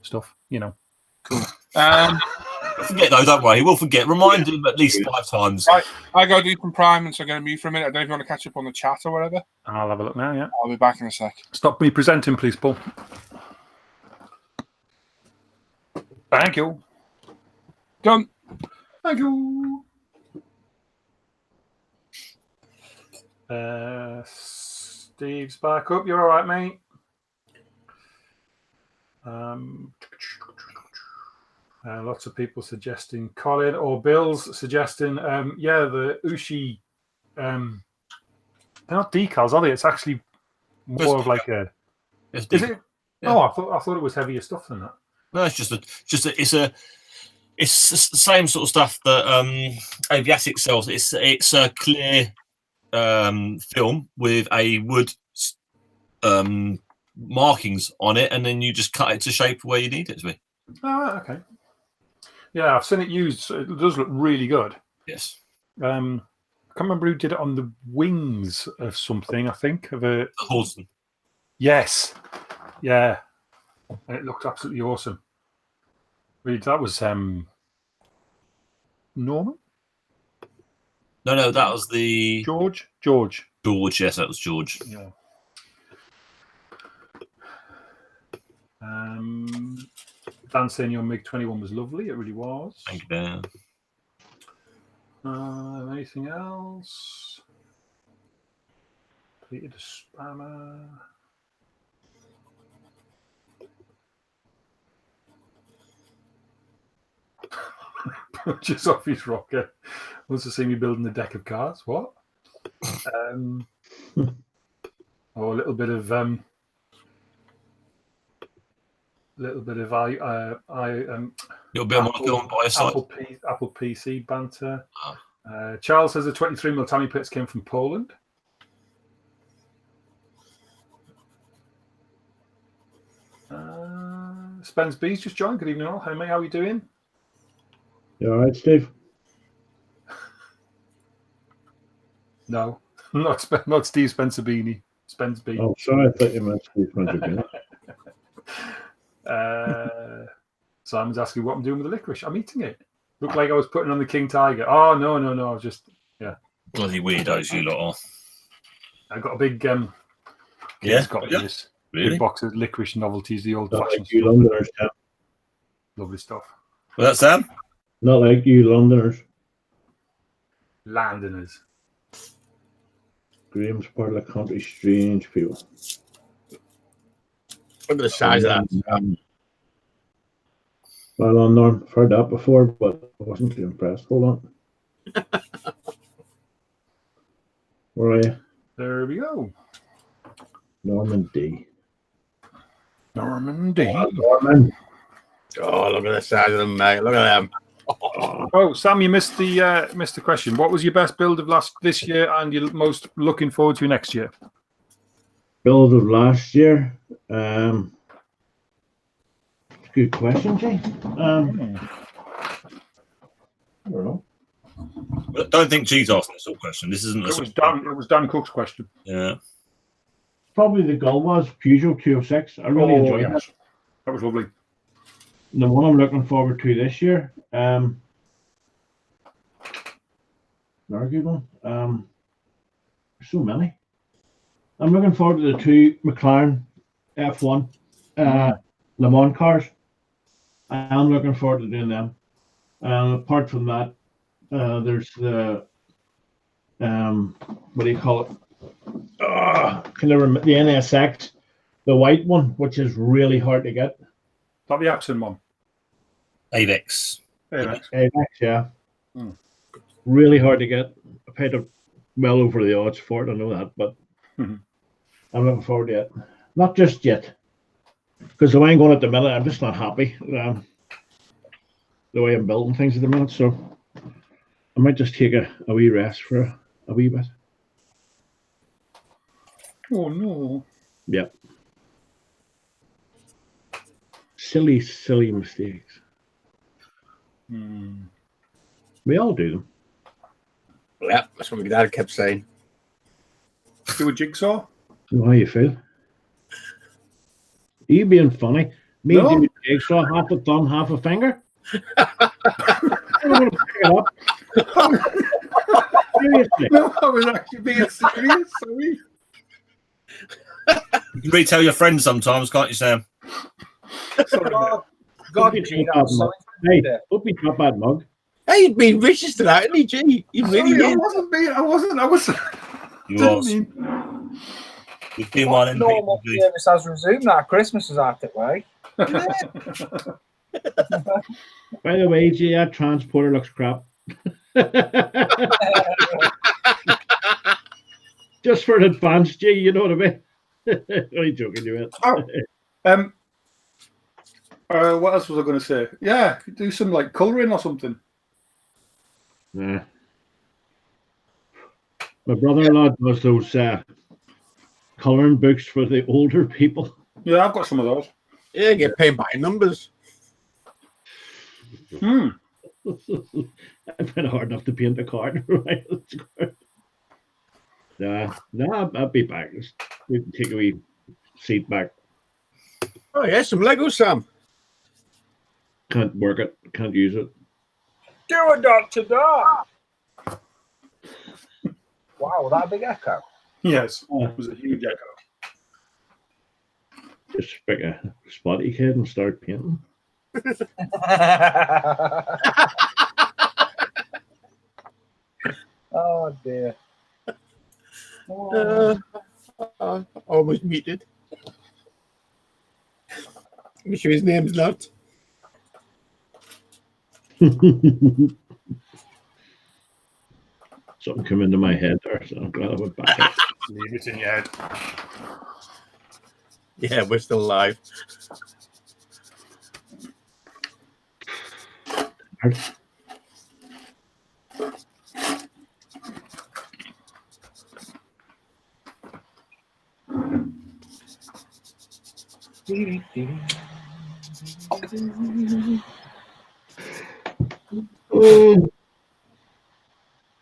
Stuff, you know. Cool. Forget though, don't worry. He will forget. Remind him at least 5 times. I got to do some prime, and so I'm going to mute for a minute. I don't know if you want to catch up on the chat or whatever. I'll have a look now. Yeah. I'll be back in a sec. Stop me presenting, please, Paul. Thank you. Done. Thank you. Steve's back up. You're all right, mate. Lots of people suggesting Colin or Bill's suggesting, the Ushi. They're not decals, are they? It's actually more of like a. Is it? Yeah. Oh, I thought it was heavier stuff than that. No, it's it's the same sort of stuff that Aviatic sells. It's a clear film with a wood markings on it, and then you just cut it to shape where you need it to be. Oh, okay. Yeah, I've seen it used. It does look really good. Yes. I can't remember who did it on the wings of something. I think of a Horton. Yes. Yeah. And it looked absolutely awesome. Really, that was Norman? No, that was the George, yes, that was George. Yeah. Dan saying your MiG-21 was lovely. It really was. Thank you, Dan. Anything else? Completed a spammer. Just off his rocker. Wants to see me building a deck of cards. What? Or a little bit of little bit of You'll be able to go on by your side. Apple PC banter. Charles says the 23mm Tammy pits came from Poland. Spence B's just joined. Good evening, all. Hey, mate, how are you doing? You all right, Steve? No, not Steve Spencer Beanie. Spence B. Oh, sorry, I thought you meant Steve Spencer Beanie. Simon's asking what I'm doing with the licorice. I'm eating it. Looked like I was putting on the King Tiger. Oh, no. I was just, yeah. Bloody weirdos, you lot are. I got a big, this Really? big box of licorice novelties, the old fashioned like you stuff. Londoners, yeah. Lovely stuff. Well, that's Sam. Not like you Londoners. Londoners. Graham's part of the country, strange people. Look at the size of that. Well on, Norm. I've heard that before, but I wasn't too impressed. Hold on. Where are you? There we go. Normandy. Normandy. Norman. Oh, look at the size of them, mate. Look at them. Oh, Sam, you missed the question. What was your best build of this year and you're most looking forward to next year? Build of last year. Good question, Jay. I don't know. I don't think G's asking this sort of question. This isn't. It was Dan Cook's question. Yeah. Probably the goal was Peugeot 206. I really enjoyed that. That was lovely. The one I'm looking forward to this year. Another good one. There's so many. I'm looking forward to the 2 McLaren F1 Le Mans cars. I'm looking forward to doing them. Apart from that, there's the what do you call it? Can never remember the NSX, the white one, which is really hard to get. Not the Epson one. Avex. Avex. Avex, yeah. Hmm. Really hard to get. I paid well over the odds for it. I know that, but Mhm. I'm looking forward to it. Not just yet, because the way I'm going at the minute, I'm just not happy. The way I'm building things at the minute, so I might just take a wee rest for a wee bit. Oh no. Yep. Silly, silly mistakes. Hmm. We all do them. Yeah, that's what my dad kept saying. Do a jigsaw? You know how you feel? You being funny. Me No. do jigsaw, half a thumb, half a finger. I'm going to pick it up. Seriously. No, I was actually being serious. Sorry. You can retell your friends sometimes, can't you, Sam? Sorry, mate. God, Don't be Gene, so I'm bad, so mug. Hey, interested. don't be so bad, mug. Hey, he'd been vicious to that, isn't he, G? He really Sorry, I is. wasn't being. I wasn't. I was. You Didn't was. mean. You've been one What of them people. normal G. service has resumed now? Christmas is out that way. By the way, G, that transporter looks crap. Just for an advance, G, you know what I mean? Only joking, you it. Oh, what else was I going to say? Yeah, do some like colouring or something. Nah. My brother-in-law does those colouring books for the older people. Yeah, I've got some of those. Yeah, get paid by numbers. Hmm. I find it hard enough to paint a card. Right? Nah, I'll be back. We can take a wee seat back. Oh, yeah, some Lego, Sam. Can't work it. Can't use it. Do a dot to dot. Wow, that a big echo. Yes, it was a huge echo. Just pick a spotty kid and start painting. Oh dear. Oh. Almost muted. I'm sure his name's not. Something came into my head there, so I'm glad I went back. Leave it in your head. Yeah, we're still live.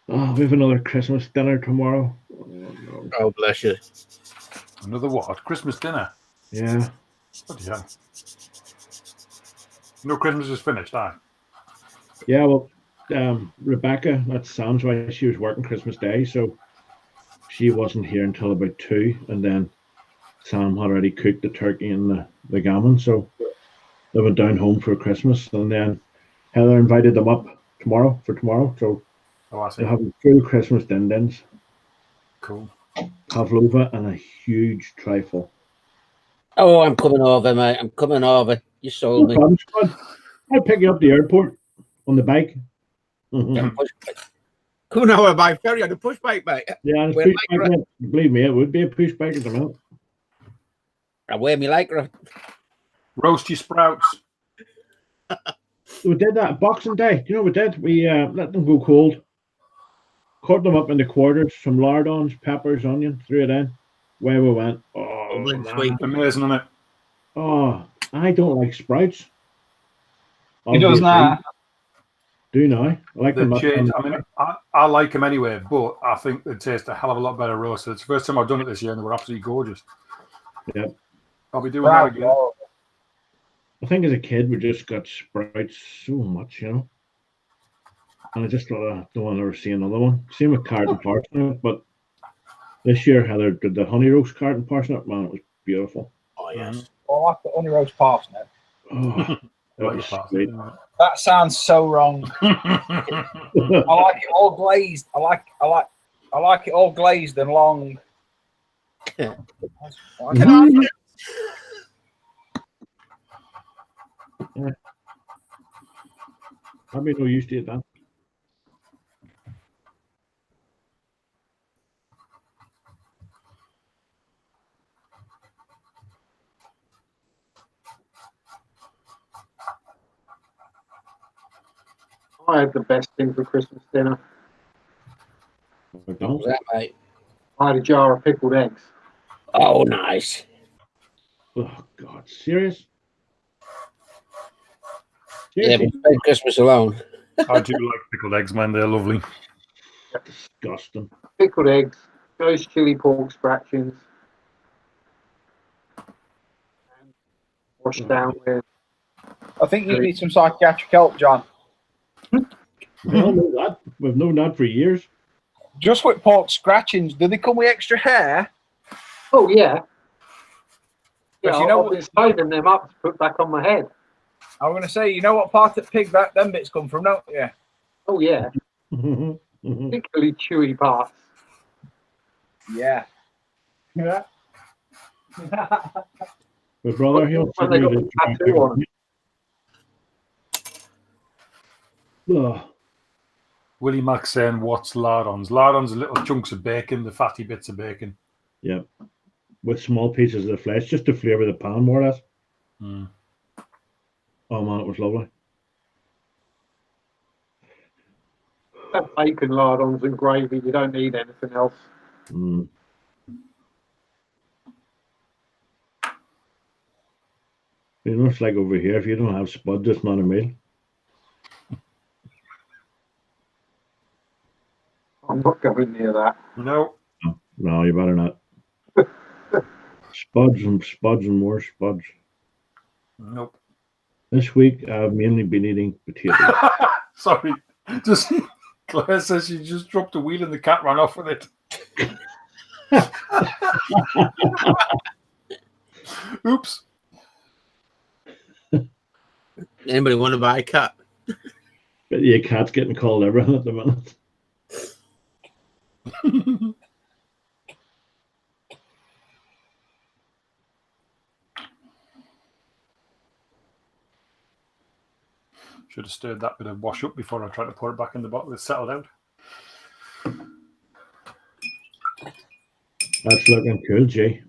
Oh, we have another Christmas dinner tomorrow. Oh, no. Oh, bless you. Another what? Christmas dinner? Yeah. Bloody hell. No, Christmas is finished, aye? Yeah, well, Rebecca, that's Sam's wife, she was working Christmas Day, so she wasn't here until about 2, and then Sam had already cooked the turkey and the gammon, so they went down home for Christmas, and then Heather invited them up tomorrow, so Oh, I see. they're having full Christmas din-dins, Cool. pavlova, and a huge trifle. Oh, I'm coming over, mate. I'm coming over. You sold me. No problem, Spud. I'll pick you up at the airport on the bike. Come over by ferry on a push bike, mate. Yeah, and Wear push bike, mate. Believe me, it would be a push bike at the minute. I wear me lycra. Roast your sprouts. We did that Boxing Day. Do you know what we did? We let them go cold, cut them up into quarters, some lardons, peppers, onion, threw it in. Away we went. Oh, Dublin man. sweet. Amazing, isn't it? Oh, I don't like sprouts. He does now. Do now. I like them. The change, I mean, I like them anyway, but I think they taste a hell of a lot better roasted. It's the first time I've done it this year, and they were absolutely gorgeous. Yep. I'll be doing that again. I think as a kid we just got sprouts so much, you know. And I just thought I don't want to ever see another one. Same with carrot and parsnip, but this year Heather did the honey roast carrot and parsnip. Man, it was beautiful. Oh, yes. I like the honey roast parsnip. Oh, that was sweet. That sounds so wrong. I like it all glazed. I like it all glazed and long. Yeah. I've been no used to it, that. I had the best thing for Christmas dinner. What was that, mate? I had a jar of pickled eggs. Oh, nice. Oh God, serious? Yeah, Seriously? but Christmas alone. I do like pickled eggs, man. They're lovely. Disgusting. Pickled eggs, those chili pork scratchings, and washed down with. I think you need some psychiatric help, John. Well, know that. We've known that for years. Just with pork scratchings, do they come with extra hair? Oh yeah. Yeah, Because you know I've been saving them up to put back on my head. I'm going to say, you know what part of pig that them bits come from, don't you? Oh yeah, But particularly chewy parts. Yeah. Yeah. brother, he'll When they got the tattoo on them. Oh, Willie Mack saying, what's lardons? Lardons are little chunks of bacon, the fatty bits of bacon. yeah. With small pieces of the flesh, just to flavour the pan, more or less. Mm. Oh man, it was lovely. Have bacon, lardons, and gravy. You don't need anything else. Mm. You know, it's like over here. If you don't have spuds, it's not a meal. I'm not going near that. No. No, you better not. Spuds and more spuds. Nope. This week, I've mainly been eating potatoes. Sorry. Just Claire says she just dropped a wheel and the cat ran off with it. Oops. Anybody want to buy a cat? But your cat's getting called everything at the minute. Should have stirred that bit of wash up before I tried to pour it back in the bottle. It's settled out. That's looking cool, Jay.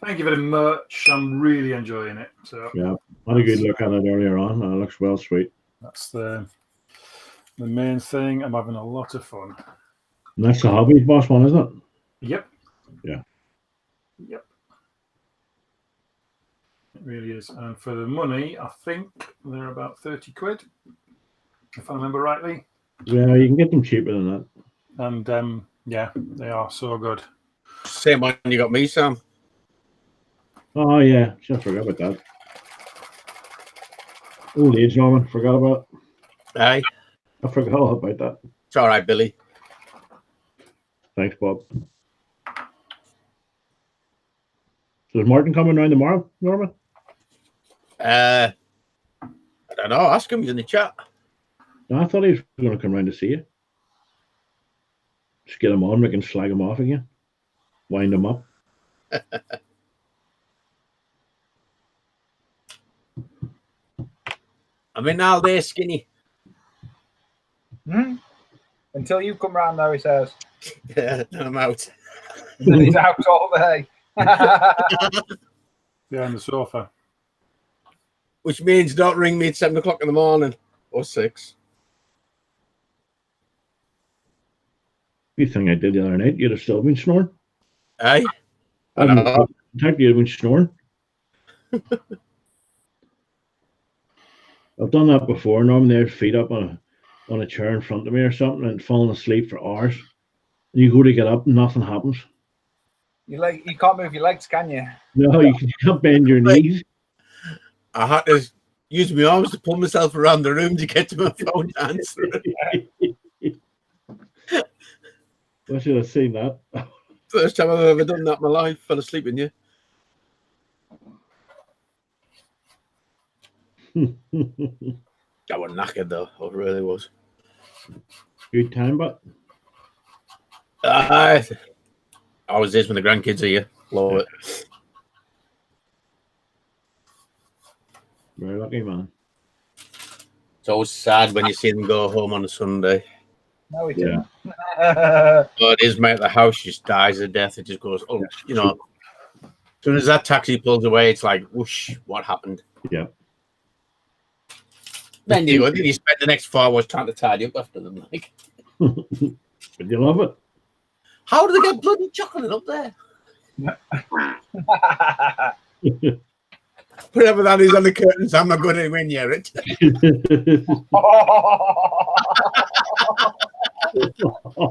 Thank you very much. I'm really enjoying it. So Yeah, I had a good look at it earlier on. It looks well sweet. that's the main thing. I'm having a lot of fun. And that's the Hobbies Boss one, isn't it? Yep. Yeah. Yep. It really is. And for the money, I think they're about 30 quid, if I remember rightly. Yeah, you can get them cheaper than that. And yeah, they are so good. Same one you got me, Sam. Oh, yeah. Just forgot about that. Old age, Norman. Forgot about it. Aye. I forgot all about that. It's all right, Billy. Thanks, Bob. So is Martin coming round tomorrow, Norman? I don't know. Ask him. He's in the chat. No, I thought he was going to come round to see you. Just get him on. We can slag him off again. Wind him up. I'm in all day, skinny. Until you come round, though, he says. Yeah, I'm out. And then he's out all day. Behind the sofa. Which means don't ring me at 7 o'clock in the morning or 6. You think I did the other night? You'd have still been snoring. Aye. I know. You'd have been snoring. I've done that before. Norman, their feet up on a chair in front of me or something and falling asleep for hours. And you go to get up and nothing happens. You can't move your legs, can you? No, you can't bend your knees. I had to use my arms to pull myself around the room to get to my phone to answer it. I should have seen that. First time I've ever done that in my life. Fell asleep in you. I was knackered though. I really was. Good time, but I was this when the grandkids are here. Love it. very lucky, man. It's always sad when you see them go home on a Sunday. No, he Yeah. didn't. Oh, it is, mate. The house just dies of death. It just goes, oh, you know. As soon as that taxi pulls away, it's like, whoosh, what happened? Yeah. Then you go, then you spend the next 4 hours trying to tidy up after them. Like, But you love it. how do they get bloody chocolate up there? Whatever that is on the curtains, I'm not going anywhere near it.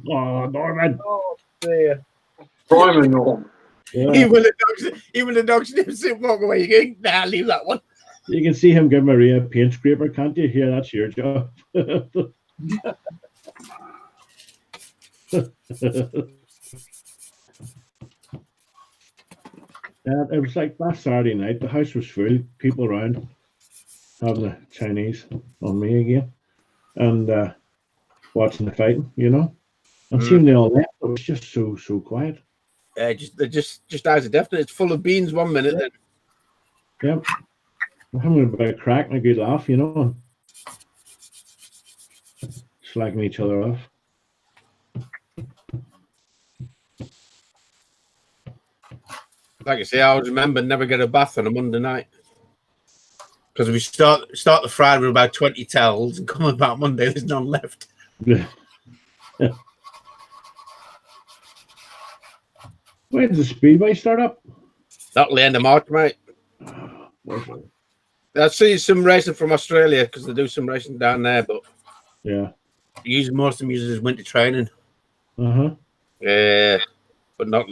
Oh, Norman. Oh dear. Prime Norm. Yeah. Even the dogs didn't walk away. You go, nah, leave that one. You can see him give Maria a paint scraper, can't you? Here, that's your job. It was like last Saturday night. The house was full, people around, having the Chinese on me again, and watching the fighting. You know, and seeing they all left, it was just so quiet. They're just out of depth. It's full of beans 1 minute. Then. Yep, we're having a bit of crack and a good laugh, you know, slagging each other off. Like I say, I always remember never get a bath on a Monday night because we start the Friday with about 20 towels and come about Monday, there's none left. When did the Speedway start up? That'll the end of March, mate. I see some racing from Australia because they do some racing down there, but Yeah. most of them use it as winter training. Uh-huh. Yeah, but not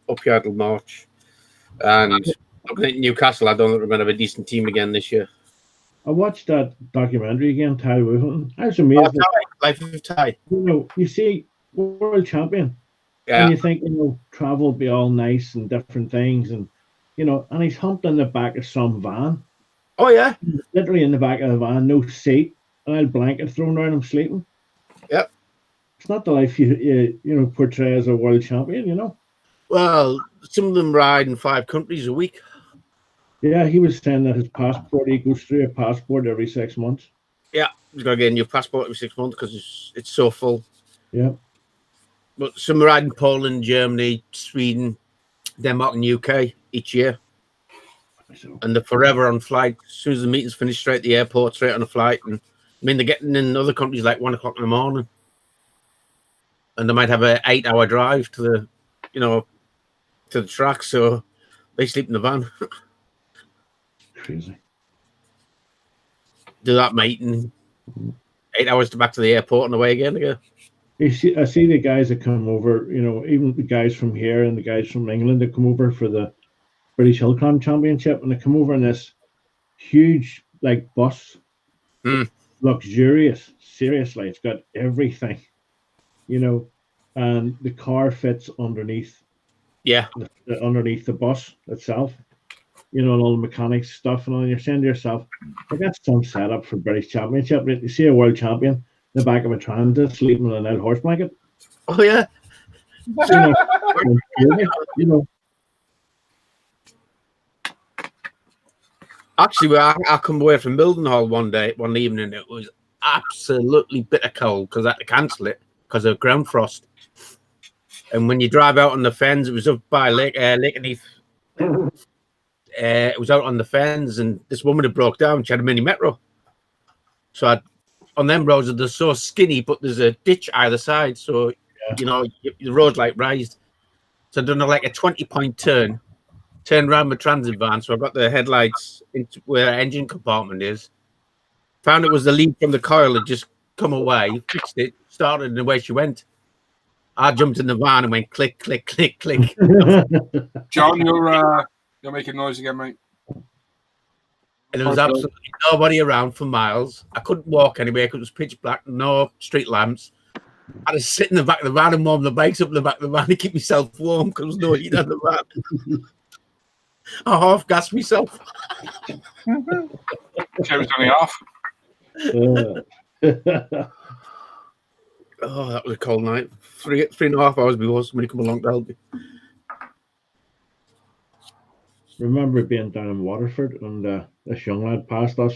up here till March. And looking at Newcastle, I don't think we're going to have a decent team again this year. I watched that documentary again, Ty Wolfen. I was amazed. Life of Ty. You know, you see world champion, Yeah. and you think, you know, travel will be all nice and different things, and you know, and he's humped in the back of some van, Oh yeah. literally in the back of the van, no seat, and a blanket thrown around him sleeping. Yep. It's not the life you know portray as a world champion, you know. Well, some of them ride in 5 countries a week. Yeah, he was saying that his passport, he goes through a passport every 6 months. Yeah, he's got to get a new passport every 6 months because it's so full. Yeah. But some ride in Poland, Germany, Sweden, Denmark, and UK each year. So, And they're forever on flight. As soon as the meeting's finished, straight at the airport, straight on a flight. And I mean, they're getting in other countries like 1 o'clock in the morning. And they might have an 8-hour drive to the, you know, to the track. So they sleep in the van. crazy. Do that, mate, and 8 hours to back to the airport and away again. I see the guys that come over, you know, even the guys from here and the guys from England that come over for the British Hill Climb Championship, and they come over in this huge, like, bus, luxurious, seriously, it's got everything, you know, and the car fits underneath. Yeah. Underneath the bus itself, you know, and all the mechanics stuff, and all. You're saying to yourself, like, that's some setup for British Championship. You see a world champion in the back of a transit sleeping on an horse blanket. Oh yeah. You know. Actually, I come away from Mildenhall one evening. It was absolutely bitter cold because I had to cancel it because of ground frost. And when you drive out on the fens, it was up by Lake Neath. It was out on the fens, and this woman had broke down. She had a mini metro. So on them roads, they're so skinny, but there's a ditch either side. So, you know, the road's like raised. So I've done like a 20-point turn around my transit van. So I got the headlights into where the engine compartment is. Found it was the lead from the coil had just come away, fixed it, started, and away she went. I jumped in the van and went click, click, click, click. John, you're making noise again, mate. And there was absolutely nobody around for miles. I couldn't walk anywhere because it was pitch black, no street lamps. I had to sit in the back of the van and warm the bikes up in the back of the van to keep myself warm because there was no heat on the van. I half gassed myself. It was only half. Oh, that was a cold night. 3.5 hours before somebody come along to help me. Remember being down in Waterford, and this young lad passed us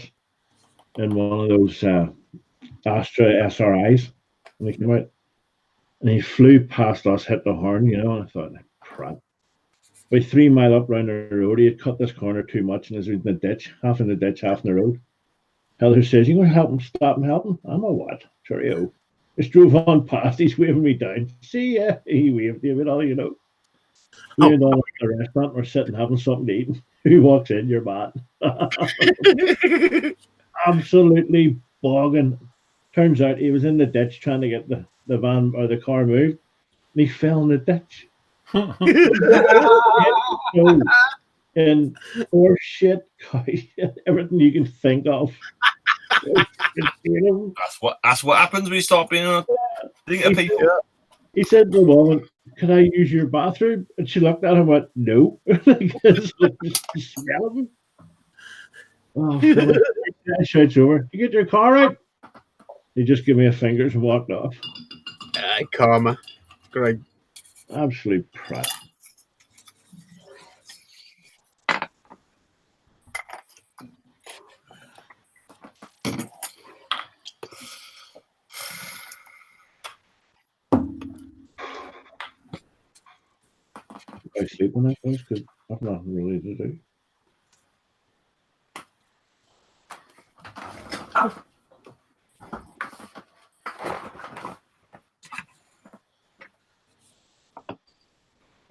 in one of those Astra SRIs, and he came out, and he flew past us, hit the horn, you know, and I thought, crap. About 3 mile up round the road, he had cut this corner too much, and he was in the ditch, half in the ditch, half in the road. Heather says, "You going to help him? Stop him helping?" I'm a what? Cheerio. Just drove on past. He's waving me down. See ya. He waved you, but all you know. We went on at the restaurant. We're sitting having something to eat. Who walks in? Your man. Absolutely bogging. Turns out he was in the ditch trying to get the van or the car moved. And he fell in the ditch. And or shit, everything you can think of. That's what happens when you start being a thing of people. He said to the woman, "Can I use your bathroom?" And she looked at him and went, "No." Because the smell of him. Oh, I shouts over, "You get your car out?" He just gave me a fingers and walked off. Karma. Great. Absolute prat. I sleep on that place because I've nothing really to do.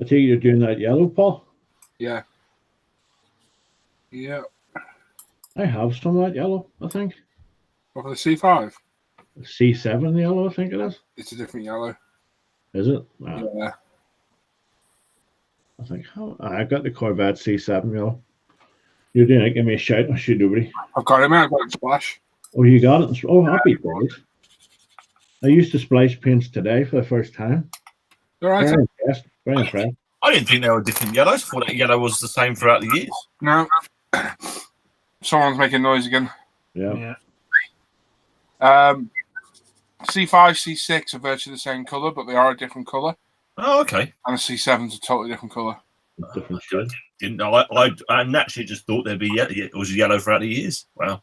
I think you're doing that yellow, Paul. Yeah. Yeah. I have some of that yellow, I think. What for the C5? C7 yellow, I think it is. It's a different yellow. Is it? No. Yeah. I think I got the Corvette C7 yellow. You're doing it, give me a shout. I'll shoot nobody. I've got it, man. I've got it splash. Oh, you got it? Oh, happy days. I used to splash paints today for the first time. All right. Very impressed. Very impressed. I didn't think there were different yellows. I thought that yellow was the same throughout the years. No. Someone's making noise again. Yeah. C5, C6 are virtually the same colour, but they are a different colour. Oh, okay. And the C7's a totally different colour. Different shade. Didn't know. I naturally just thought there'd be it was yellow throughout the years. Wow.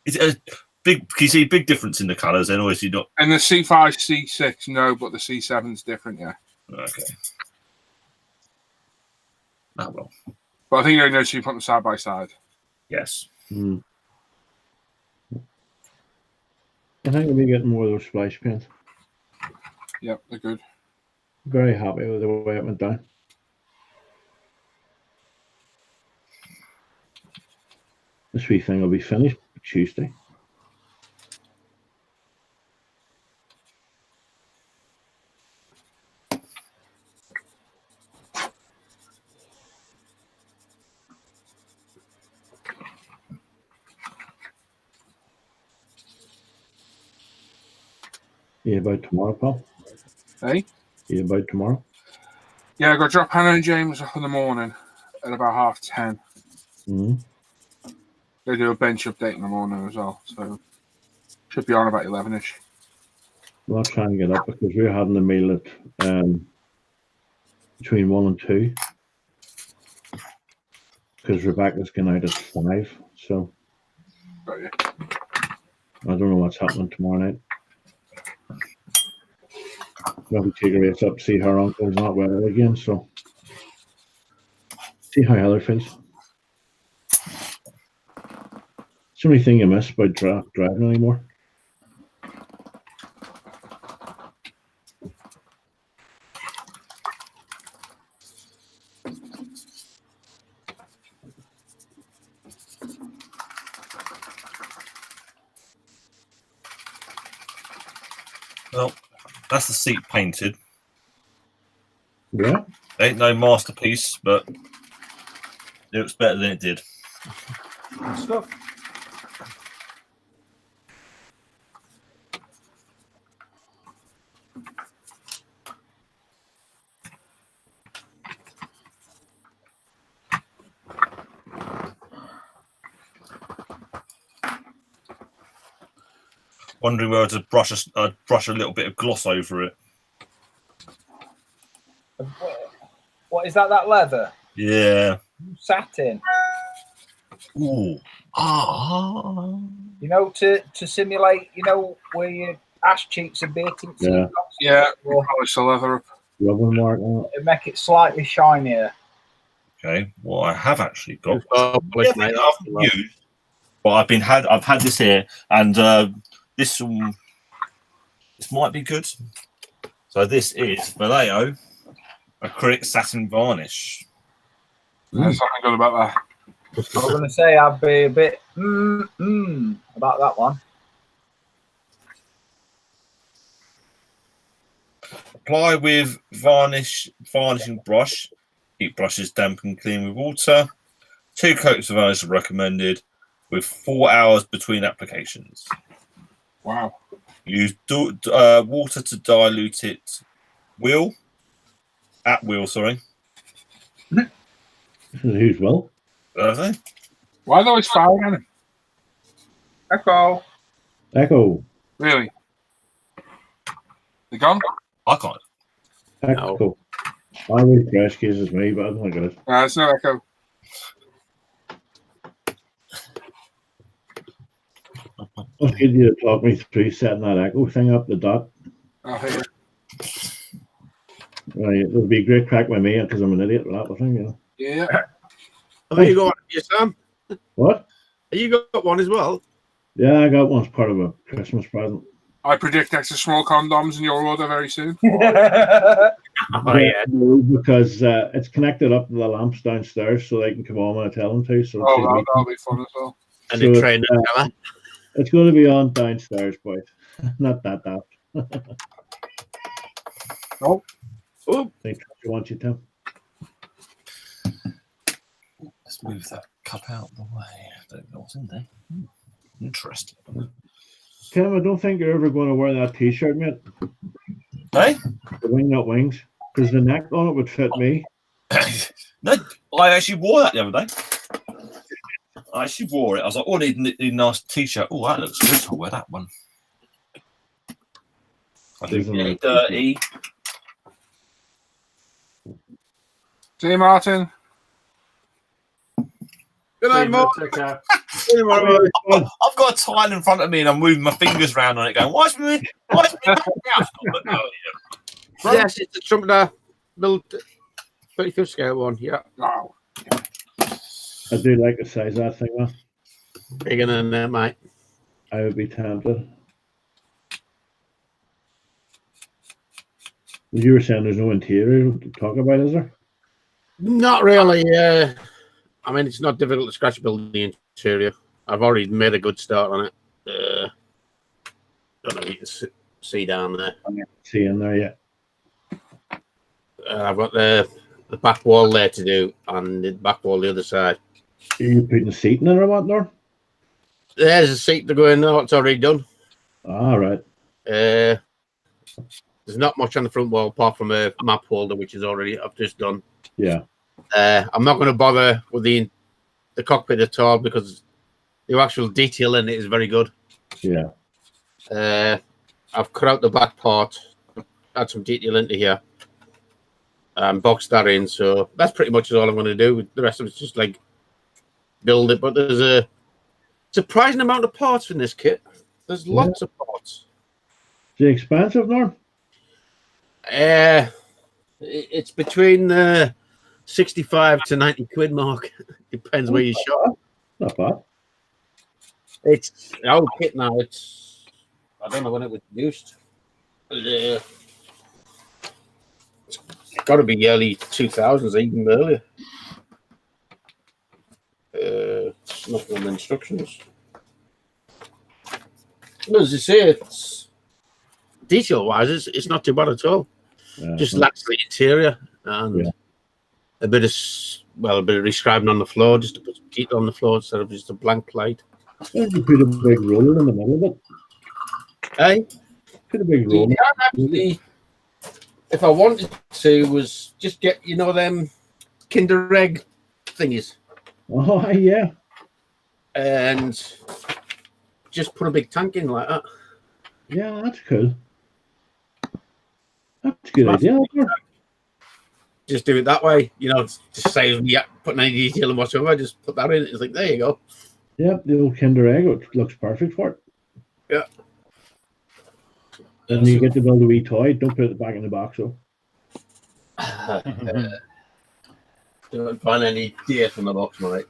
It's a big. Can you see a big difference in the colours? Then, or is it not? And the C5, C6, no, but the C7's different. Yeah. Okay. Ah, well. But I think you notice you put them side by side. Yes. I think we'll be getting more of those splash paints. Yep, they're good. Very happy with the way it went down. This wee thing will be finished Tuesday. Yeah, about tomorrow, Paul. Hey? Yeah, about tomorrow. Yeah, I got to drop Hannah and James off in the morning at about 10:30. They do a bench update in the morning as well, so should be on about 11ish. We'll try and get up because we're having a meal at between 1 and 2 because Rebecca's going out at 5. So Got you. I don't know what's happening tomorrow night. Maybe take a race up, see her uncle's not well again. So see how Heather feels. It's the only thing you miss about driving anymore. Well, that's the seat painted. Yeah. Ain't no masterpiece, but it looks better than it did. Good stuff. Wondering whether to brush a little bit of gloss over it. What is that? That leather? Yeah. Satin. Ooh. Ah. You know, to simulate, you know, where your ash cheeks are beating. Yeah. Yeah, polish the leather up. Rubber mark on it. To make it slightly shinier. Okay. Well, I have actually got. Oh, I've used, But I've had this here, and this might be good. So this is Vallejo acrylic satin varnish. There's something good about that. I was going to say I'd be a bit about that one. Apply with varnishing brush. Keep brushes damp and clean with water. 2 coats of varnish are recommended, with 4 hours between applications. Wow. Use water to dilute it. At will, sorry. Who's will? Why are they always firing at him? Echo. Echo. Really? They gone? I can't. Echo. I read crash cases me, but I'm not good. It's no echo. I'll get you to talk me through setting that echo thing up the dot. Oh, here. Right, it'll be a great crack with me because I'm an idiot with that thing, you know. Yeah. Have you got one, you, Sam? What? Have you got one as well? Yeah, I got one as part of a Christmas present. I predict extra small condoms in your order very soon. Oh, yeah. Because it's connected up to the lamps downstairs so they can come on when I tell them to. So Oh, that'll be fun as well. And So the train camera. it's going to be on downstairs, boys. Not that. Nope. Oh, Think you want you to. Let's move that cup out of the way. I don't know what's in there. Interesting. Kim, I don't think you're ever going to wear that T-shirt, mate. Hey? The wing nut wings, because the neck on it would fit me. No, I actually wore that the other day. I actually wore it. I was like, oh, I need a nice T-shirt. Oh, that looks good. I'll wear that one. I do get it dirty. See you, Martin. good night, Mark. Take care. I've got a tile in front of me and I'm moving my fingers around on it going, why is me mouse not putting out here? Yes, it's the Trumpeter build 35th scale one. Yeah, Oh. I do like the size of that thing, man. bigger than that, mate. I would be tempted. You were saying there's no interior to talk about, is there? Not really. I mean, it's not difficult to scratch build the interior. I've already made a good start on it. Don't know if you can see down there. See in there yet? I've got the back wall there to do, and the back wall the other side. Are you putting a seat in there or what, Nor? There's a seat to go in there. It's already done. All right. There's not much on the front wall apart from a map holder, which is already I've just done. Yeah. I'm not going to bother with the cockpit at all because the actual detail in it is very good. Yeah. I've cut out the back part, add some detail into here, and boxed that in. So that's pretty much all I'm going to do. The rest of it's just like build it. But there's a surprising amount of parts in this kit. There's lots of parts. Is it expensive, Nor? It's between 65 to 90 quid mark. Depends where you shop. Not bad. It's an old kit now. I don't know when it was produced. It's got to be early 2000s, even earlier. It's nothing on the instructions. Well, as I say, it's detail-wise, it's not too bad at all. Yeah. Just lacks the interior and a bit of rescribing on the floor, just to put detail on the floor instead of just a blank plate. You put a big roller in the middle of it. Hey, Put a big you roller. can actually, if I wanted to, was just get them Kinder Egg thingies Oh, yeah. and just put a big tank in like that. Yeah, that's cool. That's a good idea. Just do it that way, just saves me putting any detail in whatsoever. Just put that in. It's like, there you go. Yep, the old Kinder Egg, it looks perfect for it. Yeah. And you get to build a wee toy. Don't put it back in the box, though. Don't find any date in the box, mate.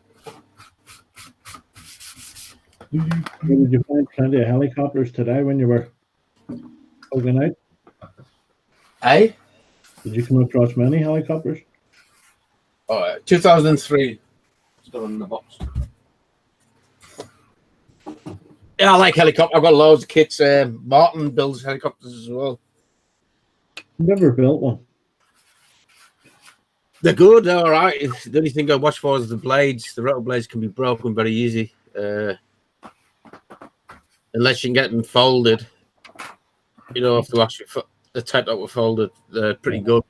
Did you find plenty of helicopters today when you were poking out? Eh? Did you come across many helicopters? 2003. Still in the box. Yeah, I like helicopters. I've got loads of kits. Martin builds helicopters as well. Never built one. They're good, they're all right. The only thing I watch for is the blades. The rotor blades can be broken very easy. Unless you can get them folded. You know, if they actually the type that were folded, they're pretty good.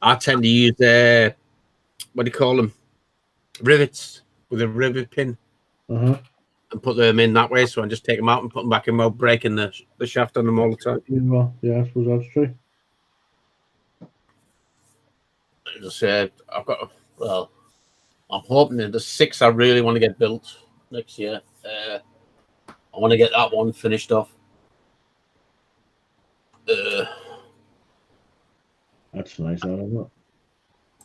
I tend to use what do you call them? Rivets with a rivet pin. Uh-huh. And put them in that way. So I just take them out and put them back in while breaking the shaft on them all the time. Well, yeah, I suppose that's true. As I said, I'm hoping that the 6 I really want to get built next year. I want to get that one finished off. That's nice, isn't it?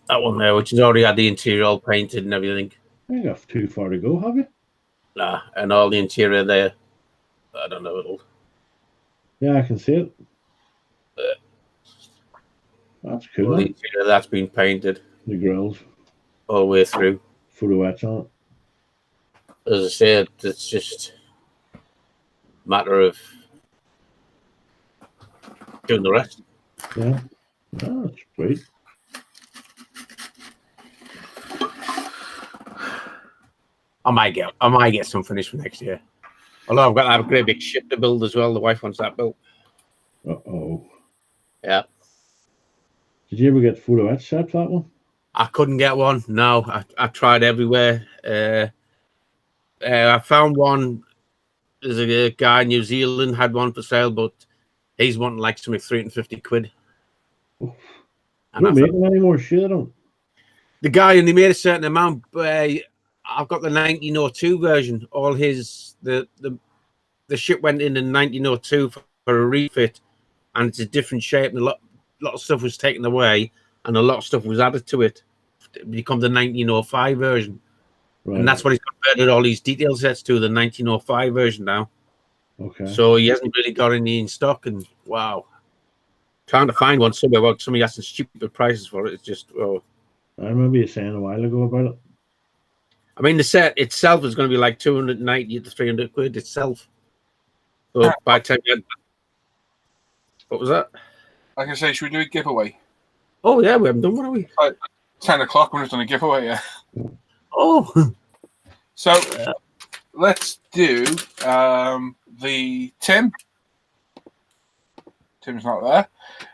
That one there, which has already had the interior all painted and everything. I think I've too far to go, have you? Nah, and all the interior there. I don't know. Yeah, I can see it. That's cool. The interior that's been painted. The grills. All the way through. Photoettes on it. As I said, it's just a matter of doing the rest. Yeah. Oh, that's great. I might get some finished for next year. Although I've got to have a great big ship to build as well. The wife wants that built. Uh-oh. Yeah. Did you ever get photoettes set for that one? I couldn't get one. No, I tried everywhere. I found one. There's a guy in New Zealand had one for sale, but he's wanting like something 350 quid. Oh. And don't make them any more shit, I don't. The guy only made a certain amount. I've got the 1902 version. All his the ship went in 1902 for a refit, and it's a different shape. And a lot of stuff was taken away, and a lot of stuff was added to it. It become the 1905 version, right. And that's what he's converted all these detail sets to, the 1905 version now. Okay. So he hasn't really got any in stock, and wow, trying to find one somewhere without somebody asking stupid prices for it. It's just I remember you saying a while ago about it. I mean, the set itself is going to be like 290 to 300 quid itself. So by the time what was that? Like I say, should we do a giveaway? Oh yeah, we haven't done one, have we? 10 o'clock, we're just doing a giveaway, yeah. Oh. So let's do the Tim. Tim's not there.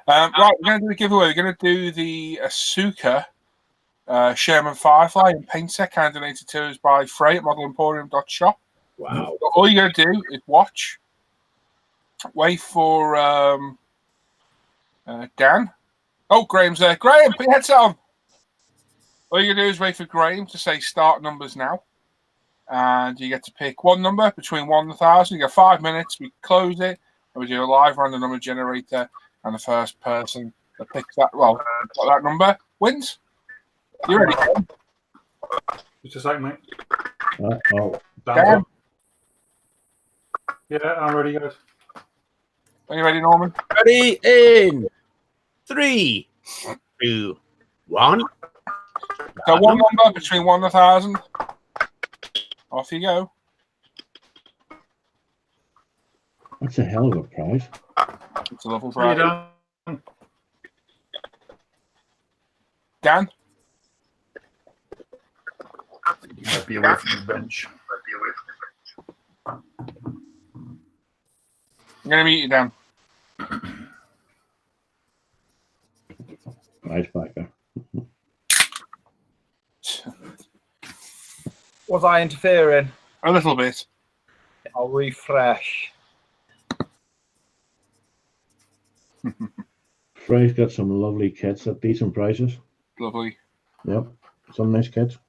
Right, we're going to do a giveaway. We're going to do the Asuka Sherman Firefly and paint set, kind of donated to us by Frey at modelemporium.shop. Wow. So all you got to do is watch, wait for Dan. Oh, Graham's there. Graham, put your headset on. All you got to do is wait for Graham to say start numbers now. And you get to pick one number between 1 and 1,000. You got 5 minutes. We close it, and we do a live random number generator. And the first person that picks that, that number wins. You ready? Just a second, mate. Dan? Yeah, I'm ready, guys. Are you ready, Norman? Ready in 3, 2, 1. So one number between 1 and 1,000. Off you go. That's a hell of a prize. It's a lovely prize. Dan? You might be away from the bench. I'm going to meet you, Dan. Prize backer. Was I interfering? A little bit. I'll refresh. Frey's got some lovely kits at decent prices. Lovely. Yep, some nice kits.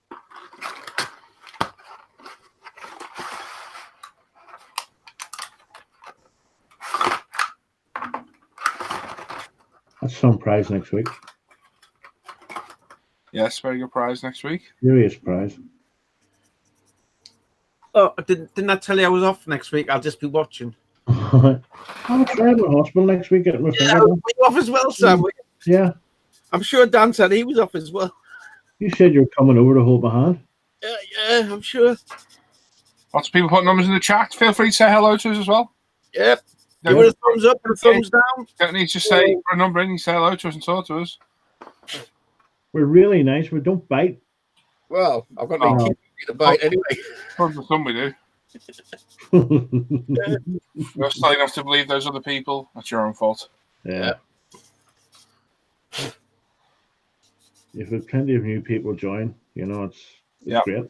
That's some prize next week. Yes, very good prize next week. Serious prize. Oh, didn't I tell you I was off next week? I'll just be watching. I'm trying to the hospital next week getting my finger Yeah, done. we're off as well, Sam. Yeah. I'm sure Dan said he was off as well. You said you were coming over to hold my hand. Yeah, I'm sure. Lots of people putting numbers in the chat. Feel free to say hello to us as well. Yep. Give it a thumbs up and a thumbs down. Don't need to say put a number in. You say hello to us and talk to us. We're really nice. We don't bite. Well, I've got no kids to bite anyway. For some we do. You're still enough to believe those other people. That's your own fault. Yeah. If there's plenty of new people join, you know, it's great.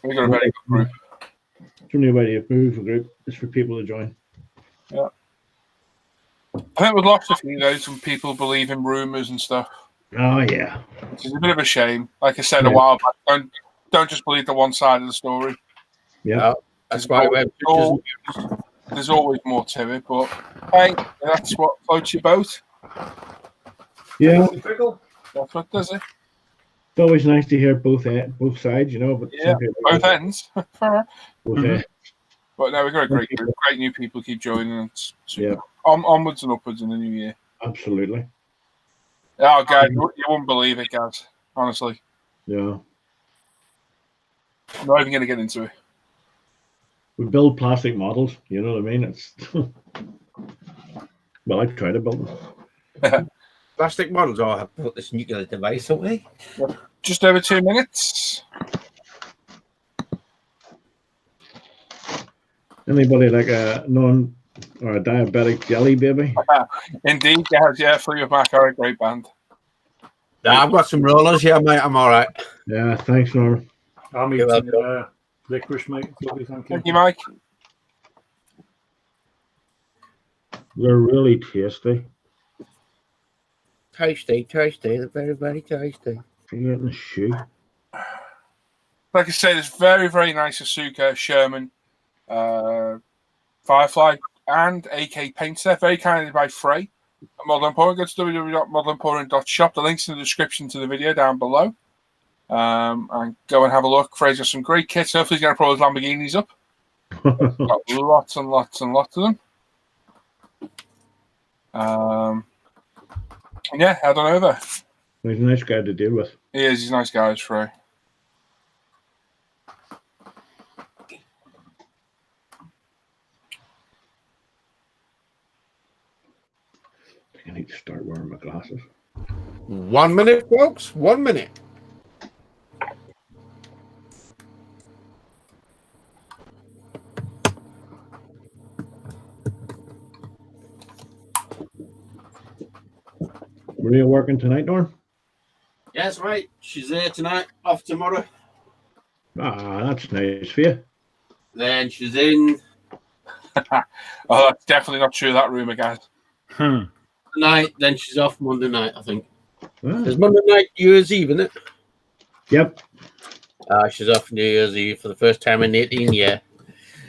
We've got a very good group. It's the only way to move a group is for people to join. Yeah. I think we've lost a few though. Some people believe in rumours and stuff. Oh yeah. Which is a bit of a shame. Like I said a while back, don't just believe the one side of the story. Yeah. That's why there's always more to it, but hey, that's what floats your boat. Yeah. That's what does it. It's always nice to hear both sides, you know. But yeah, both ends. Both ends. But no, we've got a great group. Great new people keep joining. It's super. Onwards and upwards in the new year. Absolutely. Oh, God, you wouldn't believe it, guys. Honestly. Yeah. I'm not even going to get into it. We build plastic models, you know what I mean? It's well, I try to build them. Plastic models all have built this nuclear device, don't they? Just over 2 minutes. Anybody like a non or a diabetic jelly baby? Indeed, yeah, Fleetwood Mac are a great band. Yeah, I've got some rollers here, mate. I'm all right. Yeah, thanks, Norman. I'm eating licorice, mate. Lovely, thank you. Thank you, Mike. They're really tasty. Tasty. They're very, very tasty. You're getting a shoe. Like I said, it's very, very nice Asuka, Sherman, Firefly, and AK paint set. Very kindly by Frey. Model Emporium. Go to www.modelemporium.shop. The link's in the description to the video down below. And go and have a look. Frey's got some great kits. Hopefully he's going to pull his Lamborghinis up. Got lots and lots and lots of them. Yeah, head on over. He's a nice guy to deal with. He is. He's a nice guy, Frey. I need to start wearing my glasses. 1 minute, folks. 1 minute. Were you working tonight, Norm? Yes, right. She's there tonight. Off tomorrow. Ah, that's nice for you. Then she's in. Oh, that's definitely not true. That rumour, guys. Tonight. Then she's off Monday night, I think. Ah. It's Monday night, New Year's Eve, isn't it? Yep. She's off New Year's Eve for the first time in 18 years.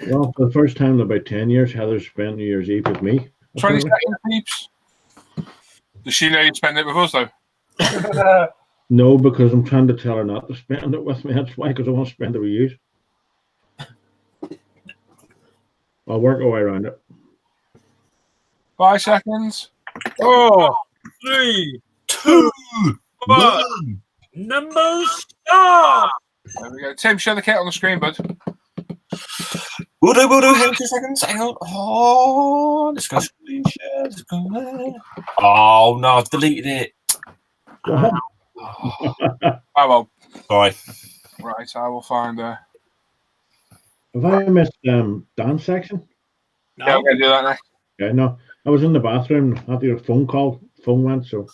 Well, for the first time in about 10 years, Heather spent New Year's Eve with me. 20 seconds, peeps. Does she know you spend it with us, though? No, because I'm trying to tell her not to spend it with me. That's why, because I want to spend it with you. I'll work our way around it. 5 seconds. 4, 3, 2, 1. Number start. There we go. Tim, show the kit on the screen, bud. Will do. Hang on 2 seconds. Hang on. Oh, let's go screen share. Let's go there. Oh, no, I've deleted it. Oh, well. Sorry. Right, I will find her. Have I missed Dan's section? No. Yeah, I'm going to do that next. Yeah, no. I was in the bathroom after your phone call. Phone went, so.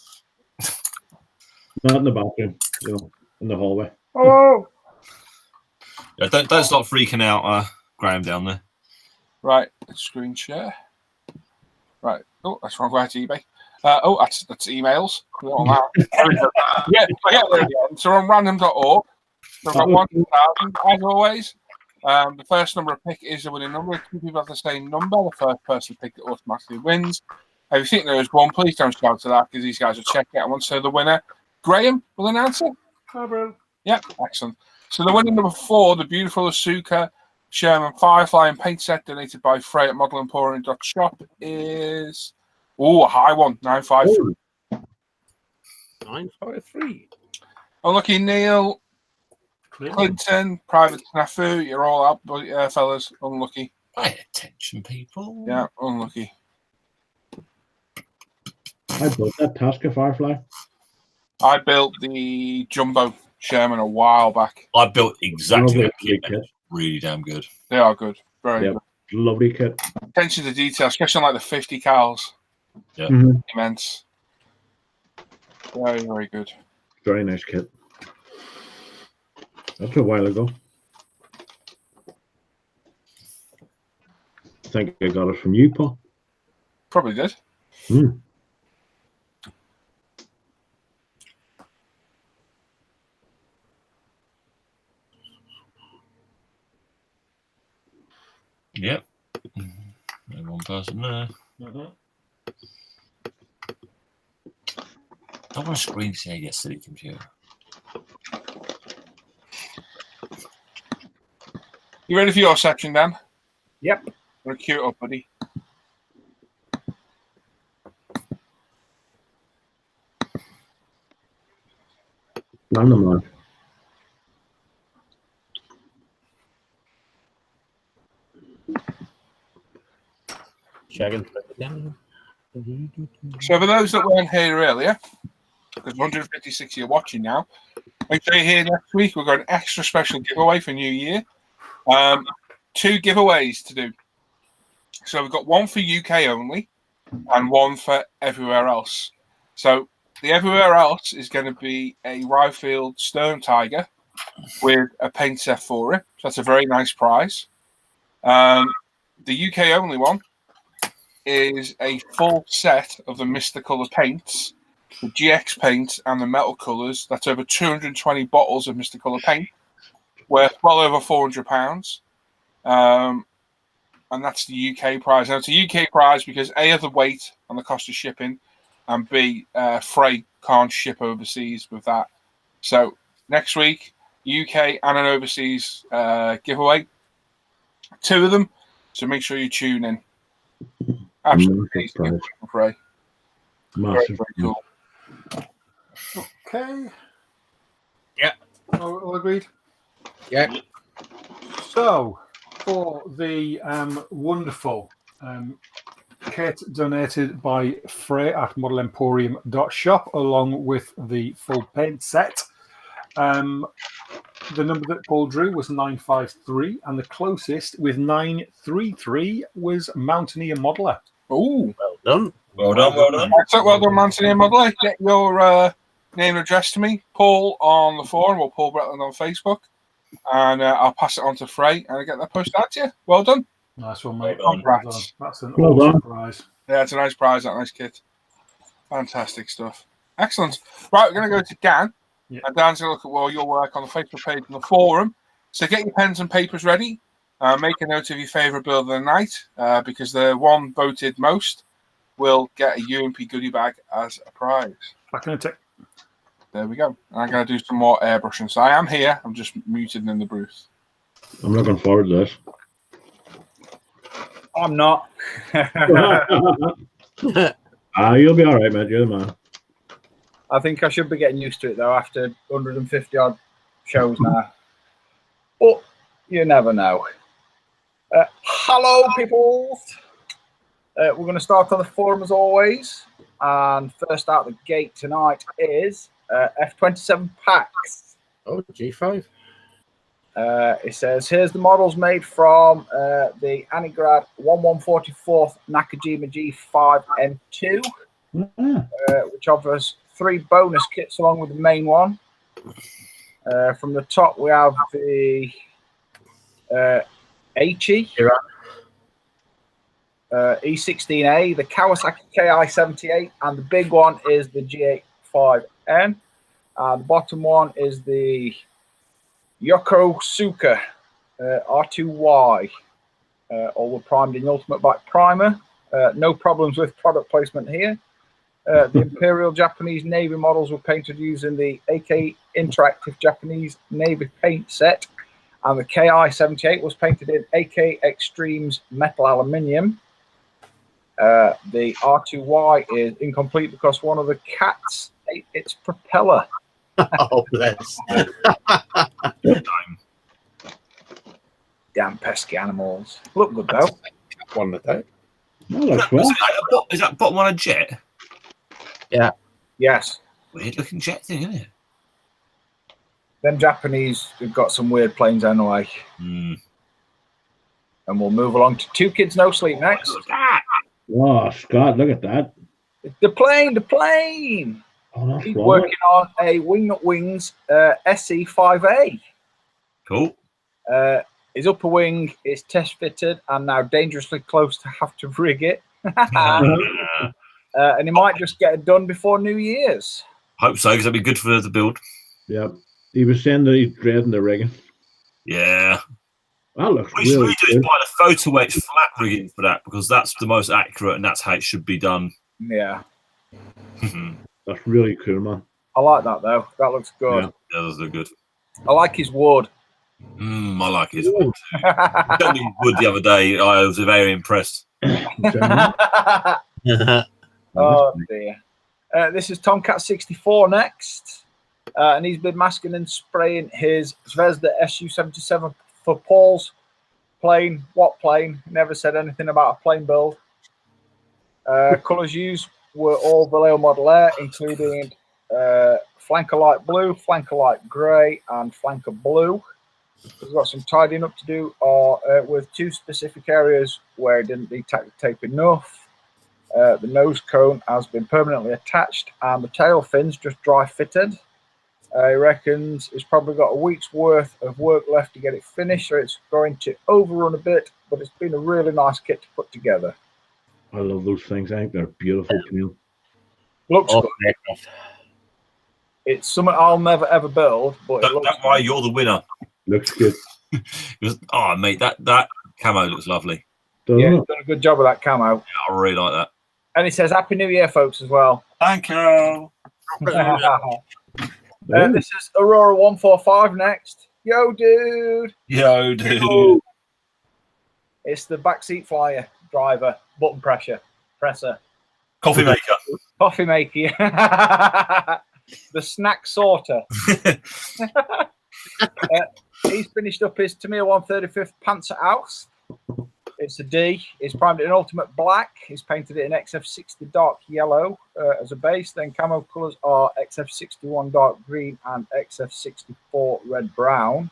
Not in the bathroom, you know, in the hallway. Oh! Yeah, don't stop freaking out, Graham down there. Right, screen share. Right. Oh, that's wrong. Go ahead to eBay. That's emails. We don't want that. Yeah, there again. So we're on random.org. We've got 1,000 as always. The first number of pick is the winning number. 2 people have the same number. The first person picked it automatically wins. If you think there is one, please don't shout to that because these guys will check it. I want to say the winner. Graham will announce it. Hi, bro. Yeah, excellent. So the winning number 4, the beautiful Asuka Sherman Firefly and paint set donated by Frey at modelemporium.shop is a high one, 953. 953. Unlucky Neil, Clinton, Private Snafu, you're all out, fellas. Unlucky. Pay attention, people. Yeah, unlucky. I built that Tasker Firefly. I built the Jumbo Sherman a while back. I built exactly that Lovely kit. Really damn good. They are good. Very good. Lovely kit. Attention to detail, especially on like the 50 cals. Yeah. Mhm. Immense. Very, very good. Very nice kit. That's a while ago. I think I got it from you, Paul. Probably did. Hmm. Yep. Only one person there. Don't want to screen share your silly computer. You ready for your section, Dan? Yep. We're cute up, buddy. Random line. Shagging. So for those that weren't here earlier, because 156 you're watching now, make sure you're here next week. We've got an extra special giveaway for New Year. 2 giveaways to do. So we've got one for UK only and one for everywhere else. So the everywhere else is going to be a Ryfield Stone Tiger with a paint set for it. So that's a very nice prize. The UK only one is a full set of the Mr. Colour paints, the GX paint and the metal colours. That's over 220 bottles of Mr. Colour paint, worth well over £400. And that's the UK prize. Now, it's a UK prize because A, of the weight and the cost of shipping, and B, Frey can't ship overseas with that. So next week, UK and an overseas giveaway. 2 of them. So make sure you tune in. Absolutely amazing giveaway for Frey. Massive. Very cool. Okay. Yeah. All agreed? Yeah. So, for the wonderful kit donated by Frey at modelemporium.shop, along with the full paint set, the number that Paul drew was 953, and the closest with 933 was Mountaineer Modeler. Oh, Well done. Well done, well done. well done, Mountaineer Modeler. Get your name and address to me, Paul on the forum or Paul Bretland on Facebook, and I'll pass it on to Frey and I'll get that posted out to you. Well done. Nice one, mate. Well done. Well done. That's an Well awesome done. prize. Yeah, it's a nice prize, that nice kit. Fantastic stuff. Excellent. Right, we're going to go to Dan. Yeah. And Dan's going to look at your work on the Facebook page and the forum. So get your pens and papers ready. Make a note of your favourite build of the night, because the one voted most will get a UMP goodie bag as a prize. Back in a tick. There we go. And I'm going to do some more airbrushing. So I am here. I'm just muted in the booth. I'm looking forward to this. I'm not. You'll be all right, mate. You're the man. I think I should be getting used to it though after 150 odd shows now. But you never know. Hello, people. We're going to start on the forum as always. And first out the gate tonight is F27 packs. Oh, G5. It says, here's the models made from the Anigrad 1144th Nakajima G5 M2, which offers 3 bonus kits along with the main one. From the top, we have the Aichi E16A, the Kawasaki KI78, and the big one is the G85N. The bottom one is the Yokosuka R2Y. All were primed in the Ultimate Bike Primer. No problems with product placement here. The Imperial Japanese Navy models were painted using the AK Interactive Japanese Navy paint set, And the KI-78 was painted in AK Extremes metal aluminium. The R2Y is incomplete because one of the cats ate its propeller. Oh, bless. Damn pesky animals. Look good though. One of those. That looks well. Is that bottom on a jet? Yes. Weird looking jet thing, isn't it? Them Japanese have got some weird planes anyway. Mm. And we'll move along to Two Kids No Sleep next. Oh, Scott, look at that. The plane. Oh, that's He's lovely. working on a Wingnut Wings SE5A. Cool. His upper wing is test fitted and now dangerously close to have to rig it. And he might just get it done before New Year's. Hope so, because that'd be good for the build. Yep. He was saying that he's dreading the rigging. Yeah. That looks What you should really really do is good. buy the photo etch flat rigging for that, because that's the most accurate and that's how it should be done. Yeah. That's really cool, man. I like that though. That looks good. Yeah. Yeah, those look good. I like his wood. I like his wood too. He showed me wood the other day. I was very impressed. Oh dear. This is Tomcat 64 next. And he's been masking and spraying his Zvezda Su-77 for Paul's plane. What plane? Never said anything about a plane build. Colours used were all Vallejo Model Air, including flanker light blue, flanker light grey, and flanker blue. We've got some tidying up to do with two specific areas where it didn't need tape enough. The nose cone has been permanently attached, and the tail fins just dry fitted. He reckons it's probably got a week's worth of work left to get it finished, so it's going to overrun a bit, but it's been a really nice kit to put together. I love those things. I think they're beautiful, Camille. Looks Oh, good. aircraft. It's something I'll never ever build, but it looks That's why you're the winner. Looks good. Because, oh, mate, that camo looks lovely. Doesn't yeah, it? he's done a good job with that camo. I really like that. And he says Happy New Year, folks, as well. Thank you. This is Aurora 145 next. Yo, dude. Yo, dude. It's the backseat flyer driver, button presser, Coffee maker. coffee maker, the snack sorter. He's finished up his Tamiya 135th Panzer Aus. It's a D. He's primed it in ultimate black. He's painted it in XF60 dark yellow as a base. Then camo colours are XF61 dark green and XF64 red brown.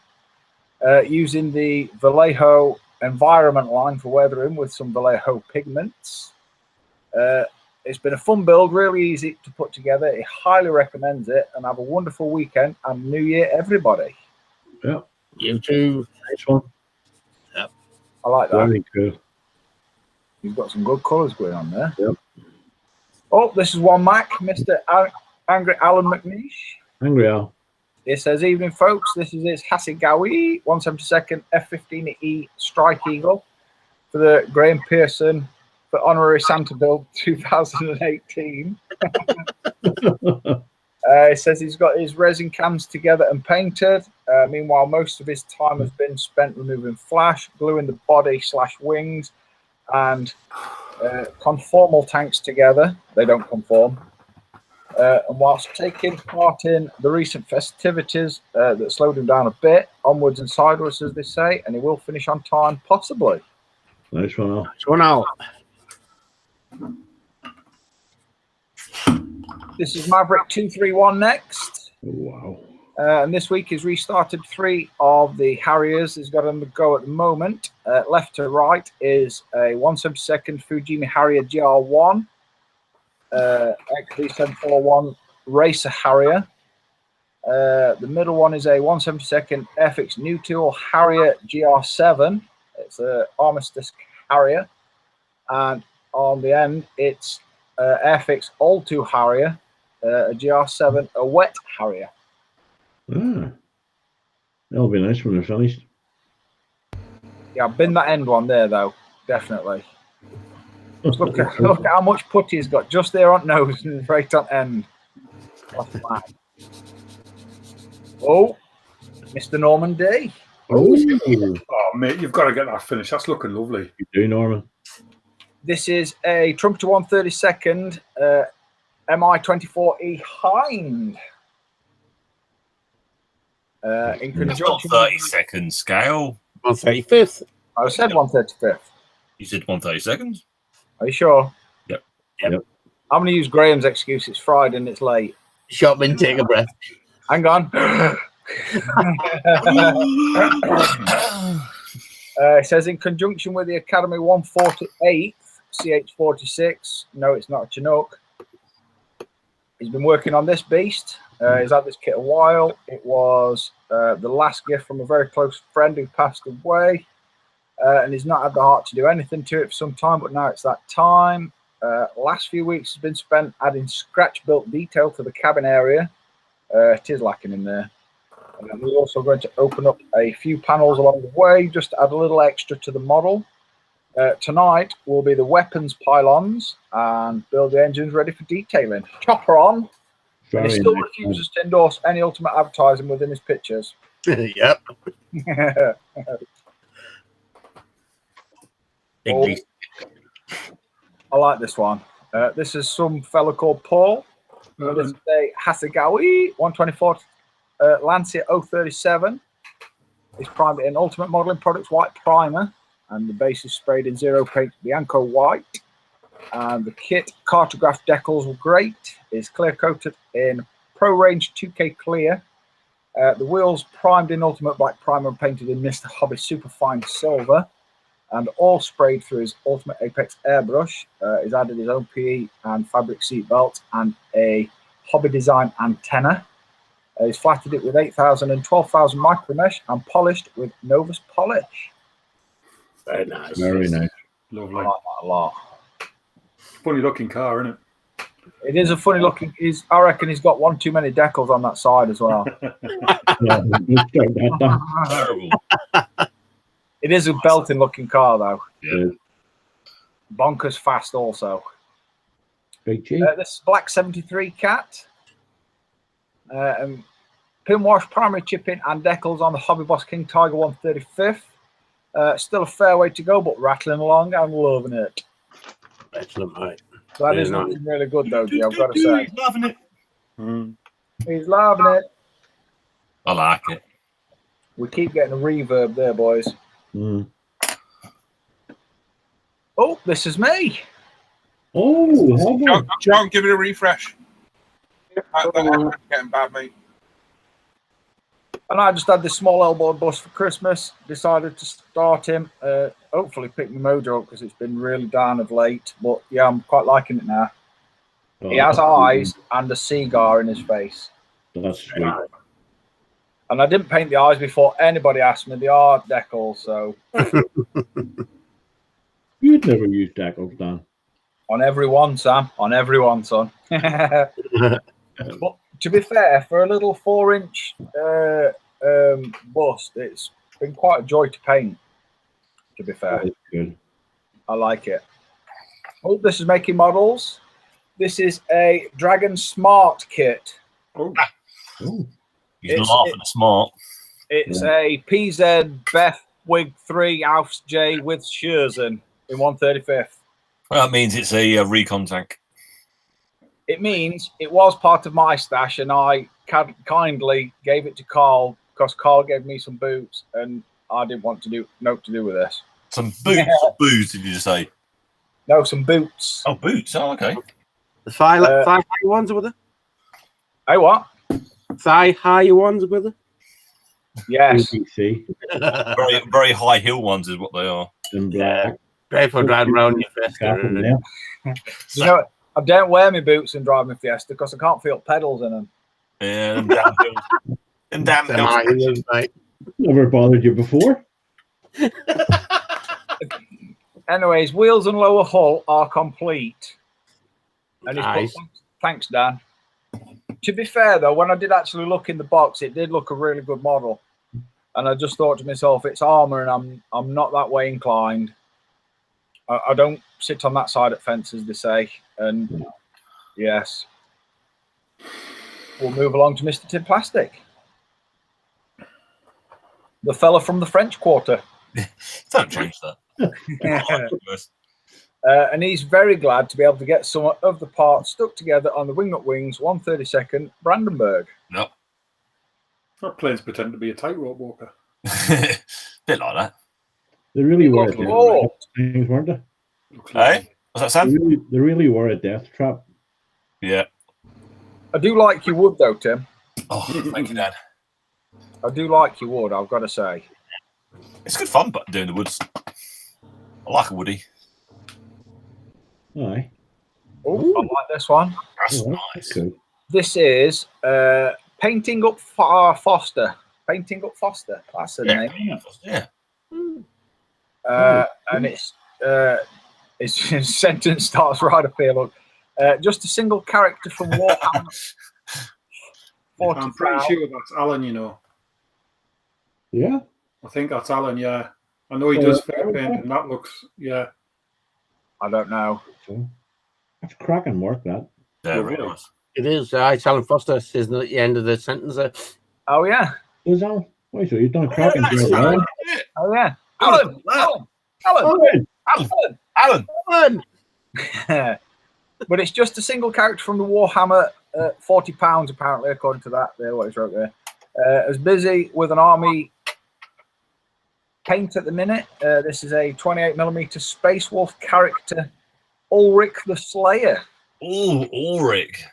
Using the Vallejo environment line for weathering with some Vallejo pigments. It's been a fun build, really easy to put together. He highly recommends it, and have a wonderful weekend and New Year, everybody. Yeah. You too. Nice one. I like that. Very cool. He's got some good colours going on there. Yep. Oh, this is one Mac, Mr. Angry Alan McNeish. Angry Al. It says, evening, folks. This is his Hasegawa 172nd F-15E Strike Eagle for the Graham Pearson for Honorary Santa Build 2018. It says he's got his resin cans together and painted. Meanwhile, most of his time has been spent removing flash, gluing the body / wings, and conformal tanks together. They don't conform. And whilst taking part in the recent festivities that slowed him down a bit, onwards and sideways, as they say, and he will finish on time, possibly. Nice one, Al. So now, This is Maverick 231 next. Oh, wow. And this week he's restarted 3 of the Harriers. He's got on the go at the moment. Left to right is a 172nd Fujimi Harrier GR1, XB741 Racer Harrier. The middle one is a 172nd Airfix New Tool Harrier GR7. It's an Armistice Harrier. And on the end, it's Airfix Old 2 Harrier, a GR7, a wet Harrier. Ah. That'll be nice when they're finished. Yeah, I've been that end one there, though, definitely. Just look at how much putty he's got just there on nose and right on end. Oh, Mr. Norman D. Oh, Oh, mate, you've got to get that finished. That's looking lovely. you do, Norman. This is a Trumpeter 132nd MI-24E Hind. In It's not conjunction 30 seconds scale. 135th. I said 135th. You said 130 seconds. Are you sure? Yep. Yep. I'm going to use Graham's excuse. It's Friday and it's late. Shotman, take a breath. Hang on. It says in conjunction with the Academy 148th CH46. No, it's not a Chinook. He's been working on this beast. He's had this kit a while. It was the last gift from a very close friend who passed away. And he's not had the heart to do anything to it for some time, but now it's that time. Last few weeks has been spent adding scratch-built detail to the cabin area. It is lacking in there. And we're also going to open up a few panels along the way just to add a little extra to the model. Tonight will be the weapons pylons and build the engines ready for detailing. Chopper on. And he still refuses to endorse any ultimate advertising within his pictures. Yep. Oh, I like this one. This is some fella called Paul. This is a Hasegawa 124 Lancia 037. It's primed in Ultimate Modeling Products white primer, and the base is sprayed in Zero Paint Bianco white. And the kit cartograph decals were great. It's clear coated in Pro Range 2K clear. The wheels primed in Ultimate Black primer and painted in Mr. Hobby Superfine silver, and all sprayed through his Ultimate Apex airbrush. He's added his own PE and fabric seat belt and a Hobby Design antenna. He's flattered it with 8,000 and 12,000 micro mesh and polished with Novus polish. Very nice. Very nice. Lovely. I like that a lot. Funny looking car, isn't it? It is a funny looking. I reckon he's got one too many decals on that side as well. Yeah, let's start that down. Terrible. It is a belting looking car though. Yeah. Bonkers fast also. Big cheese. This is Black 73 Cat. Pin wash, primary chipping and decals on the Hobby Boss King Tiger 135th. Still a fair way to go, but rattling along. I'm loving it. Excellent, mate. That is Yeah, looking really good though, G, I've got to say. He's loving it. He's loving it. I like it. We keep getting a reverb there, boys. Mm. Oh, this is me. Oh, John, give it a refresh. That getting bad, mate. And I just had this small elbow bus for Christmas. Decided to start him. Hopefully pick my mojo up because it's been really down of late. But yeah, I'm quite liking it now. He has eyes and a cigar in his face. That's sweet. And I didn't paint the eyes before anybody asked me. They are decals, so You'd never use decals, Dan. on every one, Sam. On every one, son. But to be fair, for a little 4-inch bust, it's been quite a joy to paint. To be fair, That's good. I like it. Oh, this is making models. This is a Dragon Smart kit. Oh, He's laughing at smart. It's a PZ Beth Wig 3 Alfs J with Scherzen in 135th. That means it's a recon tank. It means it was part of my stash, and I kindly gave it to Carl because Carl gave me some boots, and I didn't want to do with this. Some boots or booze, did you say? No, some boots. Oh, boots. Oh, okay. The thigh high ones with it? Hey, what? Thigh high ones with it? Yes. BBC Very, very high heel ones is what they are. and black. Great for driving around your Cap Fiesta. in isn't it? there. You know, I don't wear my boots and drive my Fiesta because I can't feel pedals in them. Yeah, them damn hills. Them damn Them high hills. heels, mate. Never bothered you before. Anyways, wheels and lower hull are complete. And he's Nice. put, thanks, Dan. To be fair, though, when I did actually look in the box, it did look a really good model. And I just thought to myself, it's armor, and I'm not that way inclined. I don't sit on that side of fence, as they say. And yes, we'll move along to Mr. Tim Plastic. The fella from the French Quarter. Don't change that. And he's very glad to be able to get some of the parts stuck together on the Wingnut Wings 132nd Brandenburg. No. That plane's pretending to be a tightrope walker. Bit like that. They really were a Look, death oh. trap, things, weren't they? Hey? What's that, Sam? They really were a death trap. Yeah. I do like your wood, though, Tim. Oh, thank you, Dad. I do like your wood, I've got to say. It's good fun, but doing the woods. I like a woody. Aye. Oh, I like this one. That's Oh, nice. cool. This is Painting Up Foster. Painting Up Foster. That's the name. Yeah. And its sentence starts right up here. Look, just a single character from Warhammer. I'm pretty sure that's Alan, you know. Yeah. I think that's Alan, yeah. I know he does fair paint, and that looks, yeah. I don't know. That's cracking work, that. Yeah, really nice. It is. It's Alan Foster, isn't it, at the end of the sentence there? Oh, yeah. Is Alan? Wait, so you've done a cracking job, right? Oh, yeah. Alan! But it's just a single character from the Warhammer, £40 apparently, according to that. There, what it's wrote there. As busy with an army paint at the minute. This is a 28mm Space Wolf character, Ulrich the Slayer. Oh, Ulrich.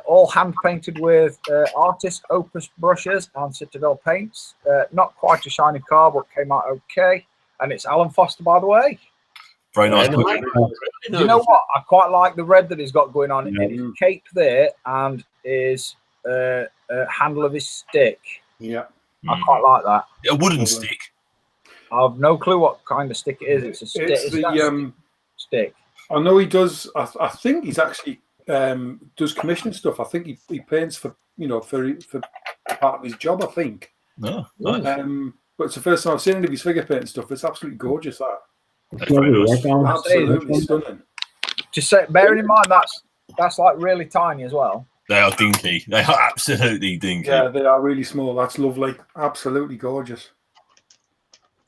All hand painted with artist opus brushes and Citadel paints. Not quite a shiny car, but came out okay. And it's Alan Foster, by the way. Very nice. Do you know what? I quite like the red that he's got going on in his cape there and his handle of his stick. Yeah. I quite like that. A wooden stick. I've no clue what kind of stick it is. It's a stick. It's the stick. I know he does. I think he's actually does commissioning stuff. I think he paints for for part of his job. I think. No. Nice. But it's the first time I've seen any of his figure painting stuff. It's absolutely gorgeous. That. Absolutely stunning. Just say, bearing in mind that's like really tiny as well. They are dinky. They are absolutely dinky. Yeah, they are really small. That's lovely. Absolutely gorgeous.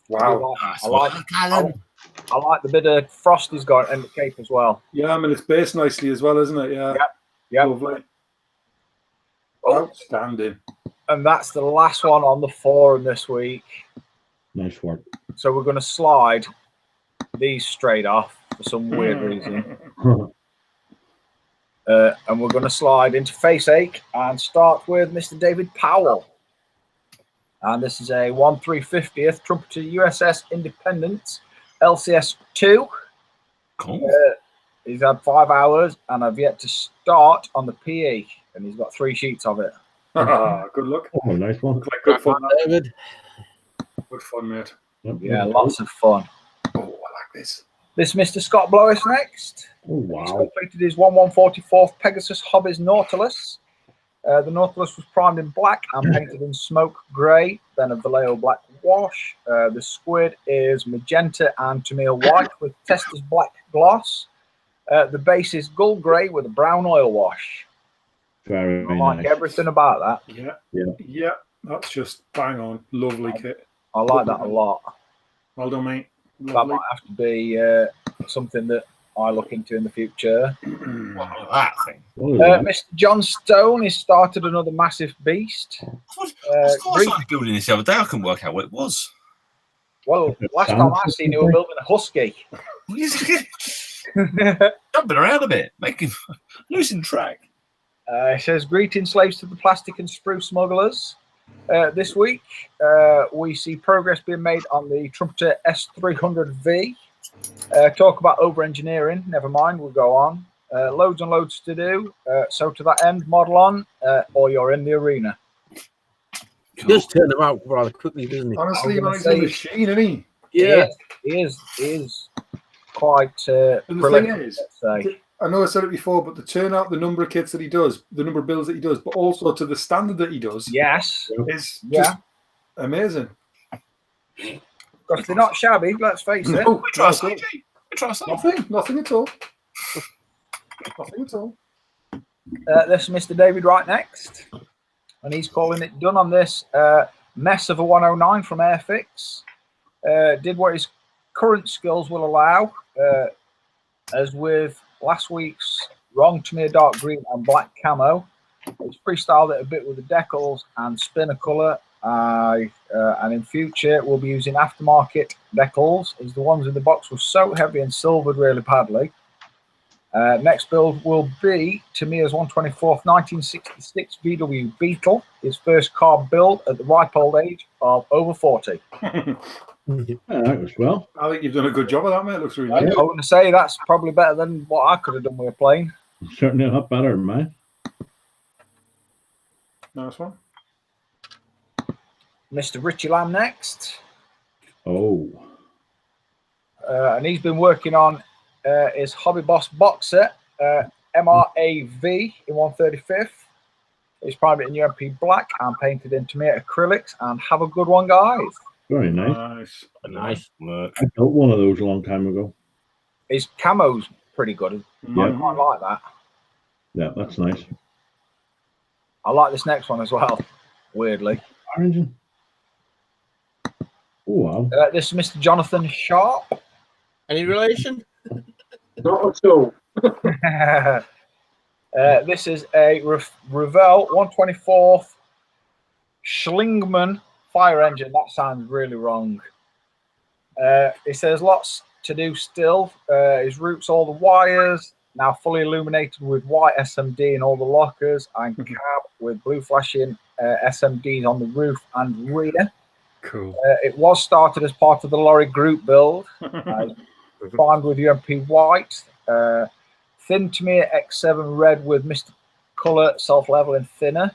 Wow. I like the bit of frost he's got in the cape as well. Yeah, I mean it's based nicely as well, isn't it? Yeah. Yeah. Lovely. Outstanding. And that's the last one on the forum this week. Nice work. So we're going to slide these straight off for some weird reason. And we're going to slide into Face Ache and start with Mr. David Powell. And this is a 1/350th Trumpeter USS Independence LCS 2. Cool. He's had 5 hours and I've yet to start on the PE. And he's got 3 sheets of it. Good luck. Oh, nice one. Looks like good fun, David. Good fun, mate. Yeah, lots of fun. Oh, I like this. This Mr. Scott Blois next. Oh, He's wow. completed his 1/144th Pegasus Hobbies Nautilus. The Nautilus was primed in black and painted in smoke grey, then a Vallejo black wash. The squid is magenta and Tamil white with Testor's black gloss. The base is gold grey with a brown oil wash. Very I like nice. everything about that. Yeah. That's just bang on. Lovely kit. I like that a lot. Well done, mate. That Lovely. might have to be something that I look into in the future. Wow, that thing. Mr. John Stone has started another massive beast. I started building this the other day. I couldn't work out what it was. Well, last time I seen you were building a husky. Jumping around a bit, losing track. It says, greetings, slaves to the plastic and spruce smugglers. This week, we see progress being made on the Trumpeter S300V. Talk about over-engineering. Never mind, we'll go on. Loads and loads to do. So to that end, model on, or you're in the arena. He does turn them out rather quickly, doesn't he? Honestly, man, he's a machine, isn't he? Yeah. He is quite And the prolific, thing is, let's say. I know I said it before, but the turnout, the number of kits that he does, the number of builds that he does, but also to the standard that he does, Yes. is just amazing. Because they're not shabby, let's face it. No, We try something. We try something. nothing at all. Nothing at all. This is Mr. David right next. And he's calling it done on this Mess of a 109 from Airfix. Did what his current skills will allow. As with last week's Wrong to Me a dark green and black camo, it's freestyled it a bit with the decals and spinner colour. And in future, we'll be using aftermarket decals, as the ones in the box were so heavy and silvered really badly. Next build will be Tamiya's 124th 1966 VW Beetle, his first car build at the ripe old age of over 40. That was well. I think you've done a good job of that, mate. It looks really I nice. want to say that's probably better than what I could have done with a plane. Certainly a lot better than mine. Nice one. Mr. Richie Lamb next. Oh. And he's been working on his Hobby Boss box set, MRAV in 135th. It's primed in UMP black and painted in Tamiya acrylics. And have a good one, guys. Very nice. Nice work. I built one of those a long time ago. His camo's pretty good. I quite like that. Yeah, that's nice. I like this next one as well, weirdly. Fire engine. Oh, wow. This is Mr. Jonathan Sharp. Any relation? Not at all. This is a Revell 124th Schlingmann fire engine. That sounds really wrong. It says lots to do still. His routes all the wires, now fully illuminated with white SMD in all the lockers, and cab with blue flashing SMDs on the roof and rear. Cool. It was started as part of the lorry group build, primed with UMP white, thin Tamiya X7 red with Mr. Colour self-leveling thinner.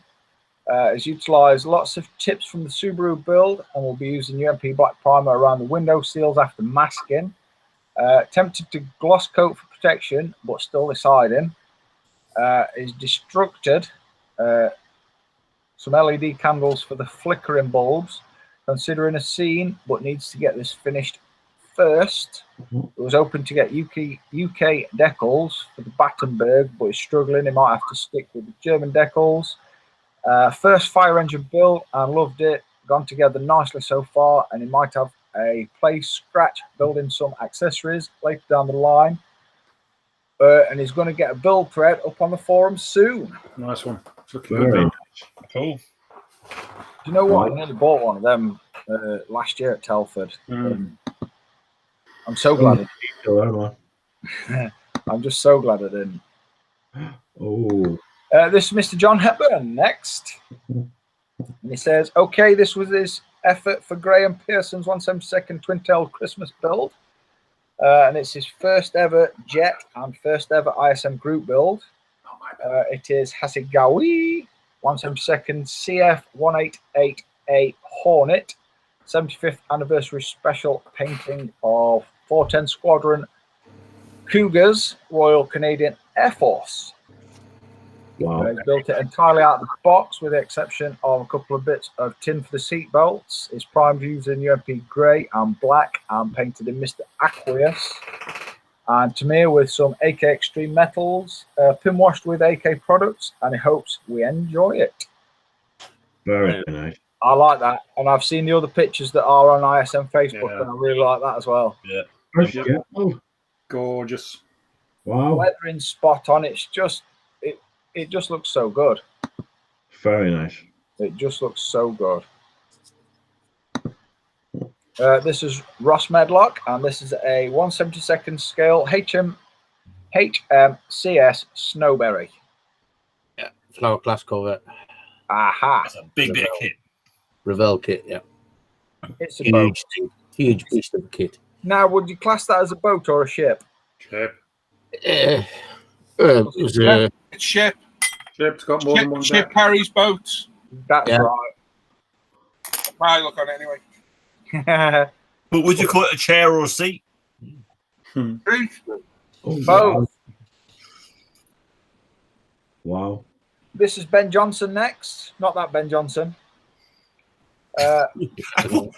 It's utilised lots of tips from the Subaru build and will be using UMP black primer around the window seals after masking. Tempted to gloss coat for protection, but still deciding. Is destructed some LED candles for the flickering bulbs. Considering a scene, but needs to get this finished first. It was open to get UK decals for the Battenberg, but is struggling. He might have to stick with the German decals. First fire engine build and loved it. Gone together nicely so far, and he might have a place scratch building some accessories later down the line. And he's going to get a build thread up on the forum soon. Nice one. It's looking good. Very Now. Cool. Do you know what? I nearly bought one of them last year at Telford. I'm so glad. I'm just so glad I didn't. Oh. This is Mr. John Hepburn next. And he says, okay, this was his effort for Graham Pearson's 172nd twin-tailed Christmas build. And it's his first ever jet and first ever ISM group build. It is Hasegawa 172nd CF 188A Hornet, 75th anniversary special painting of 410 Squadron Cougars, Royal Canadian Air Force. Wow. He's built it entirely out of the box with the exception of a couple of bits of tin for the seat belts. It's primed using UMP grey and black and painted in Mr. Aqueous. And Tamiya with some AK Extreme metals, pin washed with AK products, and he hopes we enjoy it. Very nice. I like that. And I've seen the other pictures that are on ISM Facebook, and I really like that as well. Yeah. First Yeah. jet build. Gorgeous. Wow. Weathering spot on. It's just, it just looks so good. Very nice. It just looks so good. This is Ross Medlock, and this is a 1/72nd scale HMCS Snowberry. Yeah, flower class Corvette. Aha! That's a big bit of kit. Revell kit, yeah. It's a boat. Huge beast of a kit. Now, would you class that as a boat or a ship? Ship. It was It's ship. Ship's got more than one Ship deck. carries boats. That's Yeah. I look on it anyway. right. But would you call it a chair or a seat? Truth. Oh, Both. Wow. This is Ben Johnson next. Not that Ben Johnson. Did I don't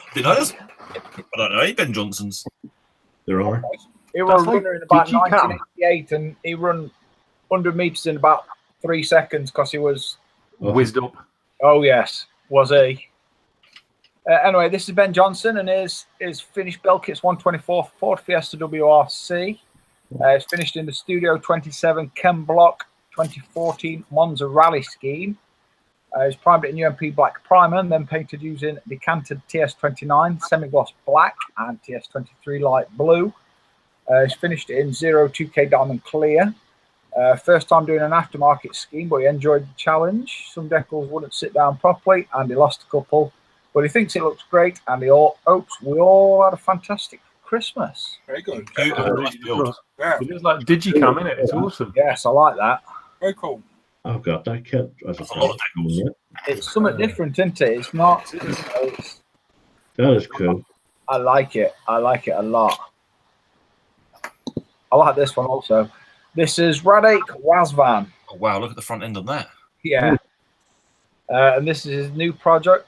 know. Hey, Ben Johnson's. There are. He was a That's like runner in about DG Cam. 1988, and he run 100 meters in about 3 seconds because he was. Whizzed up. Oh yes, was he? Anyway, this is Ben Johnson and his finished belt kit's 124 Ford Fiesta WRC. It's finished in the Studio 27 Chem Block 2014 Monza Rally scheme. It's primed in UMP black primer and then painted using decanted TS29 semi-gloss black and TS23 light blue. It's finished in 02K diamond clear. First time doing an aftermarket scheme, but he enjoyed the challenge. Some decals wouldn't sit down properly and he lost a couple, but he thinks it looks great and he hopes we all had a fantastic Christmas. Very good. Nice build. Yeah, It is like Digicam, isn't it? It's awesome. Yes, I like that. very cool. I've got that kit as a That's a lot of first. decals. It's something different, isn't it? It's not. That is cool. I like it. I like it a lot. I like this one also. This is Radek Wazvan. Oh, wow, look at the front end on that. Yeah. And this is his new project.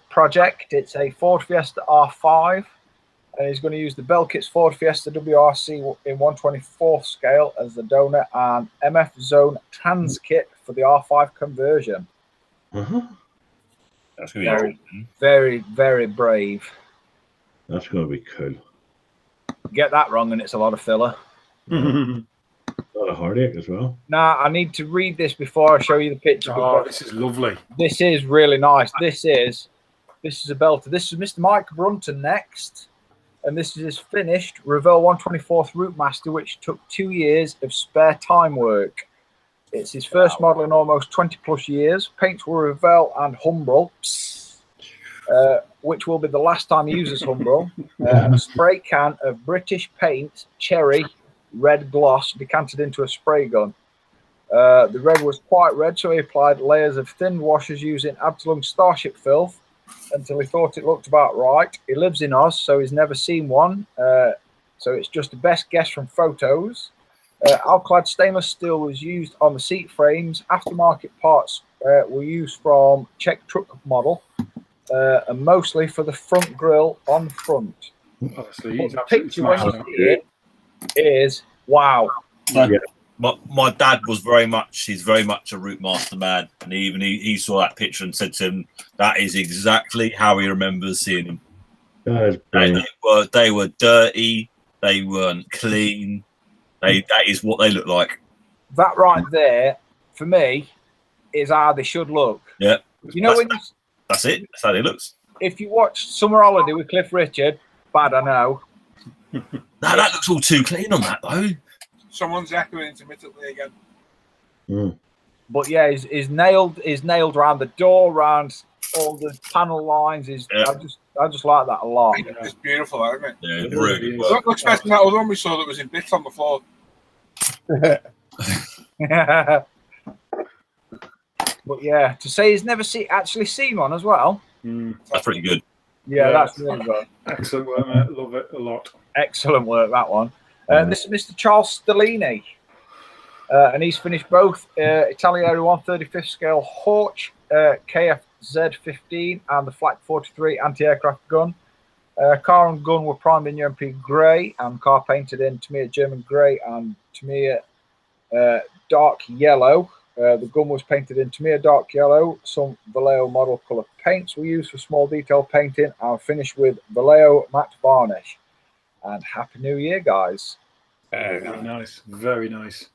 It's a Ford Fiesta R5. And he's going to use the Belkit's Ford Fiesta WRC in 1/24 scale as the donor and MF Zone Trans kit for the R5 conversion. Uh-huh. That's going to be Very, interesting. very, very brave. That's going to be cool. Get that wrong and it's a lot of filler. A lot of heartache as well. Now, I need to read this before I show you the picture. Oh, because this is lovely. this is really nice. This is a belter. This is Mr. Mike Brunton next. And this is his finished Revell 124th Routemaster, which took 2 years of spare time work. It's his first model in almost 20 plus years. Paints were Revell and Humbrol, which will be the last time he uses Humbrol. And a spray can of British paint, cherry, red gloss, decanted into a spray gun. The red was quite red, so he applied layers of thin washes using Absalom Starship filth until he thought it looked about right. He lives in Oz, so he's never seen one. So it's just the best guess from photos. Alclad stainless steel was used on the seat frames. Aftermarket parts were used from Czech truck model, and mostly for the front grille on front. Honestly, But he's the absolutely picture when smashing you see it is wow. My dad was very much a route master man, and he saw that picture and said to him, "That is exactly how he remembers seeing them. That is They brilliant. were dirty, they weren't clean. That is what they look like." That right there, for me, is how they should look. Yeah, You know, when that's it. That's how they looks. if you watch Summer Holiday with Cliff Richard, bad I know. That looks all too clean on that though. Someone's echoing intermittently again. Mm. But yeah, he's nailed around the door, around all the panel lines. Yeah. I just like that a lot. It's beautiful, isn't it? Yeah, It really. really is. well. Don't look expecting that other one we saw that was in bits on the floor. But yeah, to say he's never actually seen one as well. That's pretty good. Yeah, Yeah. that's really good. Excellent work, mate. Love it a lot. Excellent work, that one. This is Mr. Charles Stellini. And he's finished both Italiano 135th scale Horch KFZ-15 and the Flak 43 anti-aircraft gun. Car and gun were primed in UMP grey and car painted in Tamiya German grey and Tamiya dark yellow. The gun was painted in Tamiya dark yellow. Some Vallejo model colour paints were used for small detail painting and finished with Vallejo matte varnish. And Happy New Year, guys. Very nice. Very nice.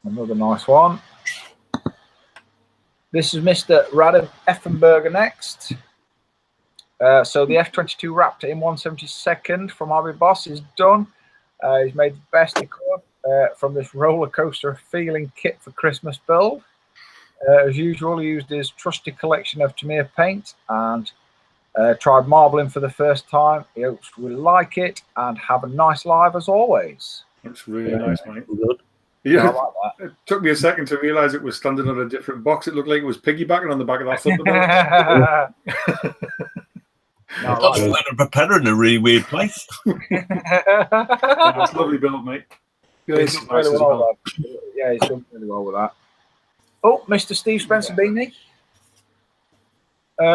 Another nice one. This is Mr. Radim Effenberger next. So the F-22 Raptor in 1/72 from Hobby Boss is done. He's made the best he could from this roller coaster feeling kit for Christmas build. As usual, he used his trusty collection of Tamiya paint and tried marbling for the first time. He hopes we like it and have a nice live as always. That's really nice, mate. Good. Yeah, I like that. it took me a second to realise it was standing on a different box. It looked like it was piggybacking on the back of that Thunderbird. No, I That's like like a propeller in a really weird place. That's lovely build, mate. Yeah, He's it's done nice really as well, well. though. Yeah, he's done really well with that. Oh, Mr. Steve Spencer Beanie.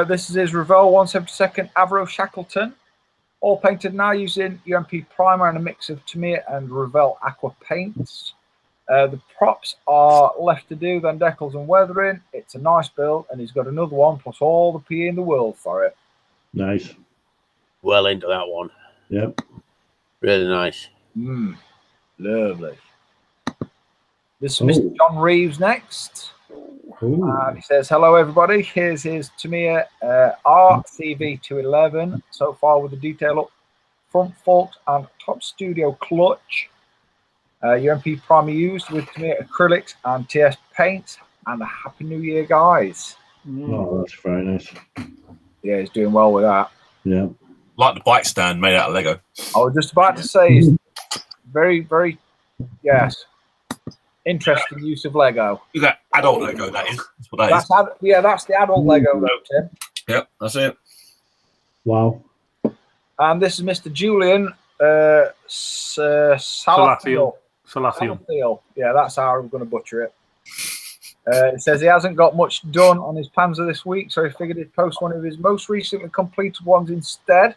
This is his Revell 1/72 Avro Shackleton. All painted now using UMP primer and a mix of Tamiya and Revell aqua paints. The props are left to do, then decals and weathering. It's a nice build, and he's got another one plus all the PE in the world for it. Nice. Well into that one. Yep. Really nice. Lovely. This is Mr. John Reeves next. And he says, hello, everybody. Here's his Tamiya RCV211. So far with the detail up front forks and top studio clutch. UMP primer used with Tamiya acrylics and TS paints. And a Happy New Year, guys. Oh, that's very nice. Yeah, he's doing well with that. Yeah. Like the bike stand made out of Lego. I was just about to say, it's very, very, yes, interesting use of Lego. Is that adult Lego? That is. That's what that is. That's the adult Lego, though, Tim. Yep, that's it. Wow. And this is Mr. Julian Salathiel. Salathiel. Yeah, that's how I'm going to butcher it. It says he hasn't got much done on his Panzer this week, so he figured he'd post one of his most recently completed ones instead.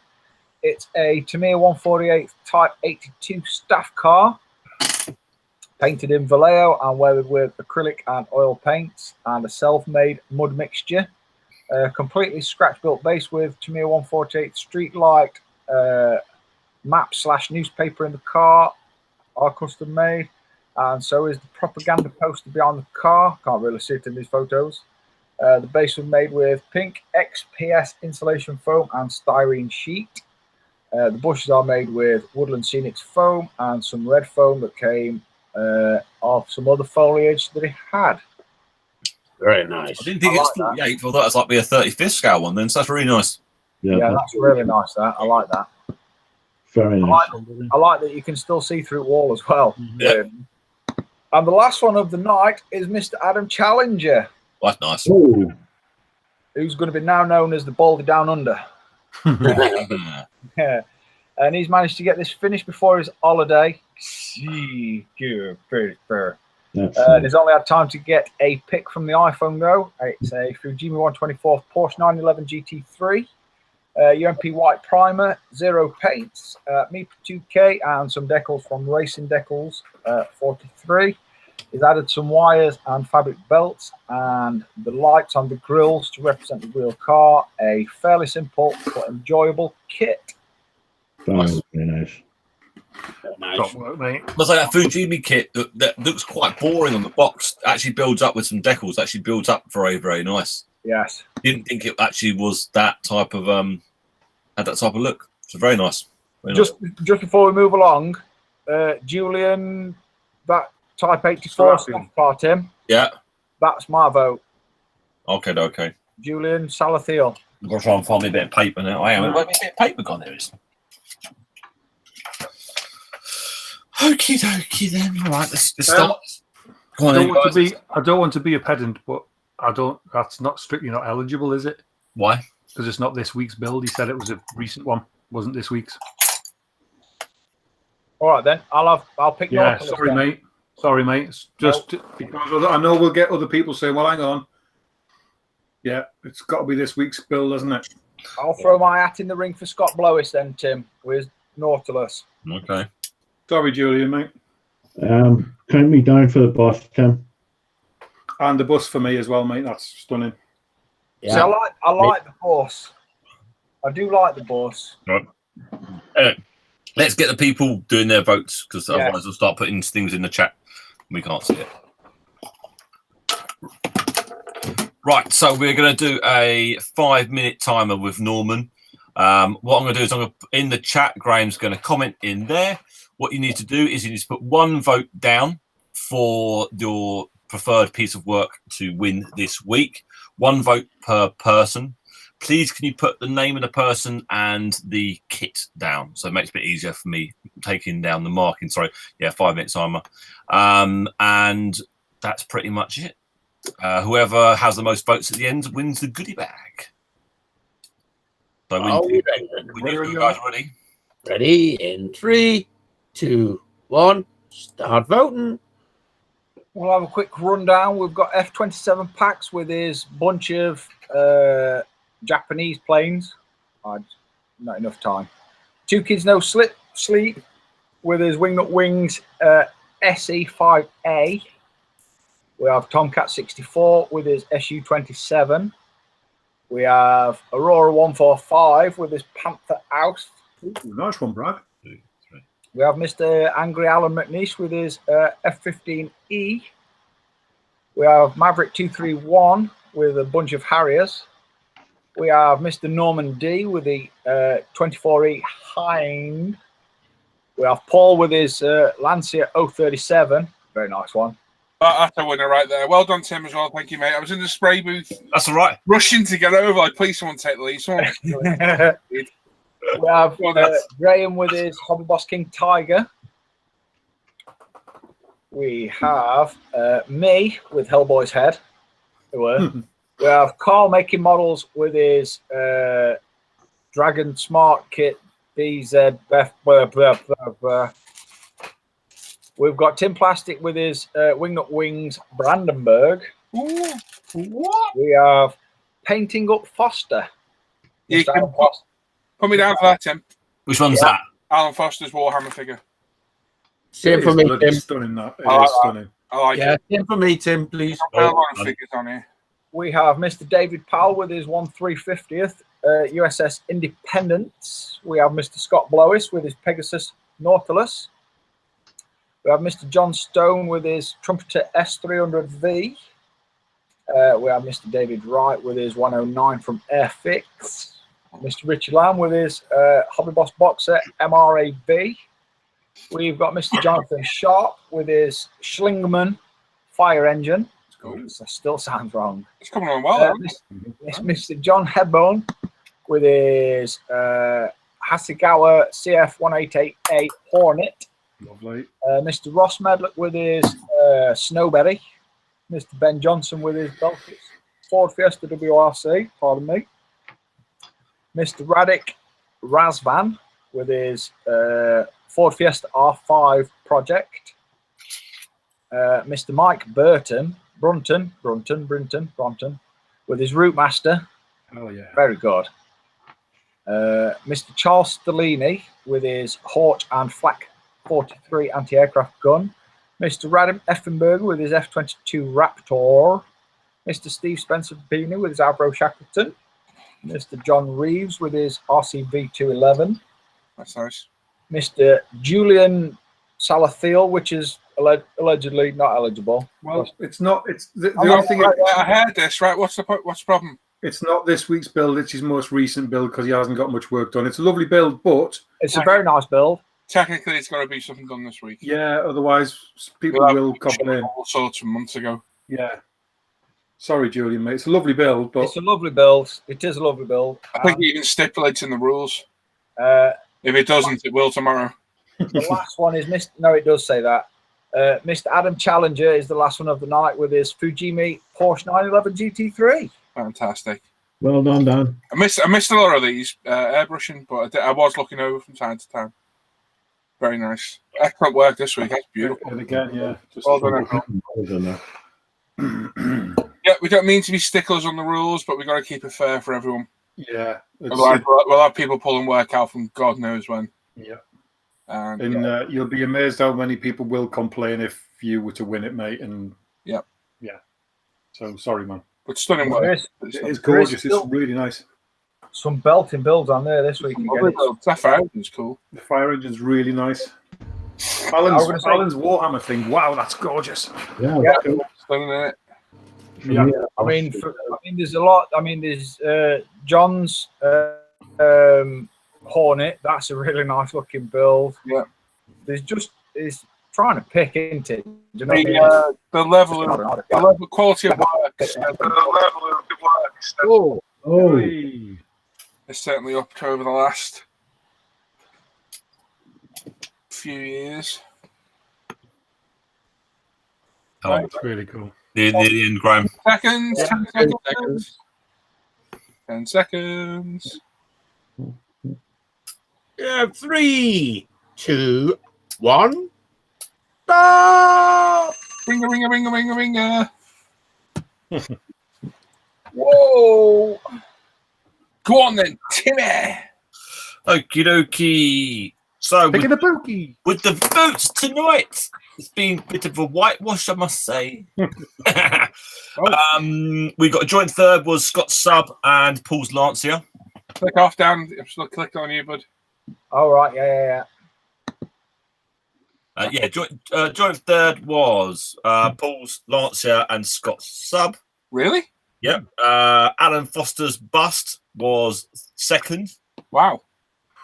It's a Tamiya 148 Type 82 staff car, painted in Vallejo and weathered with acrylic and oil paints and a self-made mud mixture. Completely scratch-built base with Tamiya 148 street light map / newspaper in the car, are custom made. And so is the propaganda poster behind the car. Can't really see it in these photos. The base was made with pink XPS insulation foam and styrene sheet. The bushes are made with Woodland Scenics foam and some red foam that came off some other foliage that he had. Very nice. I didn't think it was 48. I thought it was like be a 35th scale one then, so that's really nice. Yeah, that's really nice. That I like that. Very nice. I like that you can still see through wall as well. Yeah. And the last one of the night is Mr. Adam Challenger, Well, that's nice. Oh, who's going to be now known as the Baldy Down Under. Yeah. And he's managed to get this finished before his holiday. that's He's only had time to get a pic from the iPhone though. It's a Fujimi 124 Porsche 911 GT3. UMP white primer, 0 paints, MEPA 2K, and some decals from Racing Decals 43. He's added some wires and fabric belts and the lights on the grills to represent the real car. A fairly simple but enjoyable kit. very nice. Top work, mate. Looks like that Fujimi kit that looks quite boring on the box. Actually builds up with some decals. Actually builds up very, very nice. Yes. Didn't think it actually was that type of had that type of look. It's very nice. Very Just before we move along, Julian, that Type 84 stuff part, Tim. Yeah. That's my vote. Okay. Julian Salathiel. I'm gonna try and find me a bit of paper now. I am. Where's my bit of paper gone? There it is. Okie dokie then. All right, let's start. Go on, then, guys. I don't want to be a pedant, but that's not strictly not eligible, is it? Why? Because it's not this week's build. He said it was a recent one, wasn't this week's. All right then, I'll pick. Yeah, your sorry, mate. Sorry, mate. It's just because I know we'll get other people saying, "Well, hang on." Yeah, it's got to be this week's build, hasn't it? I'll throw my hat in the ring for Scott Blowis then, Tim, with Nautilus. Okay. Sorry, Julian, mate. Count me down for the boss, Tim. And the bus for me as well, mate. That's stunning. Yeah. So I like the bus. I do like the bus. Right. Let's get the people doing their votes because otherwise we'll start putting things in the chat. We can't see it. Right, so we're going to do a 5-minute timer with Norman. What I'm going to do is in the chat, Graham's going to comment in there. What you need to do is you need to put one vote down for your preferred piece of work to win this week. 1 vote per person. Please, can you put the name of the person and the kit down? So it makes it a bit easier for me taking down the marking. Sorry. Yeah, 5-minute timer. And that's pretty much it. Whoever has the most votes at the end wins the goodie bag. So you guys ready? Ready in 3, 2, 1. Start voting. We'll have a quick rundown. We've got F-27 packs with his bunch of Japanese planes. Not enough time. 2 Kids No Sleep with his Wingnut Wings SE5A. We have Tomcat 64 with his SU-27. We have Aurora 145 with his Panther Oust. Ooh, nice one, Brad. We have Mr. Angry Alan McNeish with his F-15E. We have Maverick 231 with a bunch of Harriers. We have Mr. Norman D with the 24E Hind. We have Paul with his Lancia 037. Very nice one. That's a winner right there. Well done, Tim, as well. Thank you, mate. I was in the spray booth. That's all right. Rushing to get over. Like, please, someone take the lead. Someone. We have Graham with his Hobby Boss King Tiger. We have me with Hellboy's head. We have Carl making models with his Dragon Smart Kit BZ. We've got Tim Plastic with his Wingnut Wings Brandenburg. Ooh, what? We have Painting Up Foster. You can put me down for that, Tim. Which one's that? Alan Foster's Warhammer figure. Same for me, Tim. Stunning, that. It I is like stunning. I like Yeah, it. same for me, Tim, please. A lot of figures on here. We have Mr. David Powell with his 1/350th USS Independence. We have Mr. Scott Blowis with his Pegasus Nautilus. We have Mr. John Stone with his Trumpeter S300V. We have Mr. David Wright with his 109 from Airfix. Mr. Richard Lamb with his Hobby Boss Boxer MRAB. We've got Mr. Jonathan Sharp with his Schlingmann fire engine. That still sounds wrong. It's coming on well. Mr. John Hebone with his Hasegawa CF188A Hornet. Lovely. Mr. Ross Medlock with his Snowberry. Mr. Ben Johnson with his Belfast Ford Fiesta WRC, pardon me. Mr. Radic Razvan with his Ford Fiesta R5 Project. Mr. Mike Brunton with his Route Master. Oh, yeah. Very good. Mr. Charles Stellini with his Hort and Flak 43 anti-aircraft gun. Mr. Radim Effenberger with his F-22 Raptor. Mr. Steve Spencer Beanie with his Avro Shackleton. Mr. John Reeves with his RCV 211. That's nice. Mr. Julian Salathiel, which is allegedly not eligible. Well, it's not. It's the only thing. I heard this, right? What's the problem? It's not this week's build. It's his most recent build because he hasn't got much work done. It's a lovely build, but it's a very nice build. Technically, it's got to be something done this week. Yeah, otherwise people will complain. All sorts of months ago. Yeah. Sorry, Julian, mate. It's a lovely build, but it's a lovely build. It is a lovely build. I think it even stipulates in the rules. If it doesn't, it will tomorrow. The last one is Mr. No, it does say that. Mr. Adam Challenger is the last one of the night with his Fujimi Porsche 911 GT3. Fantastic. Well done, Dan. I missed a lot of these airbrushing, but I was looking over from time to time. Very nice. Excellent work this week. That's beautiful. And again, yeah. Just well done. Yeah, we don't mean to be sticklers on the rules, but we got to keep it fair for everyone. Yeah. Otherwise, we'll have people pulling work out from God knows when. Yeah. And you'll be amazed how many people will complain if you were to win it, mate. And yeah. So sorry, man. But stunning work. It's gorgeous. It's really nice. Some belting builds on there this week. That fire engine's cool. The fire engine's really nice. Alan's Warhammer thing. Wow, that's gorgeous. Yeah. Stunning, isn't it? Yeah. I mean, there's a lot. I mean, there's John's Hornet. That's a really nice looking build. Yeah. There's just is trying to pick into it. You know the level of quality of work. It's certainly up over the last few years. Oh, that's really cool. Near the end, Graham. 10 seconds. 10 seconds. Yeah, 3, 2, 1. Stop! Ringer, ringer, ringer, ringer, ringer. Whoa! Go on then, Timmy. Okie dokie. So Picking a bookie with the votes tonight, it's been a bit of a whitewash, I must say. We got a joint third was Scott Sub and Paul's Lancia. Click off, Dan. I'm still clicked on you, bud. All right, yeah. Joint third was Paul's Lancia and Scott's Sub. Really? Yep. Alan Foster's Bust was second. Wow.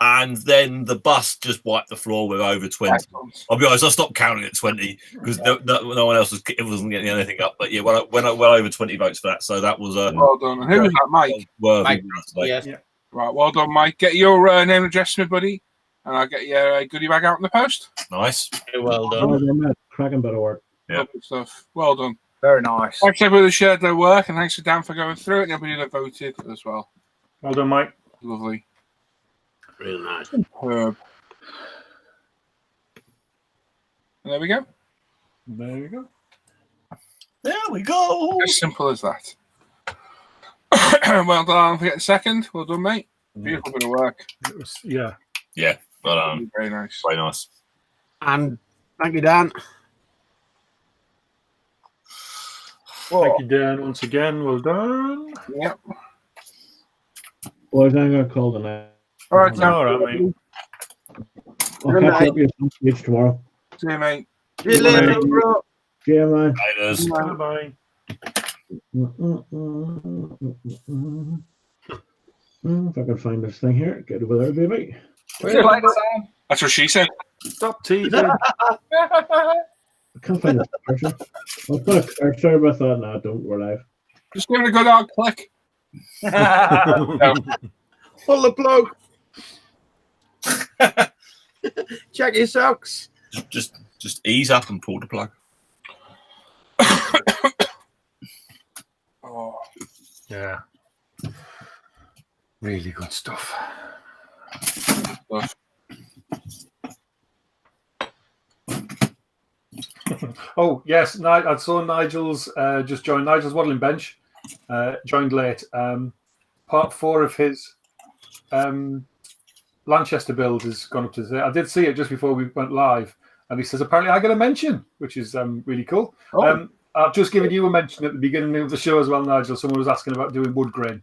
And then the bust just wiped the floor with over 20. I'll be honest, I stopped counting at 20 because no one else wasn't getting anything up. But yeah, well over 20 votes for that. So that was well done. And who was that, Mike? Mike. Yes. Yeah. Right, well done, Mike. Get your name and address, my buddy, and I'll get your goodie bag out in the post. Nice. Very well done. Well done, mate. Cracking bit of work. Yeah. Lovely stuff. Well done. Very nice. Thanks everybody who shared their work, and thanks to Dan for going through it, and everybody that voted as well. Well done, Mike. Lovely. Real nice. Herb. And there we go. There you go. There we go. As simple as that. Well done for getting second. Well done, mate. Beautiful bit of work. It was, yeah. Yeah. Well, Very nice. very nice. And thank you, Dan. Thank you, Dan, once again. Well done. Yep. Boys, I'm going to call the night. All right, Dan. All right, mate. I'll Good catch night. up with you some stage tomorrow. See you, mate. See you later, bro. See you, man. Laters. Bye-bye. If I can find this thing here, get over there, baby. See you later, Sam. That's what she said. Stop teasing. I can't find this cursor. I'll put a cursor, but I thought, no, don't, we're live. Just give it a good hard click. Pull the plug. Check your socks. Just ease up and pull the plug. Oh, Yeah. Really good stuff. stuff. Oh, yes. I saw Nigel's just joined. Nigel's waddling bench joined late. Part 4 of his Lanchester build has gone up to today. I did see it just before we went live. And he says, apparently I got a mention, which is really cool. Oh. I've just given you a mention at the beginning of the show as well, Nigel. Someone was asking about doing wood grain.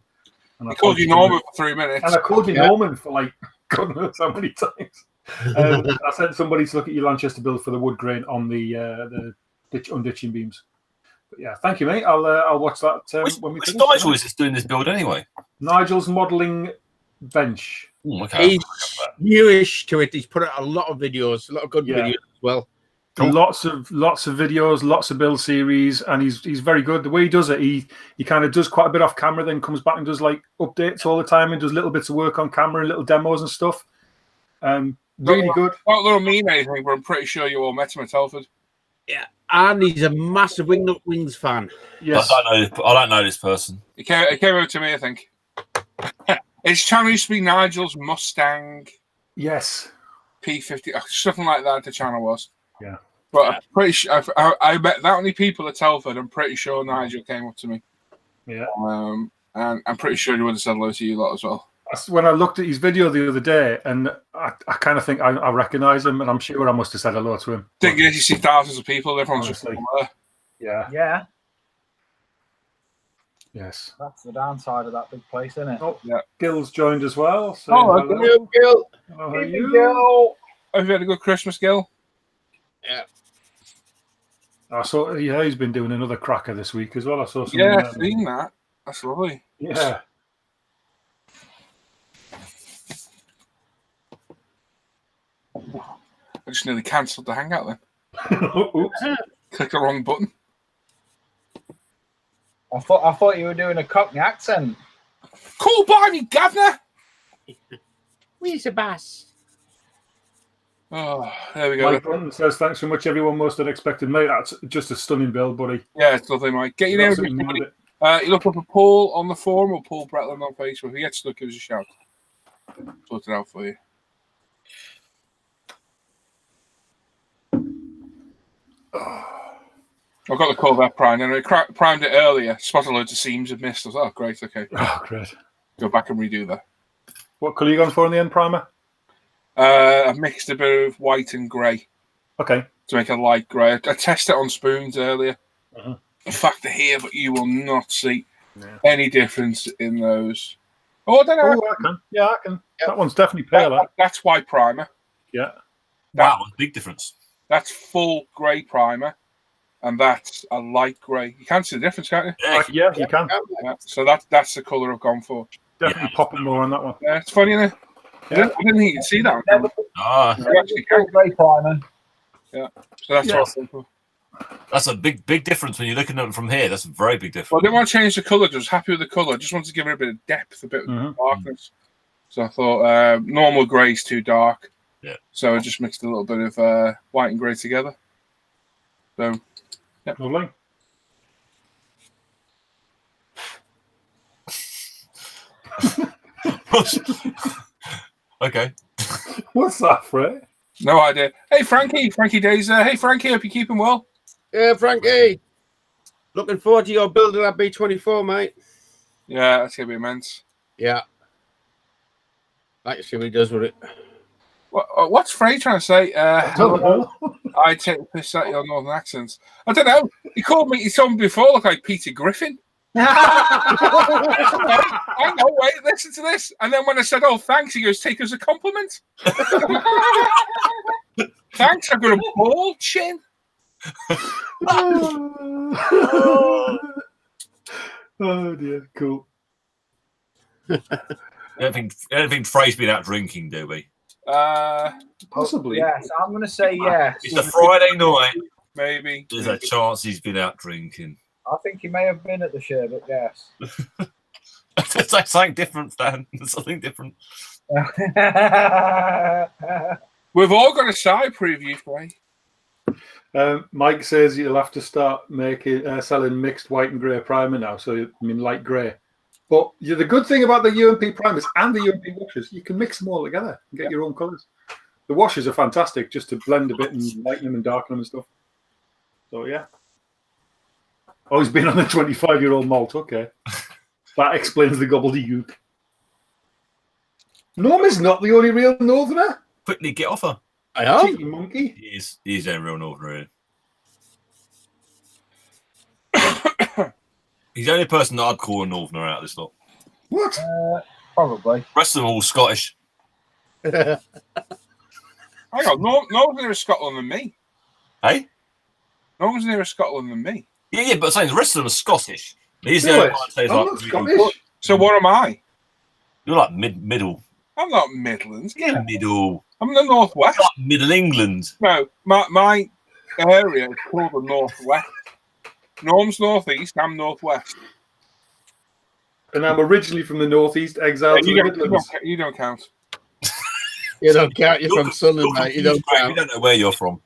And I called you Norman for 3 minutes. And I called you Norman for like God knows how many times. I sent somebody to look at your Lanchester build for the wood grain on the unditching beams. But yeah, thank you, mate. I'll watch that when we Which finish. Nigel is this doing this build anyway? Nigel's modelling bench. Okay. He's newish to it. He's put out a lot of videos, a lot of good Yeah. videos as well. Cool. Lots of videos, lots of build series, and he's very good. The way he does it, he kind of does quite a bit off camera, then comes back and does like updates all the time and does little bits of work on camera and little demos and stuff. Really good. Not that I mean anything, but I'm pretty sure you all met him at Telford. Yeah, and he's a massive Wings fan. Yes. I don't know this person. He came over to me, I think. His channel used to be Nigel's Mustang Yes. P50, something like that. The channel was. Yeah. But I'm pretty sure I met that many people at Telford. I'm pretty sure Nigel came up to me. Yeah. And I'm pretty sure he would have said hello to you lot as well. When I looked at his video the other day, and I kind of think I recognise him, and I'm sure I must have said hello to him. Didn't get you see thousands of people. Everyone's just Honestly. there. Yeah. Yeah, Yes. that's the downside of that big place, isn't it? Oh, Yeah. Gil's joined as well. So Oh, hello. okay. Gil. Hello, how are you? Have you had a good Christmas, Gil? I saw. Yeah, he's been doing another cracker this week as well. I saw some. Yeah, I've seen that. That's lovely. Yeah. I just nearly cancelled the hangout then. Oops. Clicked the wrong button. I thought you were doing a Cockney accent. Cool by me, governor. Where's the bass? Oh, there we go. Mike Button says, thanks so much, everyone. Most unexpected, mate. That's just a stunning build, buddy. Yeah, it's lovely, Mike. Get your name. Absolutely nailed it. You look up a Paul on the forum or Paul Bretland on Facebook. If you get stuck, give us a shout. Sort it out for you. I've got the Corvette primed, and I primed it earlier. Spotted loads of seams and missed. I was like, oh, great, okay. Oh, great. Go back and redo that. What colour are you going for in the end, primer? I've mixed a bit of white and grey Okay. to make a light grey. I tested it on spoons earlier. Uh-huh. factor here, but you will not see Yeah. any difference in those. Oh, I don't know. Oh, I can. Yeah, I can. That one's definitely paler. That's white primer. Yeah. Wow, big difference. That's full grey primer, and that's a light grey. You can't see the difference, can't you? Yeah, Yeah, you can. Yeah, so that's the colour I've gone for. Definitely pop it more on that one. Yeah, it's funny, isn't it? Yeah. I didn't think you could see that. Never You actually can. grey primer. So that's Yeah. what I've gone for. That's a big difference when you're looking at it from here. That's a very big difference. Well, I didn't want to change the colour. Just happy with the colour. I just wanted to give it a bit of depth, a bit of Mhm. darkness. So I thought normal grey is too dark. Yeah. So I just mixed a little bit of white and grey together. So yeah. Lovely. Okay. What's that, Fred? No idea. Hey, Frankie Days there. Hey, Frankie, hope you're keeping well. Yeah, Frankie. Looking forward to your building that B24, mate. Yeah, that's going to be immense. Yeah. Like to see what he does with it. What's Frey trying to say? I don't know. I take the piss out of your northern accents. I don't know. He told me before look like Peter Griffin. I know, wait, listen to this. And then when I said, oh, thanks, he goes, take as a compliment. Thanks, I've got a bald chin. Oh dear, cool. I don't think Frey's been out drinking, do we? Possibly. Yes, I'm going to say yes. It's a Friday night. Maybe. There's a chance he's been out drinking. I think he may have been at the show, but yes. That's something different, Dan. Something different. We've all got a side preview, Frey. Mike says you'll have to start selling mixed white and grey primer now. So I mean light grey. But the good thing about the UMP primers and the UMP washes, you can mix them all together and get your own colours. The washes are fantastic just to blend a bit and lighten them and darken them and stuff. So yeah. Oh, he's been on the 25-year-old malt. Okay. That explains the gobbledygook. Norm is not the only real northerner. Quickly get off her. I have. Cheeky monkey. He's a real northerner. He's the only person that I'd call a northerner out of this lot. What? Probably. The rest of them are all Scottish. Hang on, no one's nearer Scotland than me. Hey? No one's nearer Scotland than me. Yeah, but I'm saying the rest of them are Scottish. He's the Really? only one that says I'm like not Scottish. So what am I? You're like middle. I'm not Midlands. Yeah, middle. I'm in the Northwest. Like Middle England. No, my area is called the Northwest. Norm's Northeast, I'm Northwest. And I'm originally from the northeast, exiled to the Midlands. You don't count. You don't count. You're from Sunderland, mate. You don't We count. don't know where you're from.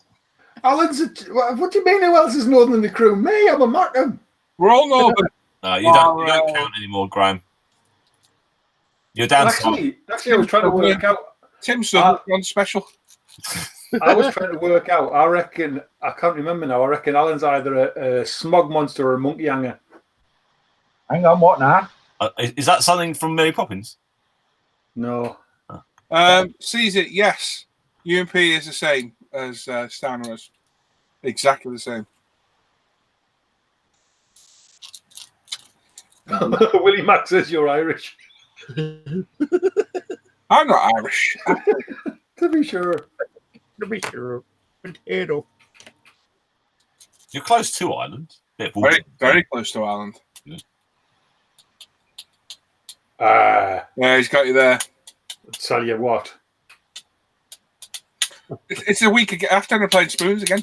Alan's what do you mean? Who else is northern in the crew? Me, I'm a Markham. We're all Northern. You don't count anymore, Graham. You're down Actually, I was trying to work out. Tim's on special. I was trying to work out. I reckon I can't remember now. I reckon Alan's either a smog monster or a monkey hanger. Hang on, what now? Is that something from Mary Poppins? No. Caesar, yes. UMP is the same as Stanner's. Exactly the same. Willie Mack says you're Irish. I'm not Irish. To be sure. To be sure. Potato. You're close to Ireland. Very, very close to Ireland. Yeah, he's got you there. Tell you what. It's a week after they're playing spoons again.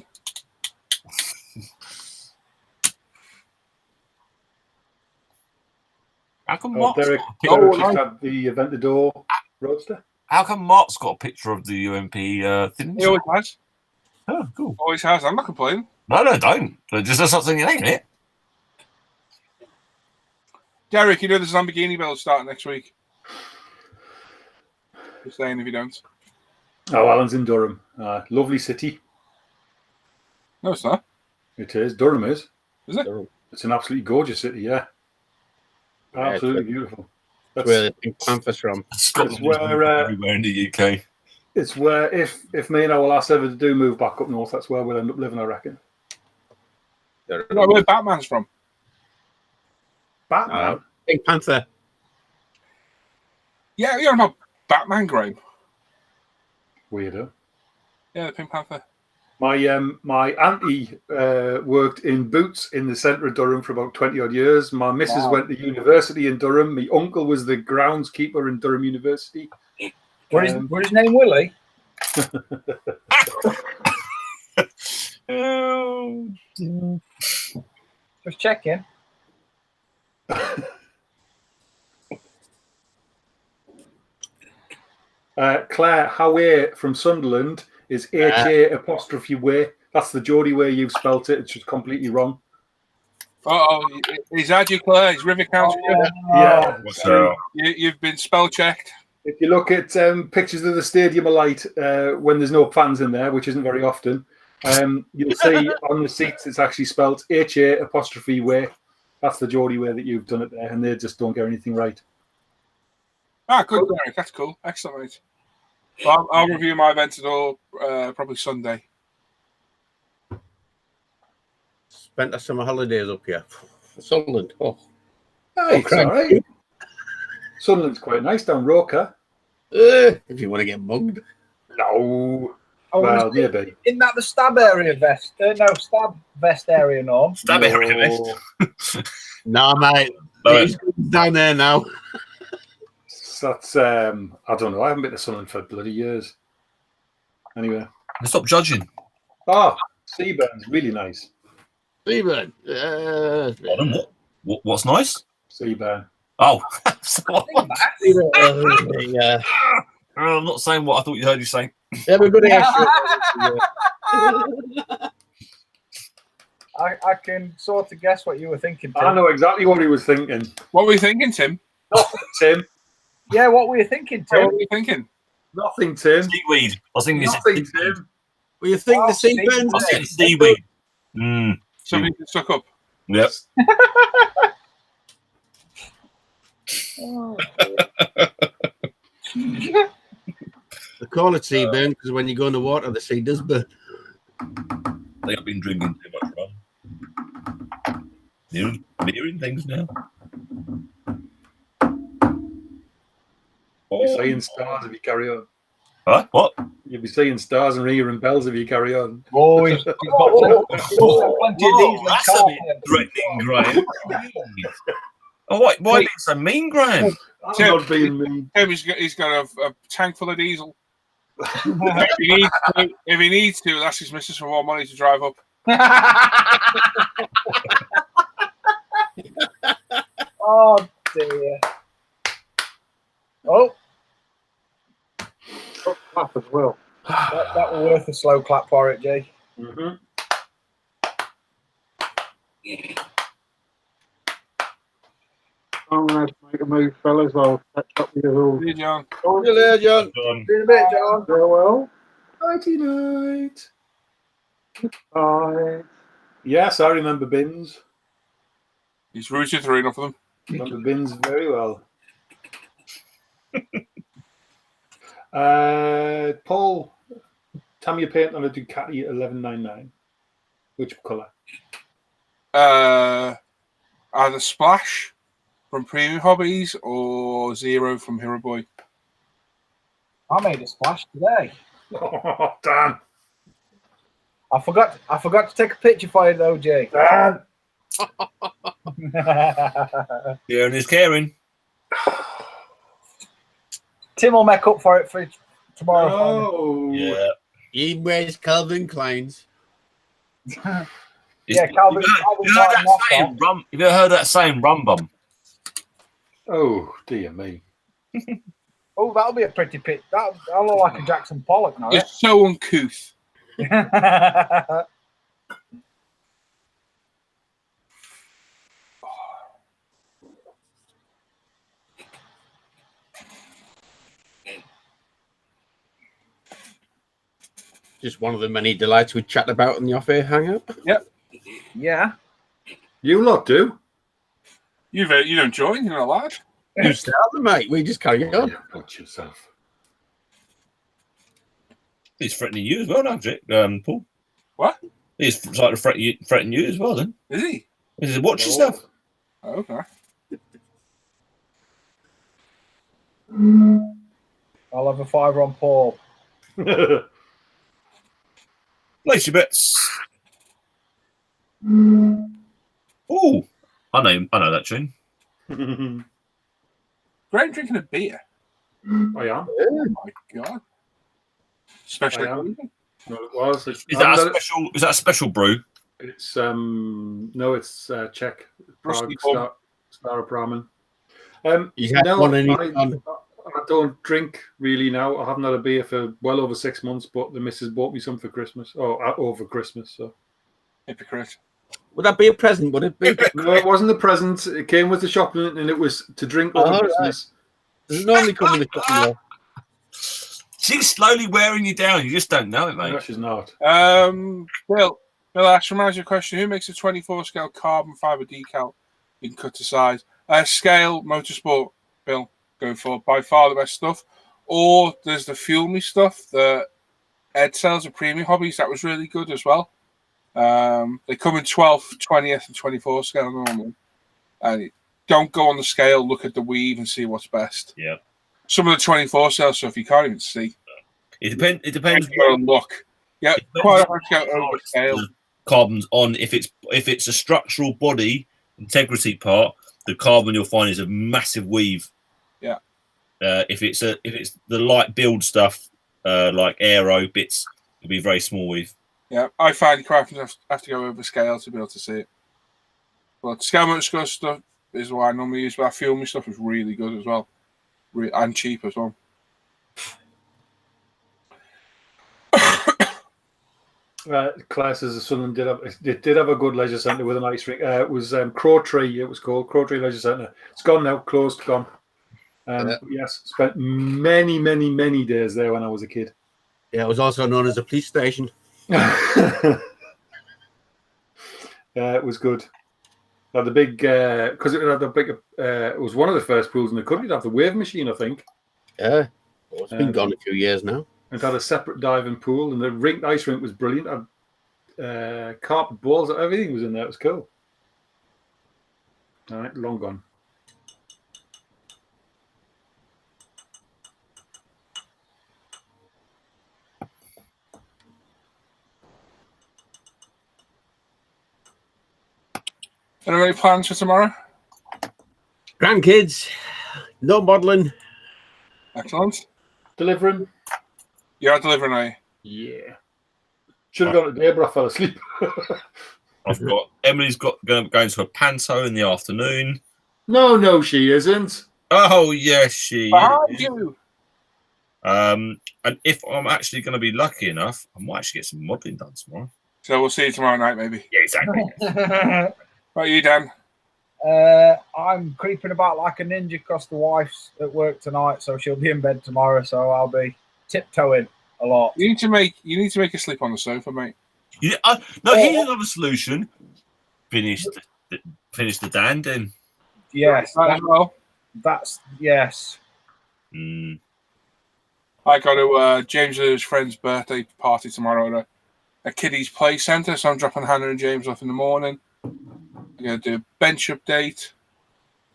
How come Derek Oh, just had the Aventador Roadster. How come Mark's got a picture of the UMP thing? He always has. Oh, cool. Always has. I'm not complaining. No, don't. Just there's something you ain't in it. Derek, you know there's a Lamborghini build starting next week. Just saying if you don't. Oh, Alan's in Durham. Lovely city. No, it's not. It is. Durham is. Is it? It's an absolutely gorgeous city, yeah. Absolutely beautiful. That's where the Pink Panther's from. Scotland It's where, everywhere in the UK. It's where, if me and our last ever do move back up north, that's where we'll end up living, I reckon. You know where Batman's from? Batman. Pink Panther. Yeah, you're about Batman, Graham. Weirdo. Yeah, the Pink Panther. My auntie worked in Boots in the centre of Durham for about 20 odd years. My missus went to university in Durham. My uncle was the groundskeeper in Durham University. What is his name, Willie? Just checking. Claire Howe from Sunderland is HA''way. That's the Geordie way you've spelt it. It's just completely wrong. He's had you, Claire. He's River County. Yeah. So, You've been spell checked. If you look at pictures of the Stadium of Light when there's no fans in there, which isn't very often, you'll see on the seats it's actually spelt HA''way. That's the Geordie way that you've done it there, and they just don't get anything right. Good, Derek. That's cool. Excellent, mate. Well, I'll review my event at all probably Sunday. Spent our summer holidays up here. Sunderland. Oh. It's all right. Sunderland's quite nice down Roker. If you want to get mugged. No. Oh, Well, maybe. Isn't that the stab area vest? No, stab vest area, Norm. stab area vest. No, mate. No. He's down there now. That's I don't know. I haven't been to Sunderland for bloody years. Anyway. Stop judging. Ah, Seaburn's really nice. Steven. What's nice? Seaburn. Oh. Yeah. I'm not saying what I thought you heard you say. Everybody has I can sort of guess what you were thinking, Tim. I know exactly what he was thinking. What were you thinking, Tim? Nothing, Tim. Yeah, what were you thinking, What Tim? were you thinking? Nothing, Tim. Seaweed. I was thinking Nothing, Tim. Well, you think the sea Steve. burns? I was thinking seaweed. Mm. Something that stuck up. Yep. They call it sea burn because when you go in the water, the sea does burn. They have been drinking too much rum. Nearing things now. You'll be seeing stars if you carry on. Huh? What? You'll be seeing stars and ringing bells if you carry on. Oh, he's got plenty of these. That's a bit threatening, Graham. Oh, why are you being so mean, Graham? I'm Tim, not being mean. Tim, he's got a tank full of diesel. If he needs to, that's his missus for more money to drive up. Oh dear. Oh, Clap as well. that was worth a slow clap for it, Jay. Mm-hmm. I'm going to make a move, fellas. I'll catch up with you all. See you, John. See you later, John. Done. See you in a bit, John. Farewell. Nighty night. Bye. Yes, I remember Bins. He's rooted through enough of them. Remember Bins very well. Paul, tell me your paint on a Ducati 1199. Which colour? Either Splash from Premium Hobbies or Zero from Hero Boy. I made a splash today. Oh, damn. I forgot to take a picture for you though, Jay. Damn. Yeah, and he's caring. Tim will make up for it for tomorrow. No. Yeah. He wears Calvin Klein's. Yeah, Calvin. You've ever heard that saying, rum bum? Oh, dear me. Oh, that'll be a pretty pic. That'll look like a Jackson Pollock now. It's so uncouth. Just one of the many delights we chat about in the off-air hangout. Yeah. You lot do. You don't join, you're not allowed. You started, mate. We just carry on. Yeah, watch yourself. He's threatening you as well, now, Paul. What? He's trying to threaten you as well. Then Is he? he says, "Watch yourself." Oh, okay. I'll have a fiver on Paul. Place your bets. Oh, I know that tune. Great drinking a beer. I am. Oh my god. Special. I am. No, it was. Is that a special? Is that a special brew? It's no, it's Czech. Rusty Prague Star of Brahman. You had No, one in I don't drink really now. I haven't had a beer for well over 6 months, but the missus bought me some for Christmas. Over Christmas. So Hypocrite. Would that be a present? Would it be? no, it wasn't a present. It came with the shopping, and it was to drink over Oh, Christmas. Does it normally come with a couple? She's slowly wearing you down. You just don't know it, mate. No, she's not. Bill, ask reminds you a question. Who makes a 24 scale carbon fiber decal you can cut to size? Scale Motorsport, Bill, going for by far the best stuff. Or there's the Fuel Me stuff that Ed sells at Premium Hobbies. That was really good as well. They come in 12th, 20th, and 24 scale normally. And don't go on the scale, look at the weave and see what's best. Yeah. Some of the 24 scale stuff you can't even see. It depends. You gotta look. Yeah, quite often go over scale. Carbon's on. If it's a structural body integrity part, the carbon you'll find is a massive weave. Yeah. If it's the light build stuff, like aero bits, it'll be very small weave. Yeah, I find crafting have to go over scale to be able to see it. But scale motor stuff is what I normally use, but Fuel Me stuff is really good as well. And cheap as well. Classes of Sunderland did have a good leisure centre with an ice rink. It was Crow Tree. It was called Crow Tree Leisure Centre. It's gone now, closed, gone. Yes, spent many days there when I was a kid. Yeah, it was also known as a police station. It was good. Had the big because it had the big. It was one of the first pools in the country to have the wave machine, I think. Yeah, well, it's been gone a few years now. It had a separate diving pool, and the ice rink was brilliant. Had carpet balls, everything was in there. It was cool. All right, long gone. Any plans for tomorrow? Grandkids, no modelling. Excellent. Delivering. You are delivering, are you? Yeah. Should have gone today, but I fell asleep. Emily's going to a panto in the afternoon. No, she isn't. Oh yes, she Behind is. you. And if I'm actually going to be lucky enough, I might actually get some modelling done tomorrow. So we'll see you tomorrow night, maybe. Yeah, exactly. Right, you, Dan? I'm creeping about like a ninja because the wife's at work tonight, so she'll be in bed tomorrow. So I'll be tiptoeing a lot. You need to make a sleep on the sofa, mate. Yeah, no, here's another solution. Finish the Dan then. Yes, Right as well. that's yes. I got to James's friend's birthday party tomorrow at a kiddies play centre, so I'm dropping Hannah and James off in the morning. I'm going to do a bench update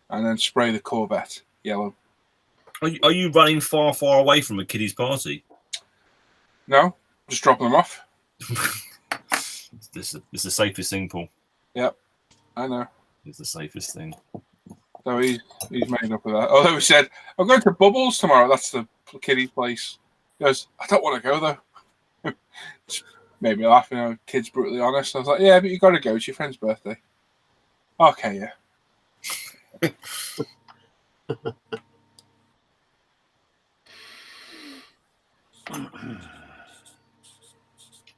and then spray the Corvette yellow. Are you running far away from a kiddies party? No, just dropping them off. It's the safest thing, Paul. Yep, I know. It's the safest thing. So he's made up of that. Although he said, I'm going to Bubbles tomorrow. That's the kiddie place. He goes, I don't want to go though. Made me laugh, kid's brutally honest. I was like, yeah, but you got to go. It's your friend's birthday. Okay, yeah.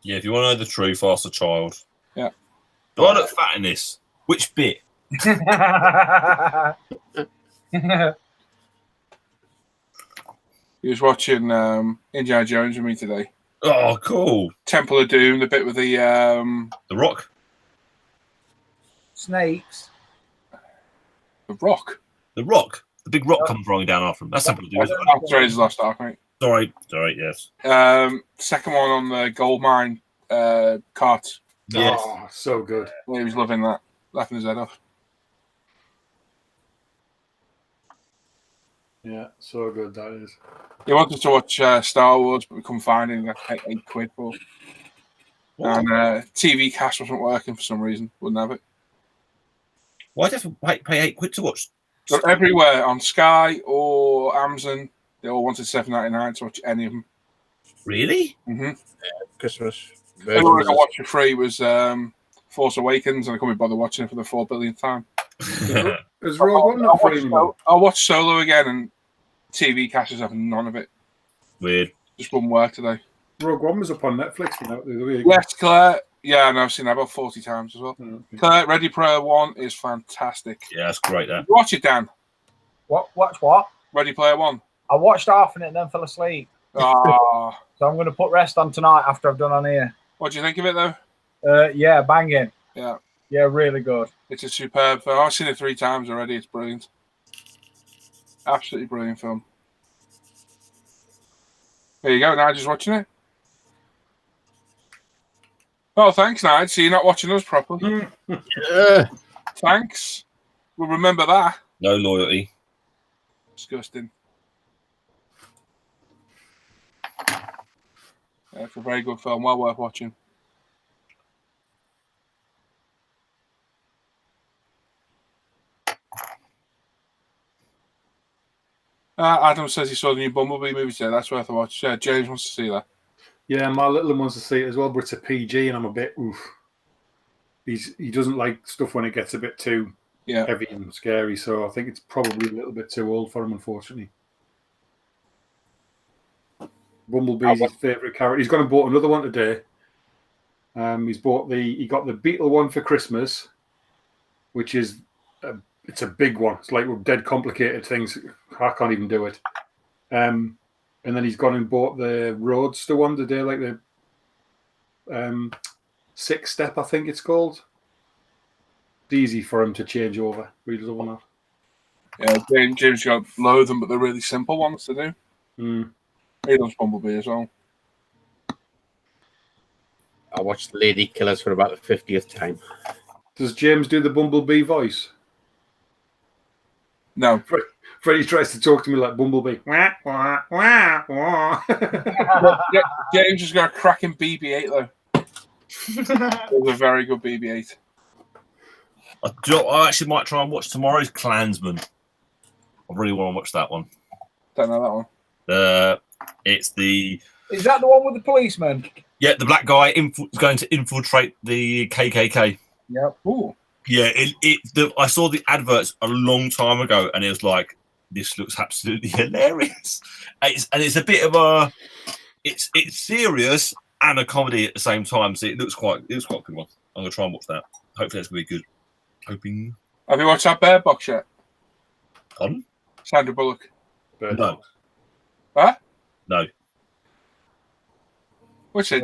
Yeah, if you want to know the truth, ask the child. Yeah. Do I look fat in this? Which bit? He was watching Indiana Jones with me today. Oh, cool. Temple of Doom, the bit with the Rock. Snakes. The Rock. The Rock. The big rock comes rolling down after him. That's something to do with it. After Raiders of the Lost Ark, mate. Sorry, yes. Second one on the gold mine cart. Yes. Oh, so good. Yeah, he was loving that, laughing his head off. Yeah, so good that is. He wanted to watch Star Wars, but we couldn't find it. He got £8 for. And TV Cast wasn't working for some reason. Wouldn't have it. Why do you have to pay £8 to watch? They're everywhere on Sky or Amazon. They all wanted $7.99 to watch any of them. Really? Mm-hmm. Christmas. The only one I watched for free was Force Awakens, and I couldn't bother watching it for the 4 billionth time. Is Rogue One not free anymore? I'll watch Solo again, and TV Cast is having none of it. Weird. Just wouldn't work today. Rogue One was up on Netflix the other week. Yes, Claire. Yeah, I know, I've seen that about 40 times as well. Okay. Claire, Ready Player One is fantastic. Yeah, that's great. That. Watch it, Dan. Watch what? Ready Player One. I watched half of it and then fell asleep. Ah, So I'm going to put rest on tonight after I've done on here. what do you think of it though? Yeah, banging. Yeah, Yeah, really good. it's a superb film. I've seen it 3 times already. It's brilliant. Absolutely brilliant film. There you go. Now just watching it. Oh, thanks, Nige. So you're not watching us properly. Thanks. We'll remember that. No loyalty. Disgusting. Yeah, it's a very good film. Well worth watching. Adam says he saw the new Bumblebee movie today. That's worth a watch. Yeah, James wants to see that. Yeah, my little one wants to see it as well, but it's a PG, and I'm a bit oof. He doesn't like stuff when it gets a bit too heavy and scary, so I think it's probably a little bit too old for him, unfortunately. Bumblebee's his favourite character. He's gone and bought another one today. He got the Beetle one for Christmas, which is it's a big one. It's like dead complicated things. I can't even do it. And then he's gone and bought the Roadster one today, like the 6-step, I think it's called. It's easy for him to change over. But he doesn't want Yeah, James got loads of them, but they're really simple ones to do. that. He loves Bumblebee as well. I watched Lady Killers for about the 50th time. Does James do the Bumblebee voice? No. Freddie tries to talk to me like Bumblebee. Wah, wah, wah, wah. James has got a cracking BB-8 though. It was a very good BB-8. I actually might try and watch tomorrow's Klansman. I really want to watch that one. Don't know that one. It's the... Is that the one with the policeman? Yeah, the black guy going to infiltrate the KKK. Yep. Ooh. Yeah, I saw the adverts a long time ago, and it was like, this looks absolutely hilarious. It's a bit of a... It's serious and a comedy at the same time, so it looks quite good one. I'm going to try and watch that. Hopefully that's going to be good. Hoping... Have you watched that Bear Box yet? Pardon? Sandra Bullock. No. Huh? No. What's it?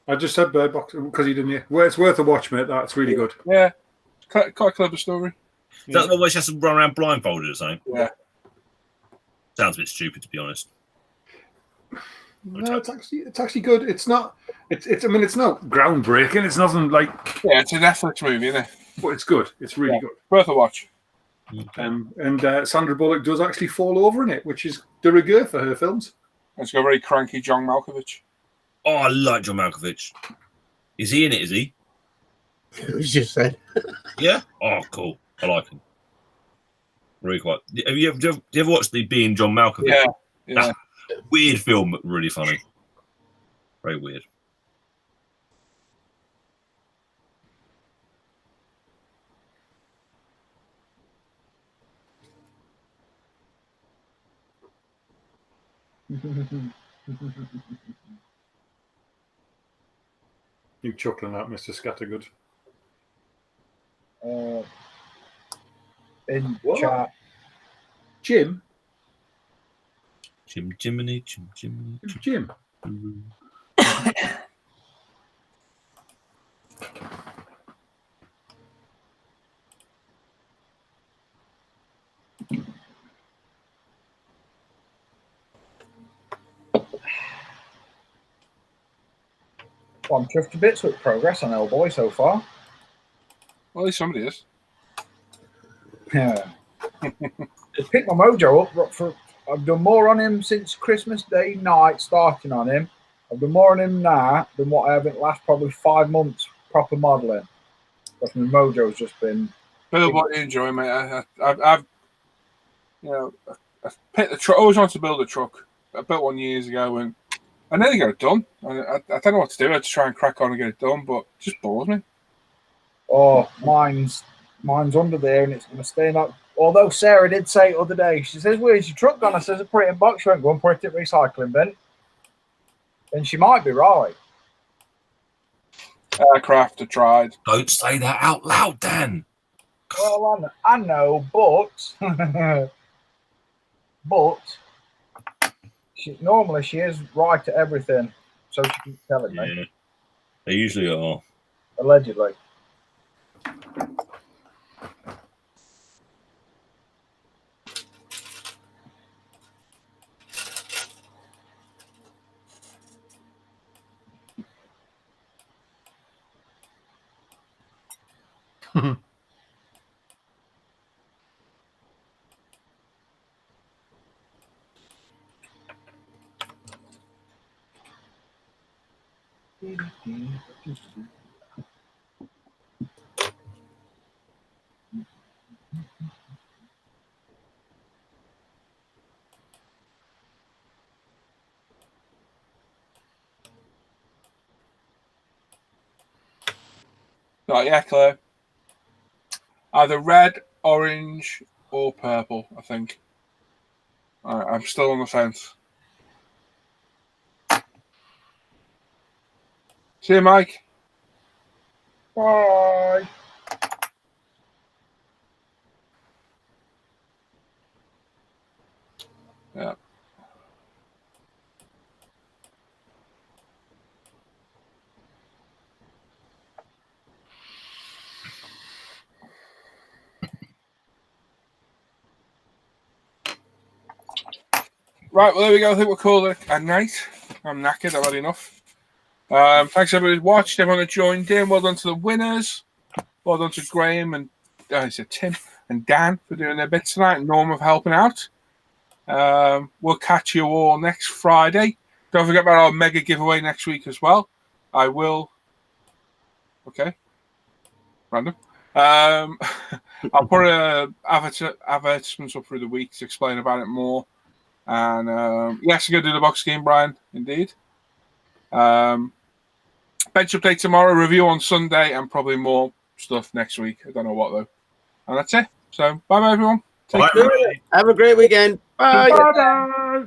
I just said Bird Box because you didn't hear. Well, it's worth a watch, mate. That's really good. Yeah. Quite a clever story. That's not where she has to run around blindfolded or something. Yeah. Sounds a bit stupid, to be honest. No, it's actually good. It's not. It's. I mean, it's not groundbreaking. It's nothing like. Yeah, it's a Netflix movie, isn't it? But it's good. It's really good. Worth a watch. And Sandra Bullock does actually fall over in it, which is de rigueur for her films. It's got a very cranky John Malkovich. Oh, I like John Malkovich. Is he in it? Is he? It was just said. Yeah. Oh, cool. I like him. Really quite. Have you ever watched the Being John Malkovich? Yeah. Weird film, but really funny. Very weird. You chuckling at Mr. Scattergood? In What? chat. Jim? Jiminy. Jim. Well, I'm chuffed to bits with progress on Hellboy so far. Well, at least somebody is. Yeah. Just picked my mojo up for. I've done more on him since Christmas Day night, starting on him. I've done more on him now than what I have in the last probably 5 months proper modelling. Because my mojo's just been. Build what you enjoy, mate. I've I've picked the truck. I always wanted to build a truck. I built one years ago, and I nearly got it done. I don't know what to do. I had to try and crack on and get it done, but it just bores me. Oh, mine's under there, and it's going to stay in that. Although Sarah did say the other day, she says, "Where's your truck gone?" I says, "I put it in box. You won't go and put it in recycling bin." And she might be right. Aircraft, I tried. Don't say that out loud, Dan. Well, I know, but normally she is right at everything, so she keeps telling me. Yeah, they usually are. Allegedly. Right, yeah, Claire. Either red, orange, or purple, I think. I'm still on the fence. See you, Mike. Bye. Yeah. Right, well, there we go. I think we'll call it a night. I'm knackered. I've had enough. Thanks, everybody who watched. Everyone that joined in. Well done to the winners. Well done to Graham and Tim and Dan for doing their bits tonight, and Norm for helping out. We'll catch you all next Friday. Don't forget about our mega giveaway next week as well. I will. Okay. Random. I'll put advertisements up through the week to explain about it more. And yes, you're going to do the box game, Brian. Indeed. Bench update tomorrow, review on Sunday, and probably more stuff next week. I don't know what though. And that's it. So bye, everyone. Take care. Have a great weekend. Bye. Bye.